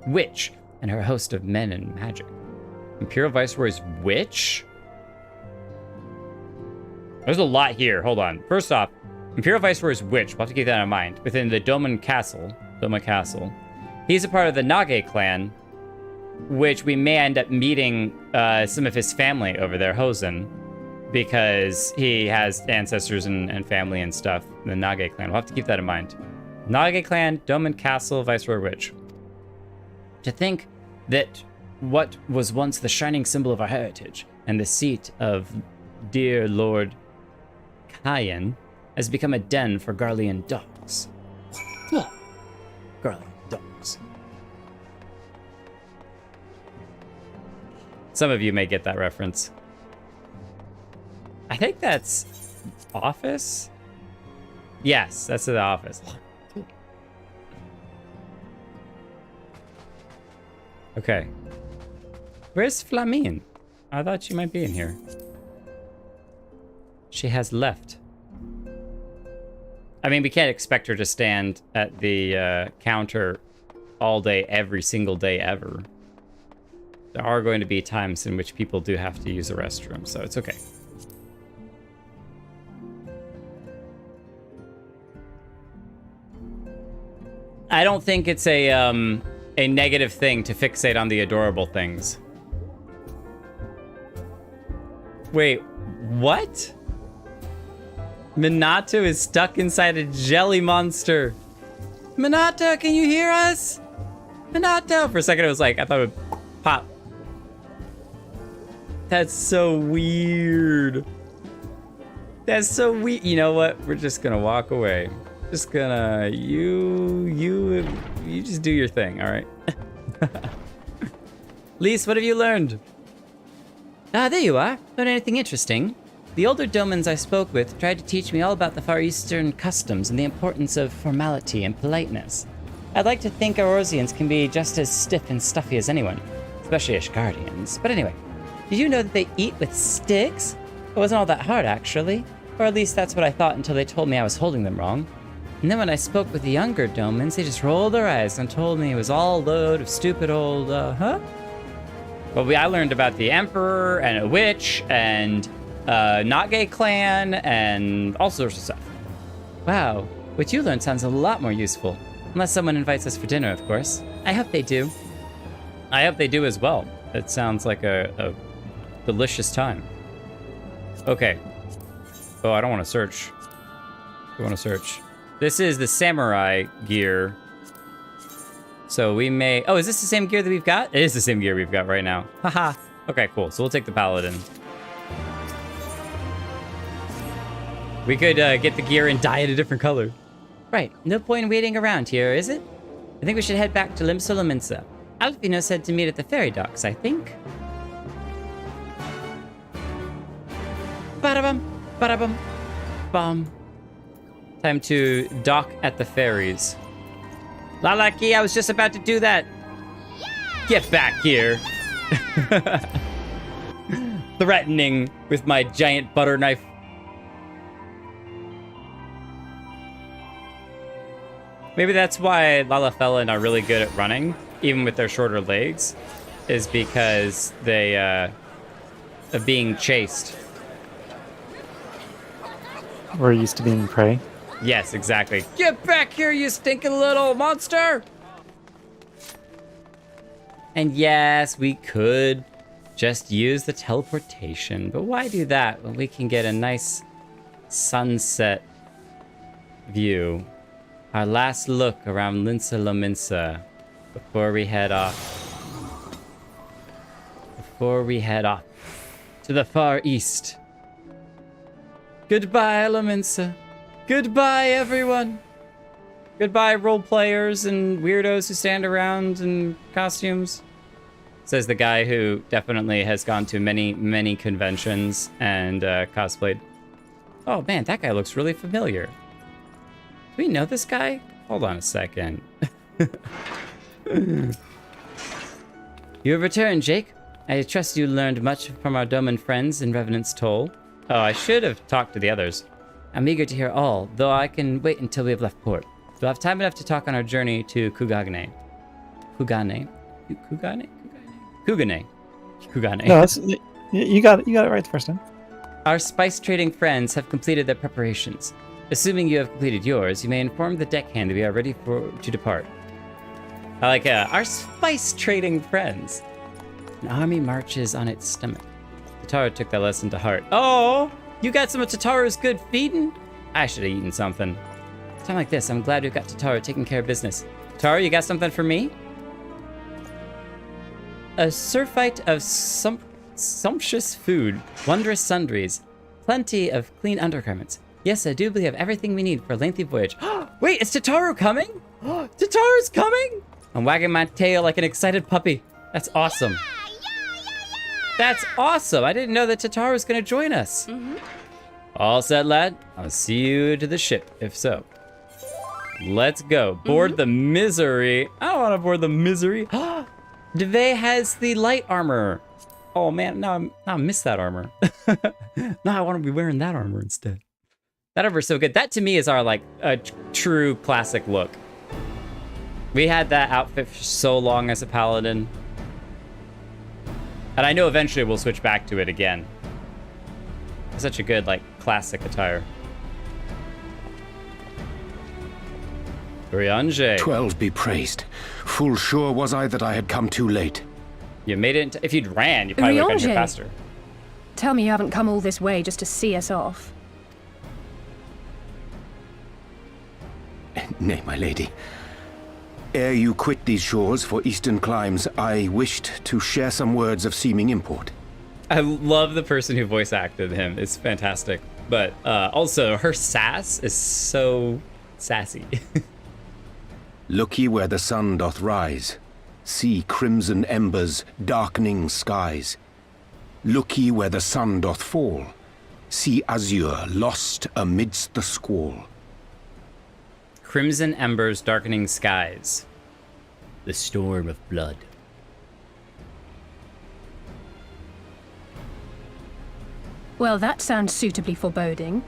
witch and her host of men and magic. Imperial Viceroy's witch? There's a lot here. Hold on. First off, Imperial Viceroy's witch. We'll have to keep that in mind. Within the Doma Castle. He's a part of the Nage clan, which we may end up meeting some of his family over there, Hosen, because he has ancestors and family and stuff in the Nage clan. We'll have to keep that in mind. Nage clan, Doman Castle, Viceroy Witch. To think that what was once the shining symbol of our heritage and the seat of dear Lord Kayan has become a den for Garlean dogs. Garlean dogs. Some of you may get that reference. I think that's office? Yes, that's the office. Okay. Where's Flamine? I thought she might be in here. She has left. I mean, we can't expect her to stand at the counter all day, every single day ever. There are going to be times in which people do have to use the restroom, so it's okay. I don't think it's a negative thing to fixate on the adorable things. Wait, what? Minato is stuck inside a jelly monster. Minato, can you hear us? Minato! For a second it was like, I thought it would pop. That's so weird. That's so weird. You know what? We're just gonna walk away. Just gonna you just do your thing, all right? Lise, what have you learned? Ah, there you are. Learned anything interesting? The older domans I spoke with tried to teach me all about the Far Eastern customs and the importance of formality and politeness. I'd like to think Eorzeans can be just as stiff and stuffy as anyone, especially Ashgardians. But anyway, did you know that they eat with sticks? It wasn't all that hard, actually. Or at least that's what I thought until they told me I was holding them wrong. And then when I spoke with the younger domans, they just rolled their eyes and told me it was all a load of stupid old, huh? Well, I learned about the Emperor and a witch and not gay clan and all sorts of stuff. Wow, what you learned sounds a lot more useful. Unless someone invites us for dinner, of course. I hope they do. I hope they do as well. It sounds like a delicious time. Okay. Oh, I don't want to search. I want to search. This is the samurai gear. So we may... Oh, is this the same gear that we've got? It is the same gear we've got right now. Haha. Okay, cool. So we'll take the paladin. We could get the gear and dye it a different color. Right. No point in waiting around here, is it? I think we should head back to Limsa. Alfino said to meet at the ferry docks, I think. Ba-da-bum. Ba-da-bum. Bum. Time to dock at the ferries. Lalaki, I was just about to do that. Yeah! Get back here. Threatening with my giant butter knife. Maybe that's why Lalafellan are really good at running, even with their shorter legs, is because they are being chased. We're used to being prey. Yes, exactly. Get back here, you stinking little monster! And yes, we could just use the teleportation, but why do that when we can get a nice sunset view? Our last look around Limsa before we head off. Before we head off to the Far East. Goodbye, Limsa. Goodbye, everyone. Goodbye, role players and weirdos who stand around in costumes. Says the guy who definitely has gone to many, many conventions and cosplayed. Oh man, that guy looks really familiar. Do we know this guy? Hold on a second. You have returned, Jake. I trust you learned much from our Doman friends in Revenant's Toll. Oh, I should have talked to the others. I'm eager to hear all, though I can wait until we have left port. We'll have time enough to talk on our journey to Kugane. Kugane? No, you got it right the first time. Our spice trading friends have completed their preparations. Assuming you have completed yours, you may inform the deckhand that we are ready to depart. I like our spice trading friends. An army marches on its stomach. Tataru took that lesson to heart. Oh, you got some of Tataru's good feeding? I should have eaten something. A time like this, I'm glad we've got Tataru taking care of business. Tataru, you got something for me? A surfeit of sumptuous food, wondrous sundries, plenty of clean undergarments. Yes, I do believe I have everything we need for a lengthy voyage. Wait, is Tataru coming? Tataru's coming? I'm wagging my tail like an excited puppy. That's awesome. That's awesome. I didn't know that Tataru's gonna join us. All set, lad. I'll see you to the ship, if so. Let's go. Board the Misery. I don't want to board the Misery. Devay has the light armor. Oh man, now I miss that armor. Now I want to be wearing that armor instead. That armor's so good. That to me is our like a true classic look. We had that outfit for so long as a paladin. And I know eventually we'll switch back to it again. It's such a good like classic attire. Urianger. 12 be praised. Full sure was I that I had come too late. You made it if you'd ran, you probably would have gotten here faster. Tell me you haven't come all this way just to see us off. Nay, my lady. Ere you quit these shores for eastern climes, I wished to share some words of seeming import. I love the person who voice acted him. It's fantastic. But also, her sass is so Sassy. Look ye where the sun doth rise. See crimson embers darkening skies. Look ye where the sun doth fall. See azure lost amidst the squall. Crimson embers darkening skies. The storm of blood. Well, that sounds suitably foreboding.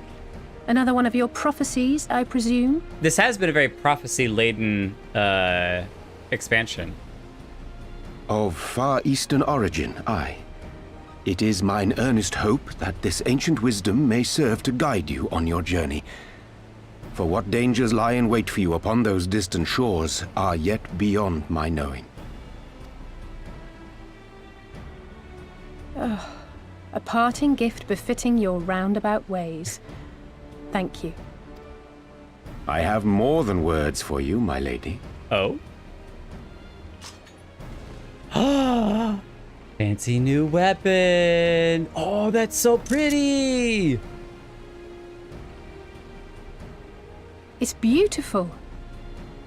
Another one of your prophecies, I presume? This has been a very prophecy-laden expansion. Of far eastern origin, aye. It is mine earnest hope that this ancient wisdom may serve to guide you on your journey. For what dangers lie in wait for you upon those distant shores are yet beyond my knowing. Oh, a parting gift befitting your roundabout ways. Thank you. I have more than words for you, my lady. Oh? Fancy new weapon! Oh, that's so pretty! It's beautiful.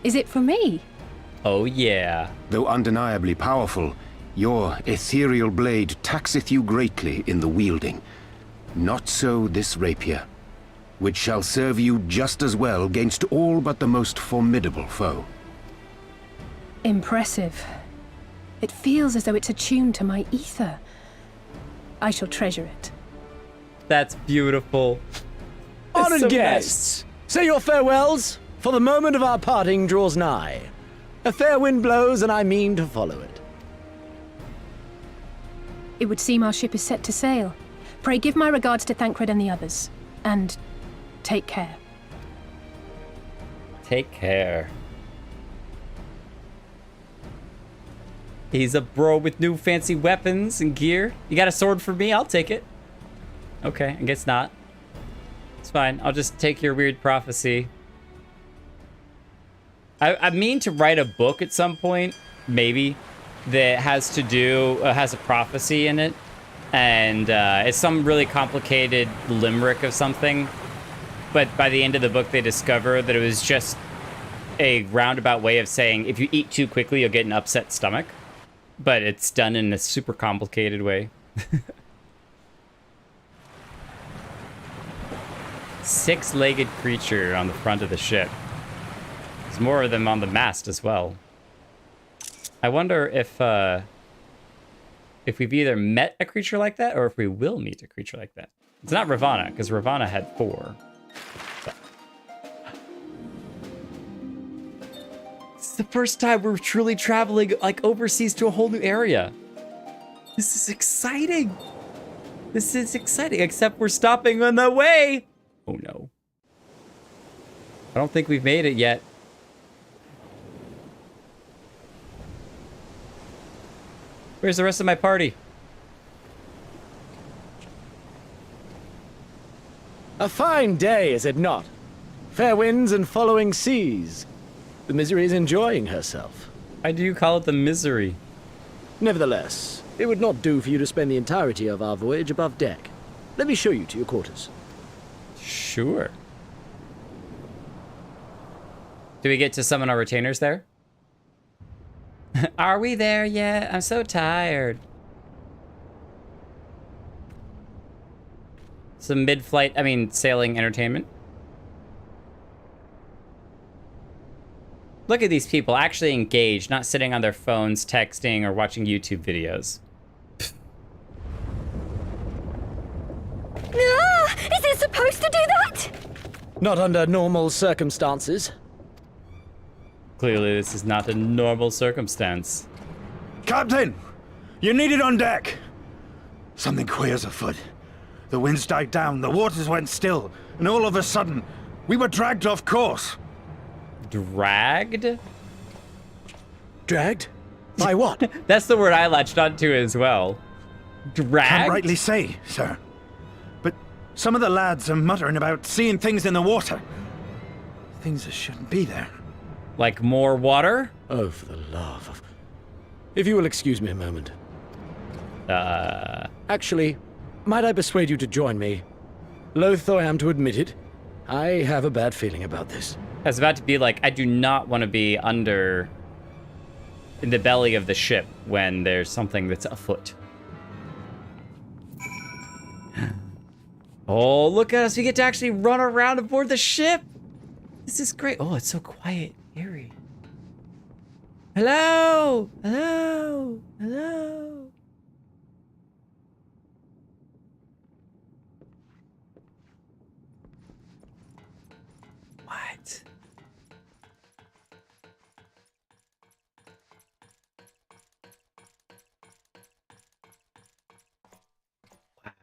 Is it for me? Oh, yeah. Though undeniably powerful, your ethereal blade taxeth you greatly in the wielding. Not so this rapier, which shall serve you just as well against all but the most formidable foe. Impressive. It feels as though it's attuned to my ether. I shall treasure it. That's beautiful. Honored so guests, say your farewells, for the moment of our parting draws nigh. A fair wind blows, and I mean to follow it. It would seem our ship is set to sail. Pray give my regards to Thancred and the others. And take care. Take care. He's a bro with new fancy weapons and gear. You got a sword for me? I'll take it. Okay, I guess not. It's fine. I'll just take your weird prophecy. I mean to write a book at some point, maybe, that has to do, has a prophecy in it. And it's some really complicated limerick of something. But by the end of the book, they discover that it was just a roundabout way of saying, if you eat too quickly, you'll get an upset stomach. But it's done in a super complicated way. Six-legged creature on the front of the ship. There's more of them on the mast as well. I wonder if we've either met a creature like that or if we will meet a creature like that. It's not Ravana, because Ravana had 4. But it's the first time we're truly traveling like overseas to a whole new area. This is exciting. This is exciting, except we're stopping on the way. Oh no. I don't think we've made it yet. Where's the rest of my party? A fine day, is it not? Fair winds and following seas. The Misery is enjoying herself. Why do you call it the Misery? Nevertheless, it would not do for you to spend the entirety of our voyage above deck. Let me show you to your quarters. Sure. Do we get to summon our retainers there? Are we there yet? I'm so tired. Some mid-flight, sailing entertainment. Look at these people actually engaged, not sitting on their phones, texting, or watching YouTube videos. Is it supposed to do that? Not under normal circumstances. Clearly, this is not a normal circumstance. Captain! You're needed on deck! Something queer's afoot. The winds died down, the waters went still, and all of a sudden, we were dragged off course. Dragged? Dragged? By what? That's the word I latched onto as well. Dragged? Can't rightly say, sir. But some of the lads are muttering about seeing things in the water. Things that shouldn't be there. Like more water? Oh, for the love of... If you will excuse me a moment. Actually, might I persuade you to join me? Loath though I am to admit it, I have a bad feeling about this. I was about to be like, I do not want to be under in the belly of the ship when there's something that's afoot. Oh, look at us. We get to actually run around aboard the ship. This is great. Oh, it's so quiet, eerie. Hello? Hello? Hello? What?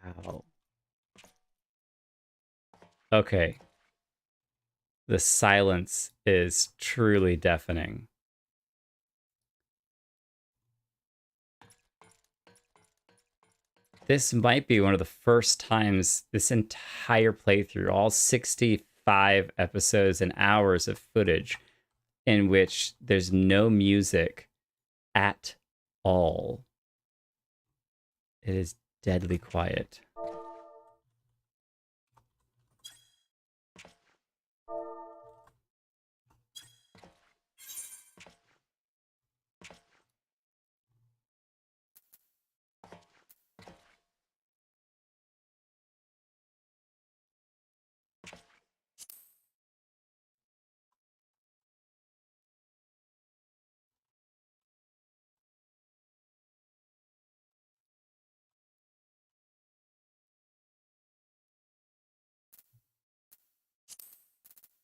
Wow. Okay. The silence is truly deafening. This might be one of the first times this entire playthrough, all 65 episodes and hours of footage, in which there's no music at all. It is deadly quiet.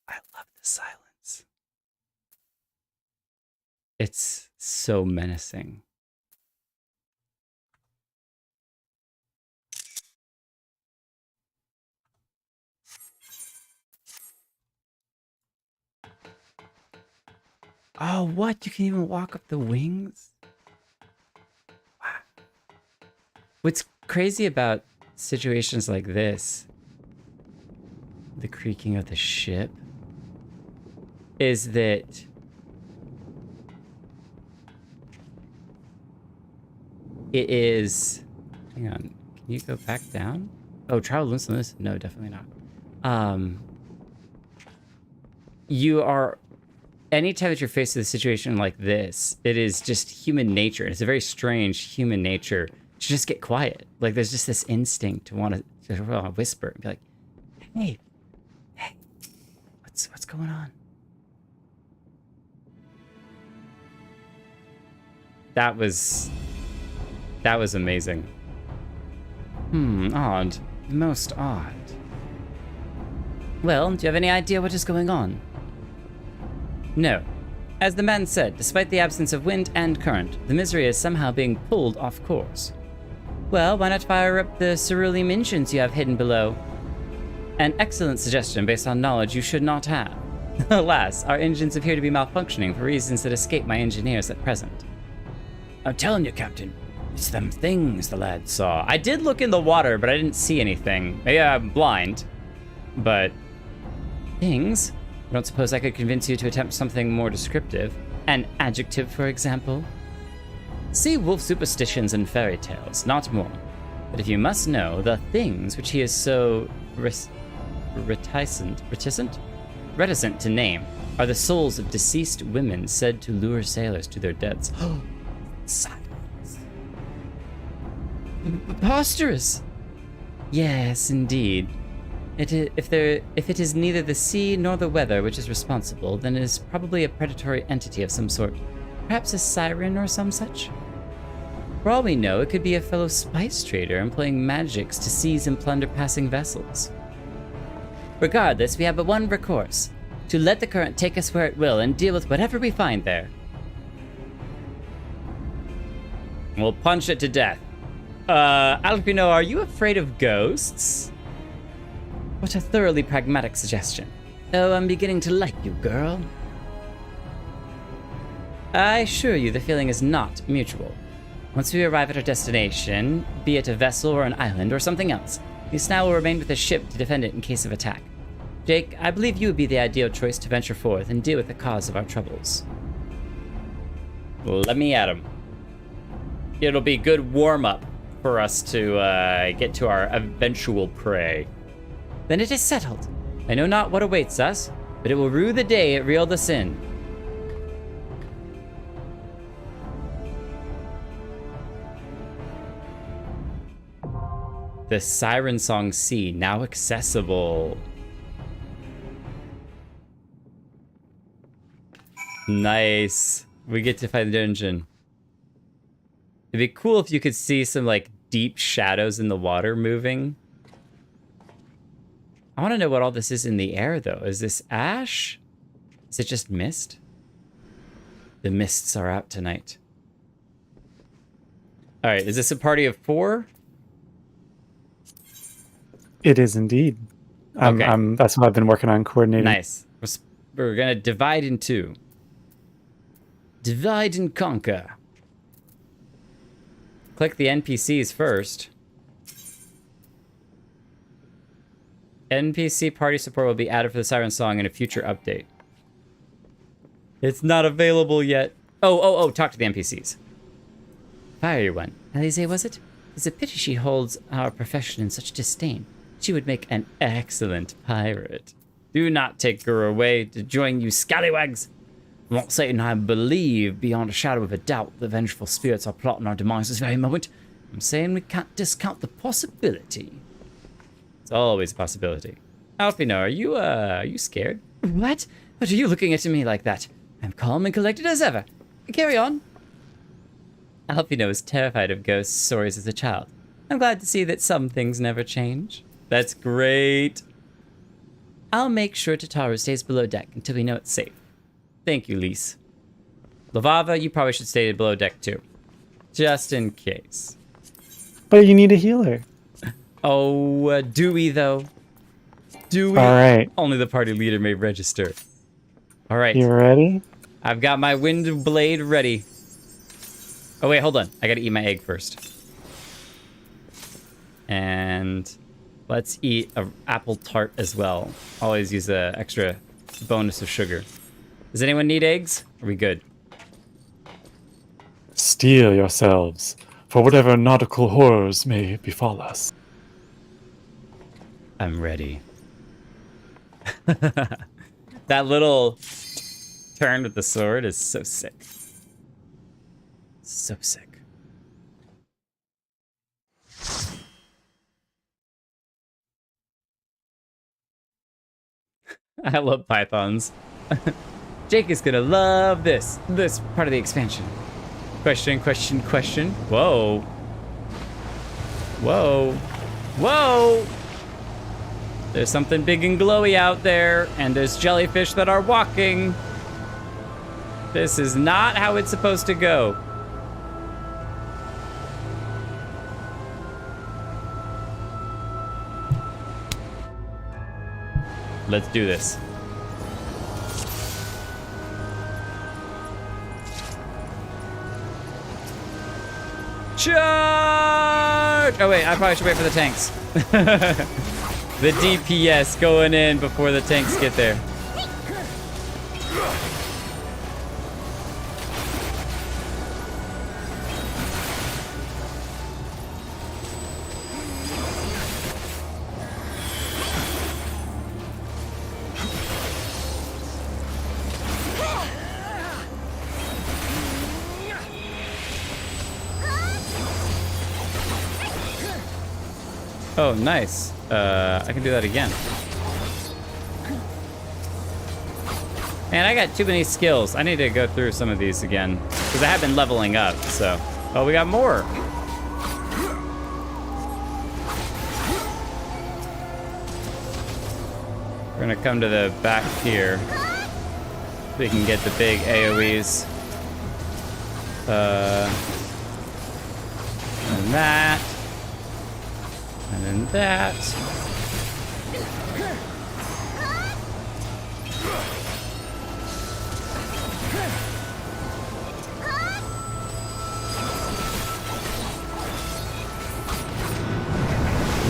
I love the silence. It's so menacing. Oh, what? You can even walk up the wings? Wow. What's crazy about situations like this, the creaking of the ship, is that it is... Hang on. Can you go back down? Oh, travel limitless? No, definitely not. You are... Anytime that you're faced with a situation like this, it is just human nature. It's a very strange human nature to just get quiet. Like, there's just this instinct to want to whisper and be like, hey, what's going on? That was amazing. Odd. Most odd. Well, do you have any idea what is going on? No. As the man said, despite the absence of wind and current, the Misery is somehow being pulled off course. Well, why not fire up the cerulean engines you have hidden below? An excellent suggestion based on knowledge you should not have. Alas, our engines appear to be malfunctioning for reasons that escape my engineers at present. I'm telling you, Captain, it's them things the lad saw. I did look in the water, but I didn't see anything. Maybe I'm blind, but... Things? I don't suppose I could convince you to attempt something more descriptive. An adjective, for example? See wolf superstitions and fairy tales, not more. But if you must know, the things which he is so reticent to name are the souls of deceased women said to lure sailors to their deaths. Silence. Preposterous! Yes, indeed. If it is neither the sea nor the weather which is responsible, then it is probably a predatory entity of some sort. Perhaps a siren or some such? For all we know, it could be a fellow spice trader employing magics to seize and plunder passing vessels. Regardless, we have but one recourse: to let the current take us where it will and deal with whatever we find there. We'll punch it to death. Alpino, are you afraid of ghosts? What a thoroughly pragmatic suggestion. Oh, I'm beginning to like you, girl. I assure you the feeling is not mutual. Once we arrive at our destination, be it a vessel or an island or something else, the Snow will remain with the ship to defend it in case of attack. Jake, I believe you would be the ideal choice to venture forth and deal with the cause of our troubles. Let me at him. It'll be good warm-up for us to get to our eventual prey. Then it is settled. I know not what awaits us, but it will rue the day it reeled us in. The Siren Song Sea, now accessible. Nice. We get to find the dungeon. It'd be cool if you could see some, like, deep shadows in the water moving. I want to know what all this is in the air, though. Is this ash? Is it just mist? The mists are out tonight. All right, is this a party of 4? It is indeed. Okay. That's what I've been working on coordinating. Nice. We're going to divide in 2. Divide and conquer. Click the NPCs first. NPC party support will be added for the Siren Song in a future update. It's not available yet. Oh, talk to the NPCs. Fiery one. Alize, was it? It's a pity she holds our profession in such disdain. She would make an excellent pirate. Do not take her away to join you scallywags. I'm not saying I believe beyond a shadow of a doubt the vengeful spirits are plotting our demise this very moment. I'm saying we can't discount the possibility. It's always a possibility. Alfino, are you scared? What? What are you looking at me like that? I'm calm and collected as ever. Carry on. Alfino was terrified of ghost stories as a child. I'm glad to see that some things never change. That's great. I'll make sure Tataru stays below deck until we know it's safe. Thank you, Lise. Lavava, you probably should stay below deck too. Just in case. But you need a healer. Oh, do we though? Do we? All right. Only the party leader may register. All right. You ready? I've got my wind blade ready. Oh wait, hold on. I gotta eat my egg first. And let's eat an apple tart as well. Always use an extra bonus of sugar. Does anyone need eggs? Are we good? Steel yourselves, for whatever nautical horrors may befall us. I'm ready. That little turn with the sword is so sick. So sick. I love pythons. Jake is gonna love this part of the expansion. Question. Whoa. Whoa. There's something big and glowy out there, and there's jellyfish that are walking. This is not how it's supposed to go. Let's do this. Charge! Oh wait, I probably should wait for the tanks. The DPS going in before the tanks get there. Oh, nice. I can do that again. Man, I got too many skills. I need to go through some of these again, because I have been leveling up, so. Oh, we got more. We're gonna come to the back here. We can get the big AoEs. And that. And then that.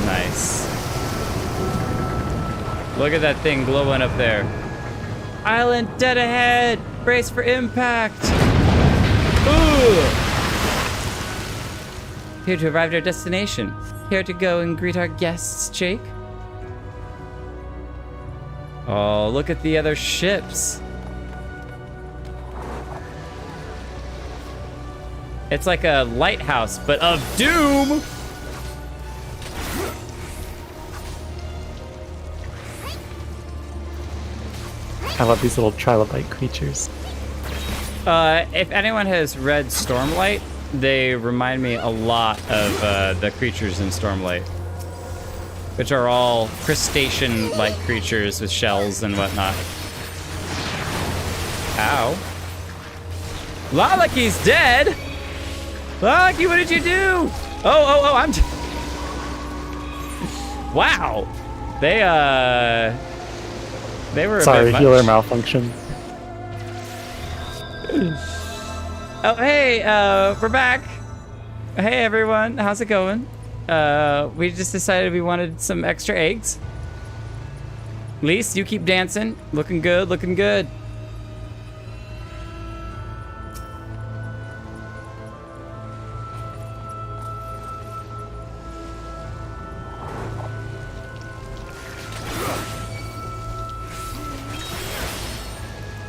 Nice. Look at that thing glowing up there. Island dead ahead! Brace for impact! Ooh! Here to arrive at our destination. Care to go and greet our guests, Jake? Oh, look at the other ships. It's like a lighthouse, but of doom! I love these little trilobite creatures. If anyone has read Stormlight, they remind me a lot of the creatures in Stormlight, which are all crustacean-like creatures with shells and whatnot. Ow. Lalaki's dead! Lalaki, what did you do? Oh, I'm... Wow. They were Sorry, a bit much. healer malfunction. Oh, hey, we're back. Hey, everyone. How's it going? We just decided we wanted some extra eggs. Lise, you keep dancing. Looking good, looking good.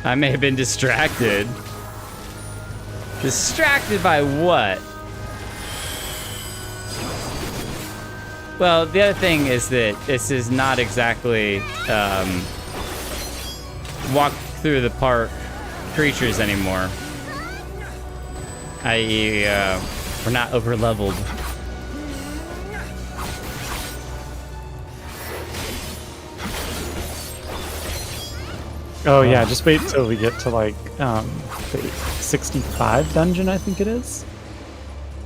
I may have been distracted. Distracted by what? Well, the other thing is that this is not exactly walk through the park creatures anymore. I.e., we're not over leveled. Oh yeah, just wait till we get to like the 65 dungeon, I think it is,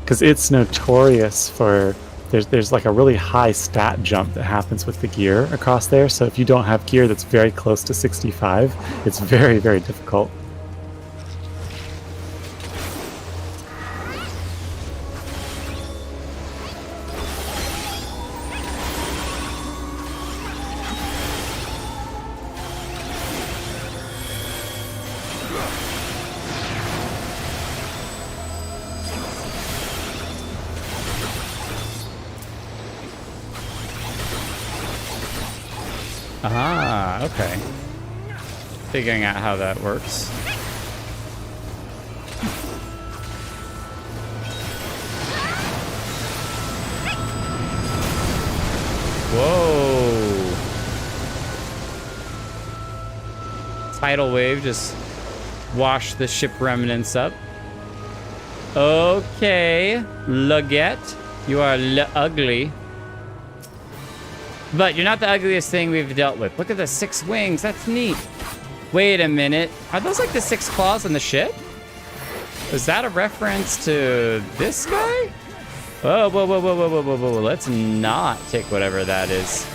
because it's notorious for there's like a really high stat jump that happens with the gear across there. So if you don't have gear that's very close to 65, it's very, very difficult. Ah, okay. Figuring out how that works. Whoa. Tidal wave just washed the ship remnants up. Okay, Luggette, you are ugly. But you're not the ugliest thing we've dealt with. Look at the 6 wings. That's neat. Wait a minute. Are those like the 6 claws on the ship? Is that a reference to this guy? Whoa, whoa, whoa, whoa, whoa, whoa, whoa, whoa. Let's not take whatever that is.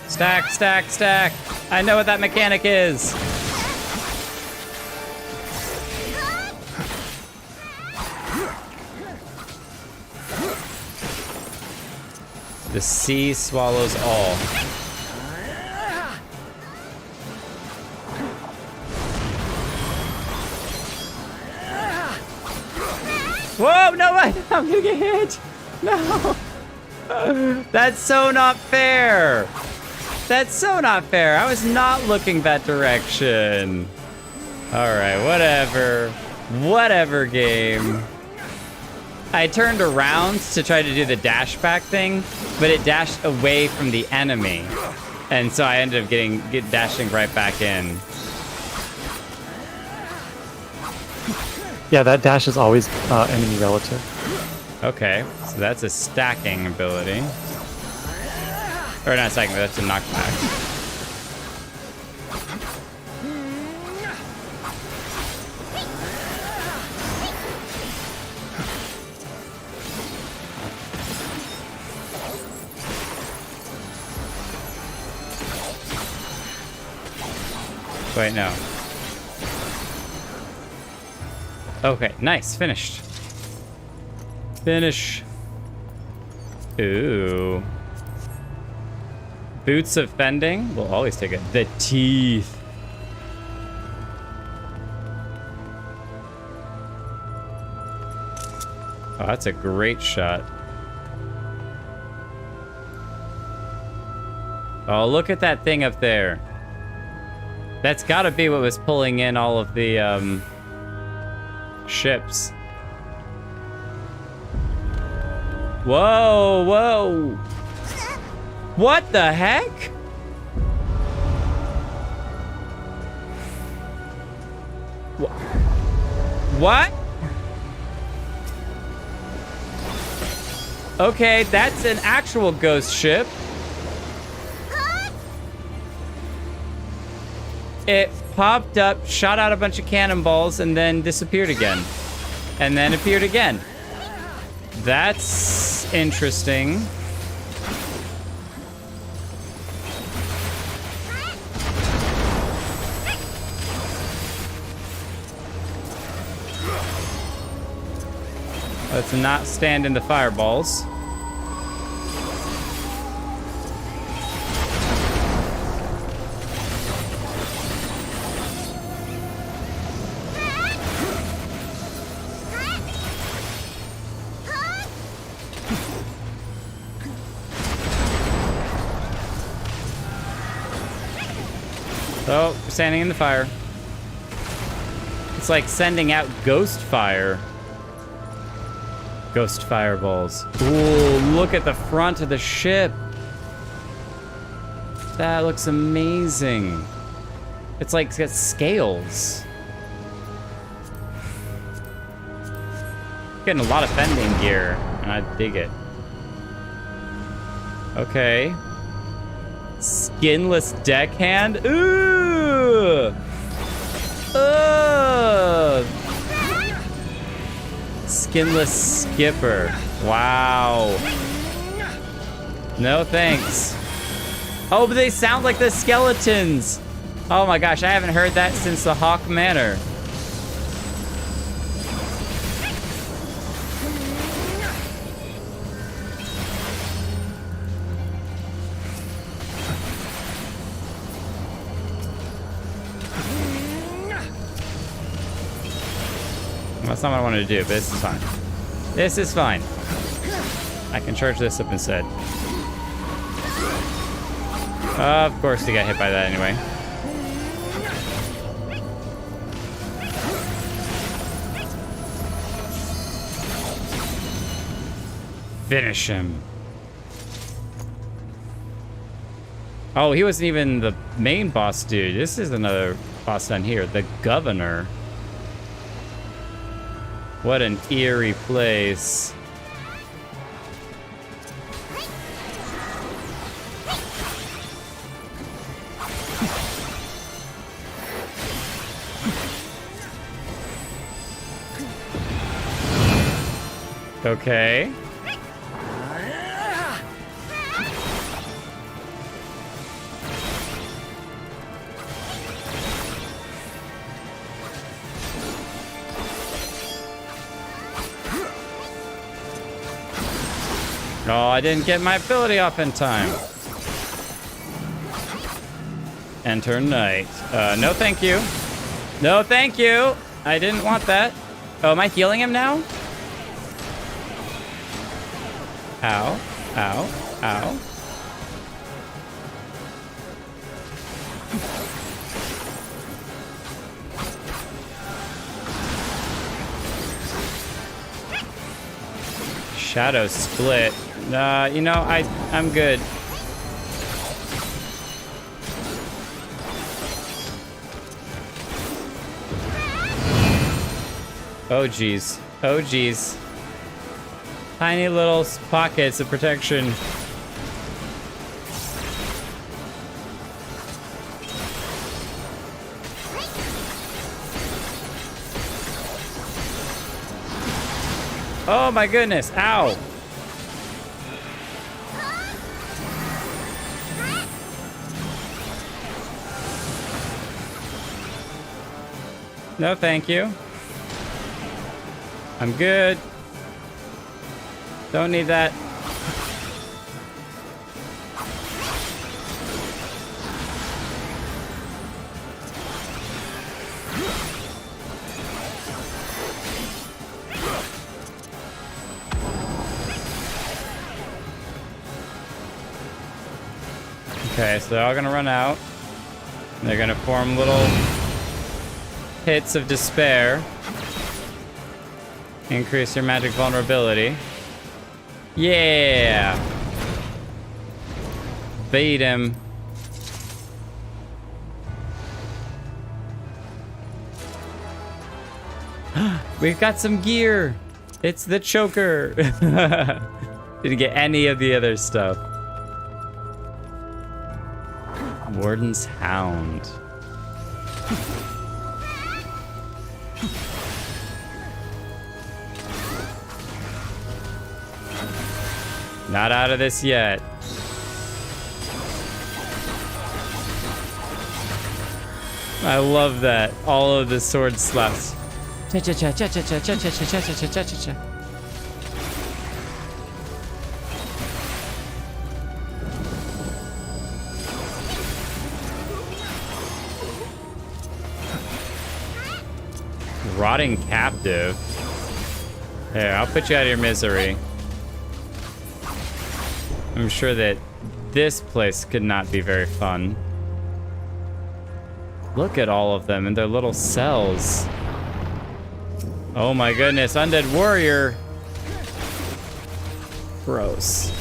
Stack, stack, stack. I know what that mechanic is. The sea swallows all. Whoa, no way! I'm gonna get hit! No! That's so not fair! That's so not fair. I was not looking that direction. Alright, whatever. Whatever, game. I turned around to try to do the dash back thing, but it dashed away from the enemy. And so I ended up dashing right back in. Yeah, that dash is always enemy relative. Okay, so that's a stacking ability. Or not stacking, but that's a knockback. Wait, no. Okay, nice. Finished. Finish. Ooh. Boots of Fending. We'll always take it. The teeth. Oh, that's a great shot. Oh, look at that thing up there. That's gotta be what was pulling in all of the, ships. Whoa, whoa. What the heck? What? Okay, that's an actual ghost ship. It popped up, shot out a bunch of cannonballs, and then disappeared again. And then appeared again. That's interesting. Let's not stand in the fireballs. Oh, we're standing in the fire. It's like sending out ghost fire. Ghost fireballs. Ooh, look at the front of the ship. That looks amazing. It's like it's got scales. Getting a lot of fending gear, and I dig it. Okay. Skinless deckhand. Ooh. Skinless skipper. Wow. No thanks. Oh, but they sound like the skeletons. Oh my gosh, I haven't heard that since the Hawk Manor. That's not what I wanted to do, but this is fine. This is fine. I can charge this up instead. Of course, he got hit by that anyway. Finish him. Oh, he wasn't even the main boss dude. This is another boss down here. The governor. What an eerie place. Okay. Oh, I didn't get my ability off in time. Enter night. No thank you. No thank you. I didn't want that. Oh, am I healing him now? Ow. Ow. Ow. Shadow split. You know, I'm good. Oh geez. Oh geez. Tiny little pockets of protection. Oh my goodness. Ow. No, thank you. I'm good. Don't need that. Okay, so they're all gonna run out. They're gonna form little hits of despair. Increase your magic vulnerability. Yeah! Bait him. We've got some gear! It's the choker! Didn't get any of the other stuff. Warden's Hound. Not out of this yet. I love that. All of the sword slaps. Cha-cha-cha-cha-cha-cha-cha-cha-cha-cha-cha-cha-cha. Rotting captive. Here, I'll put you out of your misery. I'm sure that this place could not be very fun. Look at all of them in their little cells. Oh my goodness, undead warrior. Gross.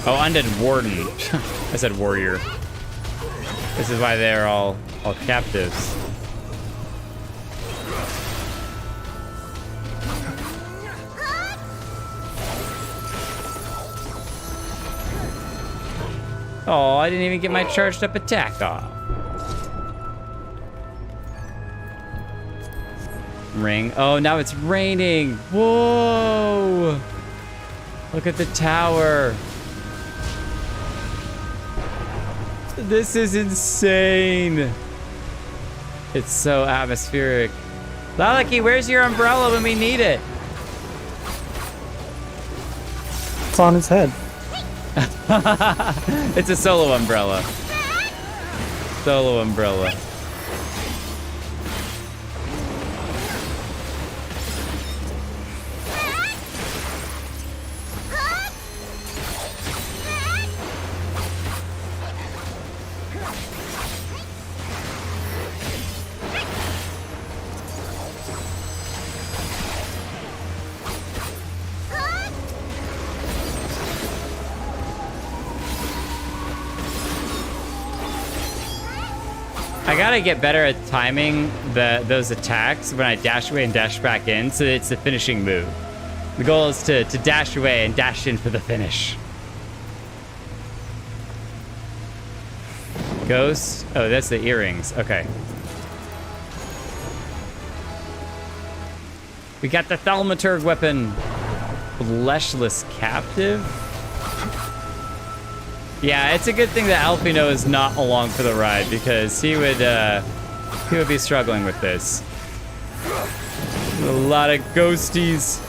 Oh, undead warden. I said warrior. This is why they're all captives. Oh, I didn't even get my charged up attack off. Ring. Oh, now it's raining. Whoa! Look at the tower. This is insane. It's so atmospheric. Lalaki, where's your umbrella when we need it? It's on his head. It's a solo umbrella. Solo umbrella. I gotta get better at timing those attacks when I dash away and dash back in, so it's the finishing move. The goal is to dash away and dash in for the finish. Ghost. Oh, that's the earrings. Okay. We got the Thaumaturg weapon. Fleshless captive. Yeah, it's a good thing that Alfino is not along for the ride, because he would be struggling with this. A lot of ghosties.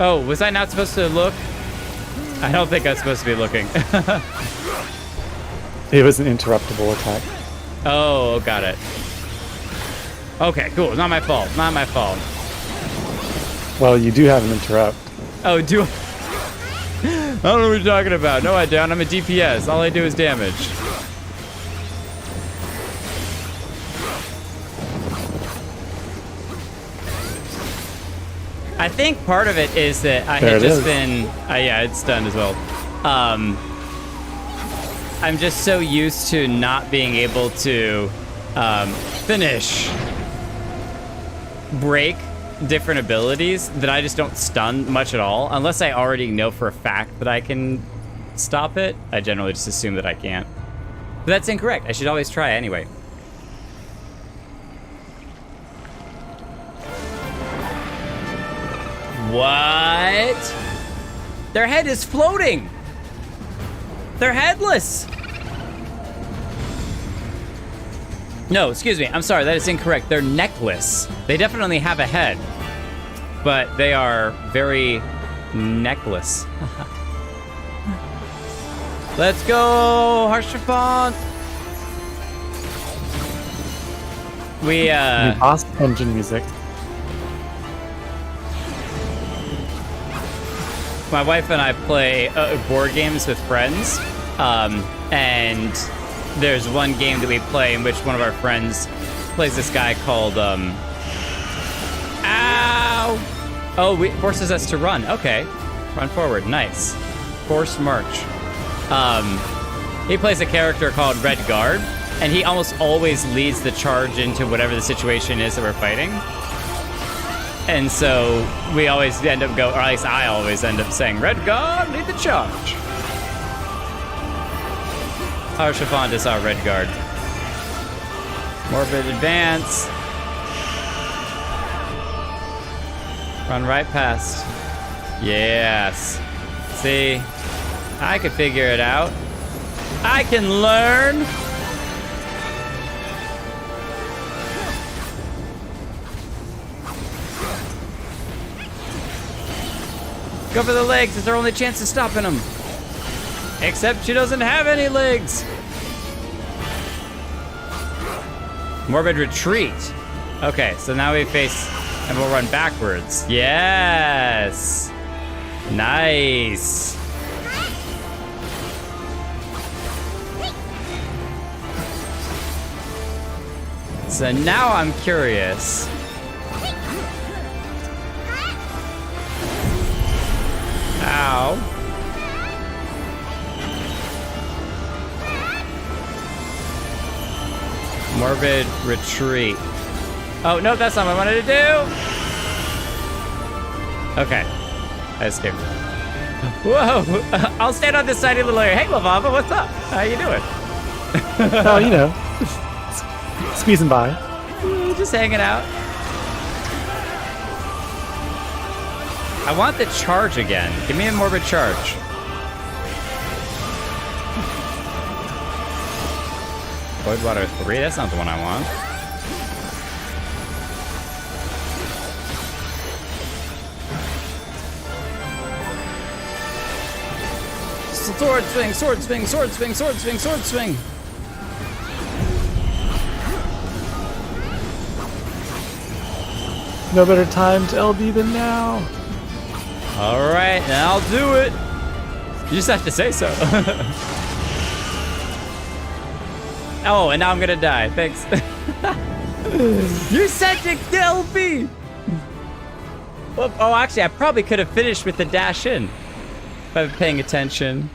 Oh, was I not supposed to look? I don't think I was supposed to be looking. It was an interruptible attack. Oh, got it. Okay, cool. Not my fault. Not my fault. Well, you do have an interrupt. Oh, do I? I don't know what you're talking about. No, I don't. I'm a DPS. All I do is damage. I think part of it is that I had just been... yeah, it's done as well. I'm just so used to not being able to break different abilities that I just don't stun much at all. Unless I already know for a fact that I can stop it, I generally just assume that I can't. But that's incorrect. I should always try anyway. What? Their head is floating. They're headless. No, excuse me. I'm sorry. That is incorrect. They're neckless. They definitely have a head, but they are very neckless. Let's go, Harshafont. We boss engine music. My wife and I play board games with friends, and there's one game that we play in which one of our friends plays this guy called Ow! Oh, it forces us to run. Okay, run forward. Nice. Forced march. He plays a character called Red Guard, and he almost always leads the charge into whatever the situation is that we're fighting. And so we always end up or at least I always end up saying, Red Guard, lead the charge. Harshafont is our Red Guard. Morbid advance. Run right past. Yes. See, I could figure it out. I can learn. Go for the legs. It's our only chance of stopping them. Except she doesn't have any legs. Morbid retreat. Okay, so now we face, and we'll run backwards. Yes. Nice. So now I'm curious. Ow. Morbid retreat. Oh, no, that's not what I wanted to do. Okay. I escaped. Whoa. I'll stand on this tiny little area. Hey, Lavava, what's up? How you doing? Oh, you know. Squeezing by. Just hanging out. I want the charge again. Give me a morbid charge. Void Water 3, that's not the one I want. Sword swing, sword swing, sword swing, sword swing, sword swing. No better time to LB than now. All right, now I'll do it. You just have to say so. Oh, and now I'm gonna die. Thanks. You said to kill me. Well, oh, actually, I probably could have finished with the dash in if I was paying attention.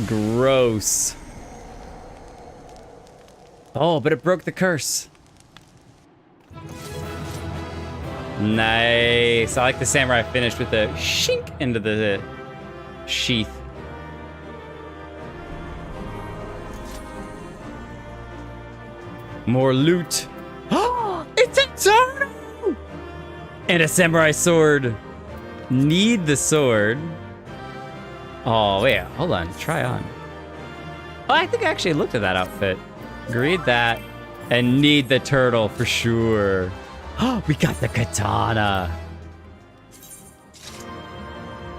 Gross. Oh, but it broke the curse. Nice. I like the samurai finish with the shink into the sheath. More loot. Oh, it's a turtle! And a samurai sword. Need the sword. Oh, wait, hold on. Try on. Oh, I think I actually looked at that outfit. Agreed that. And need the turtle for sure. Oh, we got the katana.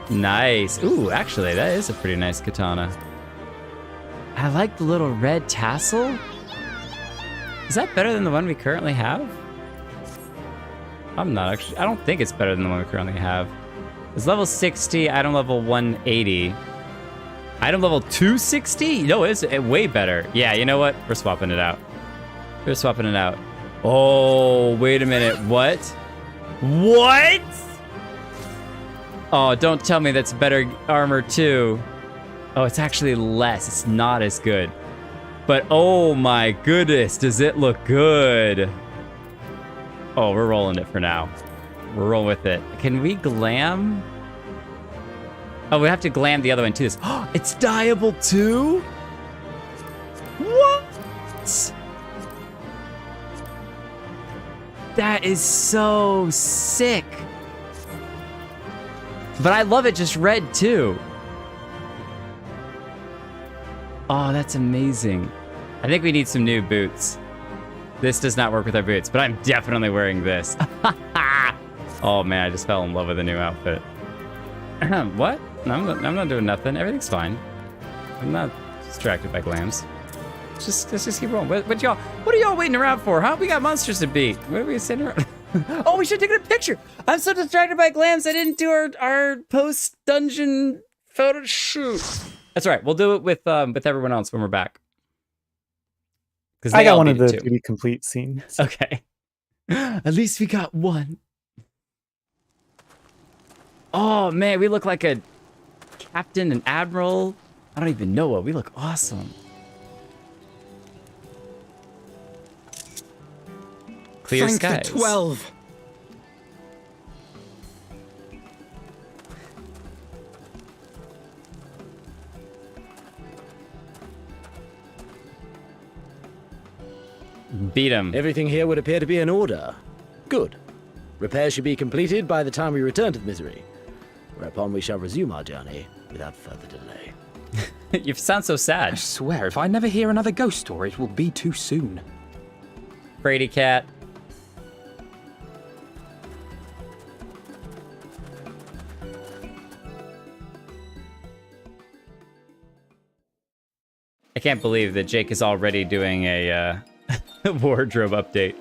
Nice. Ooh, actually, that is a pretty nice katana. I like the little red tassel. Is that better than the one we currently have? I'm not actually. I don't think it's better than the one we currently have. It's level 60, item level 180. Item level 260? No, it's way better. Yeah, you know what? We're swapping it out. We're swapping it out. Oh, wait a minute. What? What? Oh, don't tell me that's better armor too. Oh, it's actually less. It's not as good. But oh my goodness, does it look good? Oh, we're rolling it for now. We'll roll with it. Can we glam? Oh, we have to glam the other one too. Oh, it's dyeable too? What? That is so sick. But I love it just red too. Oh, that's amazing. I think we need some new boots. This does not work with our boots, but I'm definitely wearing this. Oh man, I just fell in love with the new outfit. What? No, I'm not doing nothing. Everything's fine. I'm not distracted by glams. Let's just keep rolling. What are y'all waiting around for, huh? We got monsters to beat. What are we sitting around? Oh, we should take a picture. I'm so distracted by glams. I didn't do our post-dungeon photo shoot. That's all right. We'll do it with everyone else when we're back. I got one of the duty complete scenes. Okay. At least we got one. Oh man, we look like a captain and admiral. I don't even know what. We look awesome. Clear skies. 12. Beat him. Everything here would appear to be in order. Good. Repairs should be completed by the time we return to the Misery, whereupon we shall resume our journey without further delay. You sound so sad. I swear, if I never hear another ghost story, it will be too soon. Brady cat. I can't believe that Jake is already doing a wardrobe update.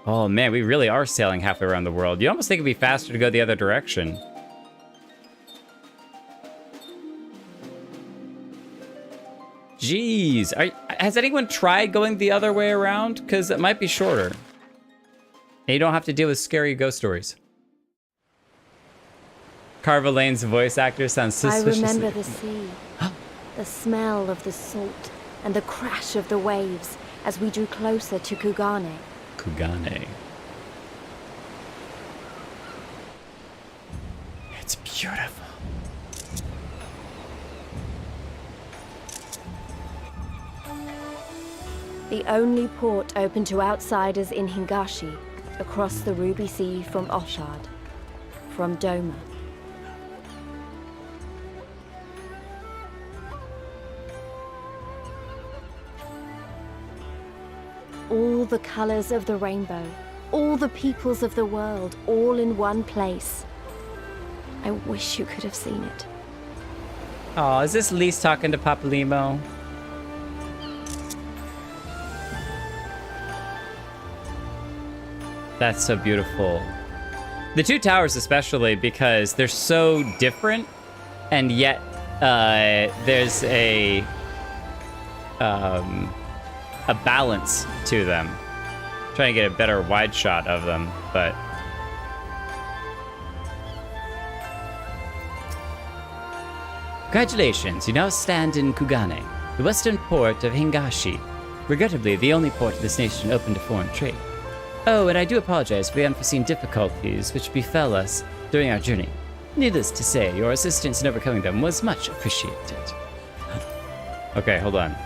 Oh man, we really are sailing halfway around the world. You almost think it'd be faster to go the other direction. Jeez, has anyone tried going the other way around? Because it might be shorter. And you don't have to deal with scary ghost stories. Carva Lane's voice actor sounds suspiciously... I remember the sea, the smell of the salt, and the crash of the waves as we drew closer to Kugane. Kugane. It's beautiful. The only port open to outsiders in Hingashi, across the Ruby Sea from Oshard, from Doma. All the colors of the rainbow, all the peoples of the world, all in one place. I wish you could have seen it. Oh, is this Lise talking to Papalimo? That's so beautiful. The two towers especially, because they're so different, and yet there's a balance to them. I'm trying to get a better wide shot of them, but... Congratulations, you now stand in Kugane, the western port of Hingashi. Regrettably, the only port of this nation open to foreign trade. Oh, and I do apologize for the unforeseen difficulties which befell us during our journey. Needless to say, your assistance in overcoming them was much appreciated. Okay, hold on.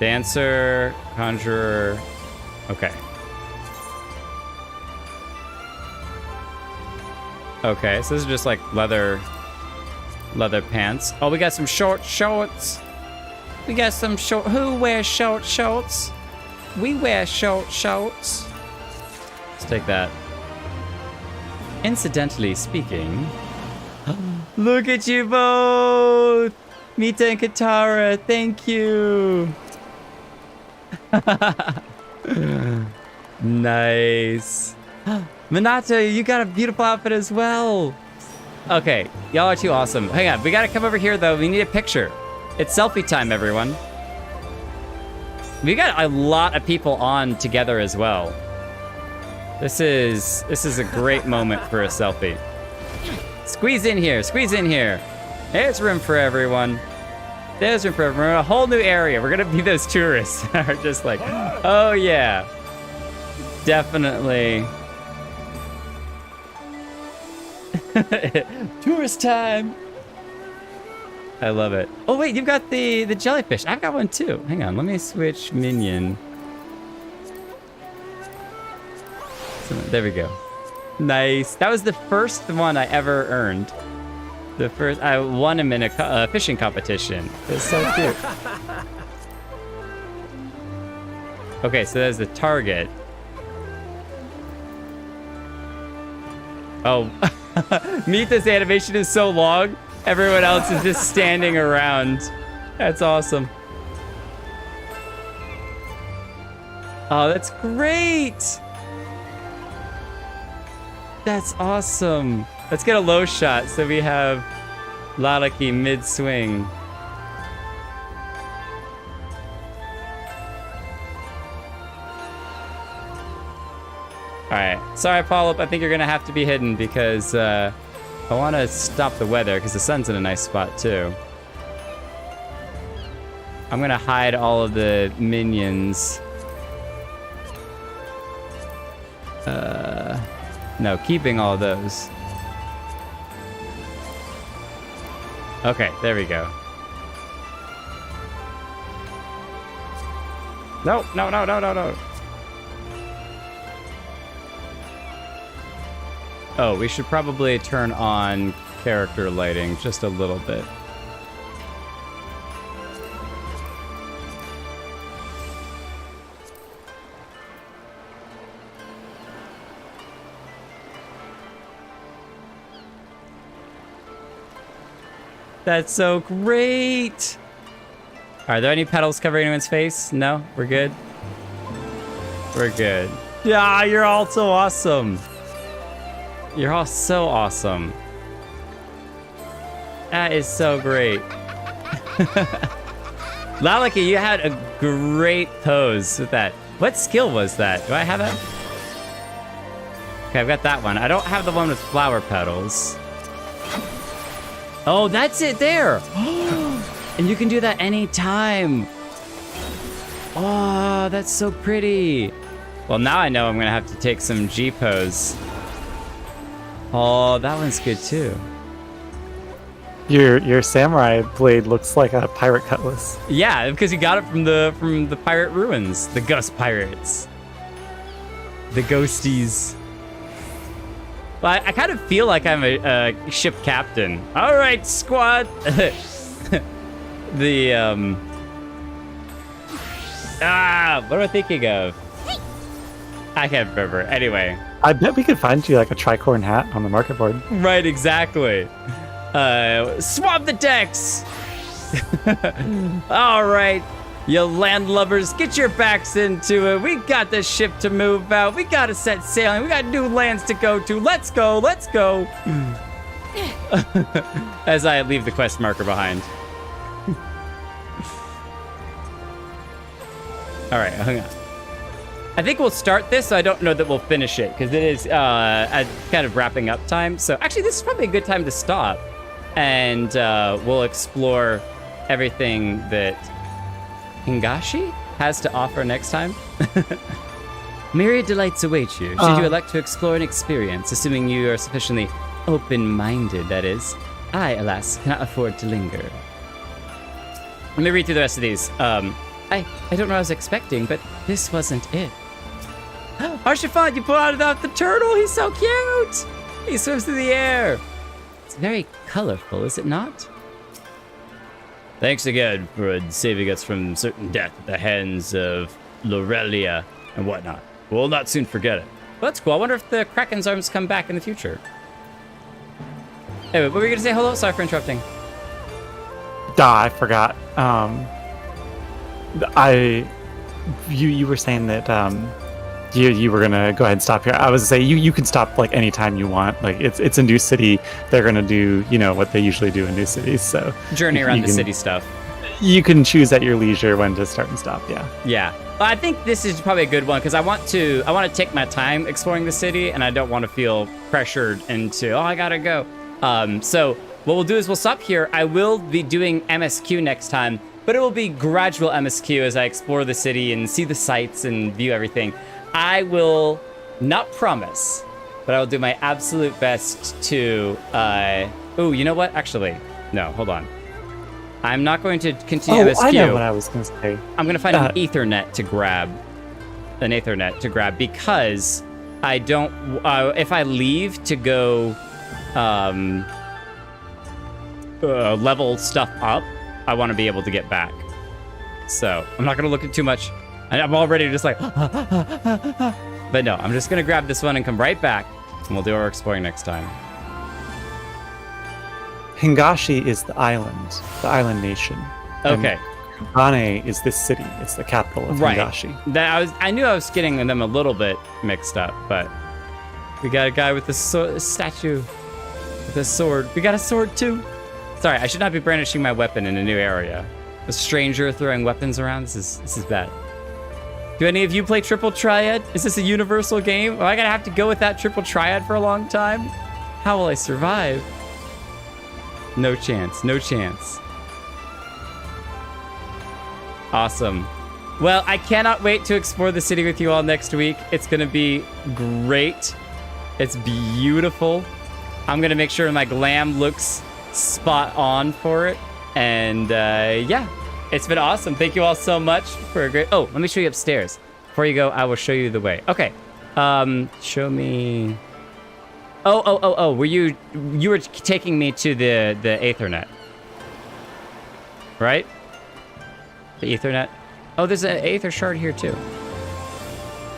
Dancer, conjurer, okay. Okay, so this is just like leather pants. Oh, we got some short shorts. We got some short, who wears short shorts? We wear short shorts. Let's take that. Incidentally speaking, look at you both! Mita and Katara, thank you! Nice. Minato, you got a beautiful outfit as well. Okay, y'all are too awesome. Hang on, we gotta come over here though. We need a picture. It's selfie time, everyone. We got a lot of people on together as well. This is a great moment for a selfie. Squeeze in here, squeeze in here. There's room for everyone. There's room for everyone. A whole new area. We're gonna be those tourists that are just like, oh yeah. Definitely. Tourist time. I love it. Oh wait, you've got the jellyfish. I've got one too. Hang on, let me switch minion. There we go. Nice. That was the first one I ever earned. The first, I won him in a fishing competition. It's so cute. Okay, so there's the target. Oh, Mitha's animation is so long. Everyone else is just standing around. That's awesome. Oh, that's great. That's awesome. Let's get a low shot so we have Lalaki mid-swing. Alright, sorry Polyp, I think you're gonna have to be hidden because I want to stop the weather because the sun's in a nice spot too. I'm gonna hide all of the minions. No, keeping all those. Okay, there we go. No, no, no, no, no, no. Oh, we should probably turn on character lighting just a little bit. That's so great. Are there any petals covering anyone's face? No? We're good? We're good. Yeah, you're all so awesome. You're all so awesome. That is so great. Lalaki, you had a great pose with that. What skill was that? Do I have that? Okay, I've got that one. I don't have the one with flower petals. Oh, that's it there. And you can do that anytime. Oh, that's so pretty. Well, now I know I'm gonna have to take some G pose. Oh, that one's good too. Your samurai blade looks like a pirate cutlass. Yeah, because you got it from the pirate ruins, the ghost pirates, the ghosties. Well, I kind of feel like I'm a ship captain. All right, squad. What am I thinking of? I can't remember. Anyway. I bet we could find you like a tricorn hat on the market board. Right, exactly. Swab the decks. All right, you landlubbers, get your backs into it. We got the ship to move out. We got to set sailing. We got new lands to go to. Let's go. Let's go. As I leave the quest marker behind. All right, hang on. I think we'll start this, so I don't know that we'll finish it, because it is kind of wrapping up time. So actually, this is probably a good time to stop. And we'll explore everything that Hingashi has to offer next time. Myriad delights await you, should you elect to explore an experience, assuming you are sufficiently open-minded, that is. I, alas, cannot afford to linger. Let me read through the rest of these. I don't know what I was expecting, but this wasn't it. Arshifat, you pulled out the turtle. He's so cute. He swims through the air. It's very colorful, is it not? Thanks again for saving us from certain death at the hands of Lorelia and whatnot. We'll not soon forget it. Well, that's cool. I wonder if the Kraken's arms come back in the future. Anyway, what were you going to say? Hello? Sorry for interrupting. I forgot. You were saying that you were gonna go ahead and stop here. I was gonna say you can stop like anytime you want. Like it's a new city. They're gonna do what they usually do in new cities. So journey around the city stuff. You can choose at your leisure when to start and stop. Yeah. Yeah. Well, I think this is probably a good one because I want to take my time exploring the city, and I don't want to feel pressured into I gotta go. So what we'll do is we'll stop here. I will be doing MSQ next time, but it will be gradual MSQ as I explore the city and see the sights and view everything. I will not promise, but I will do my absolute best to, oh, you know what? Actually, no, hold on. I'm not going to continue MSQ. I know what I was going to say. I'm going to find an Ethernet to grab. Because I don't... if I leave to go level stuff up, I want to be able to get back. So I'm not going to look at too much. I'm already just like... But no, I'm just going to grab this one and come right back, and we'll do our exploring next time. Hingashi is the island nation. Okay. Bane is this city. It's the capital of Hingashi. I knew I was getting them a little bit mixed up, but we got a guy with a statue with a sword. We got a sword too. Sorry, I should not be brandishing my weapon in a new area. A stranger throwing weapons around. This is bad. Do any of you play Triple Triad? Is this a universal game? Am I gonna have to go with that Triple Triad for a long time? How will I survive? No chance. No chance. Awesome. Well, I cannot wait to explore the city with you all next week. It's going to be great. It's beautiful. I'm going to make sure my glam looks spot on for it. And yeah, it's been awesome. Thank you all so much for a great... Oh, let me show you upstairs. Before you go, I will show you the way. Okay. Show me... Oh, were you were taking me to the Aethernet. Right? The Ethernet. Oh, there's an Aether shard here too.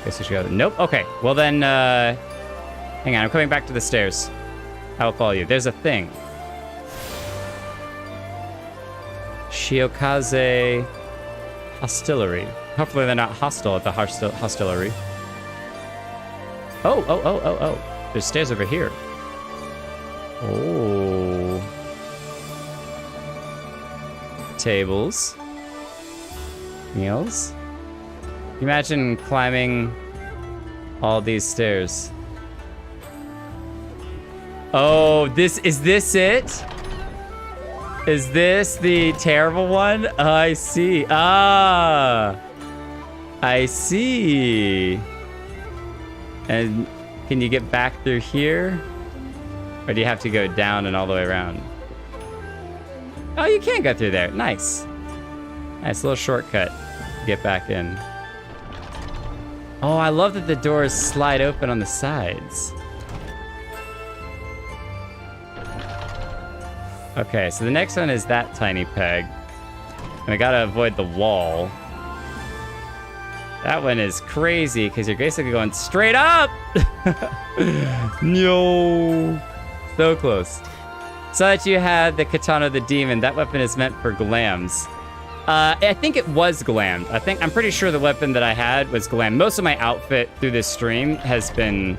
Guess we should go. Nope. Okay. Well then, hang on. I'm coming back to the stairs. I will follow you. There's a thing. Shiokaze Hostelry. Hopefully they're not hostile at the hostelry. Oh. There's stairs over here. Oh. Tables. Meals. Imagine climbing all these stairs. Oh, is this it? Is this the terrible one? Oh, I see. Ah, I see. And can you get back through here? Or do you have to go down and all the way around? Oh, you can go through there. Nice. Nice little shortcut. Get back in. Oh, I love that the doors slide open on the sides. Okay, so the next one is that tiny peg. And I gotta avoid the wall. That one is crazy because you're basically going straight up. No. So close. So that you had the Katana of the Demon. That weapon is meant for glams. I think it was glammed. I'm pretty sure the weapon that I had was glammed. Most of my outfit through this stream has been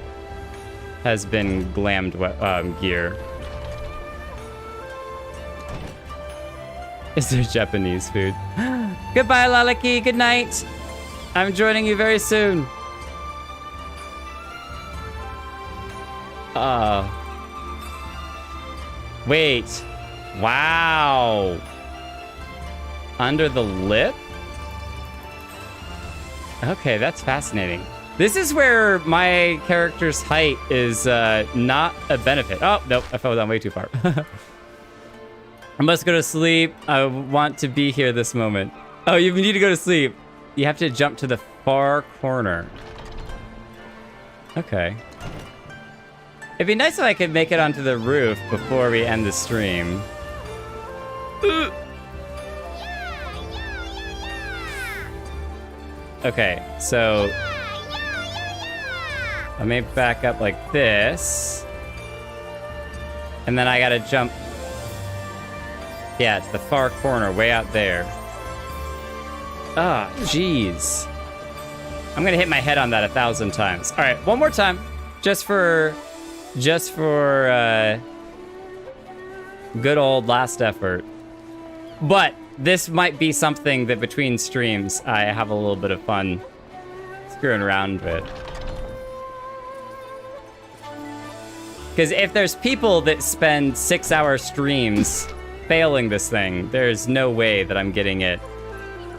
glammed gear. Is there Japanese food? Goodbye, Lalaki. Good night. I'm joining you very soon. Wait. Wow. Under the lip? Okay, that's fascinating. This is where my character's height is not a benefit. Oh, nope, I fell down way too far. I must go to sleep. I want to be here this moment. Oh, you need to go to sleep. You have to jump to the far corner. Okay. It'd be nice if I could make it onto the roof before we end the stream. Okay, so let me back up like this. And then I gotta jump, yeah, to the far corner, way out there. Ah, jeez. I'm gonna hit my head on that 1,000 times. All right, one more time, just for good old last effort. But this might be something that between streams I have a little bit of fun screwing around with. Because if there's people that spend 6-hour streams failing this thing, there's no way that I'm getting it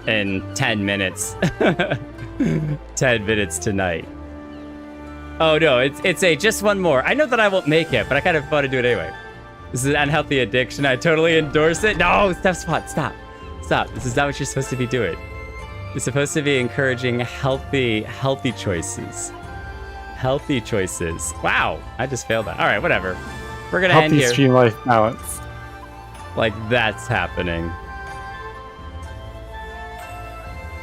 in 10 minutes. 10 minutes tonight. Oh no, it's a just one more. I know that I won't make it, but I kind of want to do it anyway. This is an unhealthy addiction. I totally endorse it. No, stop. This is not what you're supposed to be doing. You're supposed to be encouraging healthy choices. Healthy choices. Wow, I just failed that. All right, whatever. We're gonna end Healthy here. stream life balance. Like that's happening.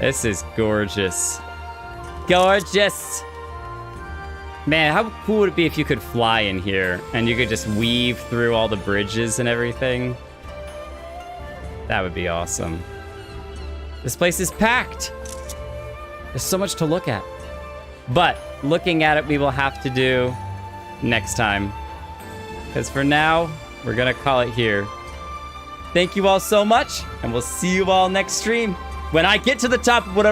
This is gorgeous. Gorgeous. Man, how cool would it be if you could fly in here and you could just weave through all the bridges and everything? That would be awesome. This place is packed. There's so much to look at. But looking at it, we will have to do next time. Because for now, we're going to call it here. Thank you all so much, and we'll see you all next stream when I get to the top of whatever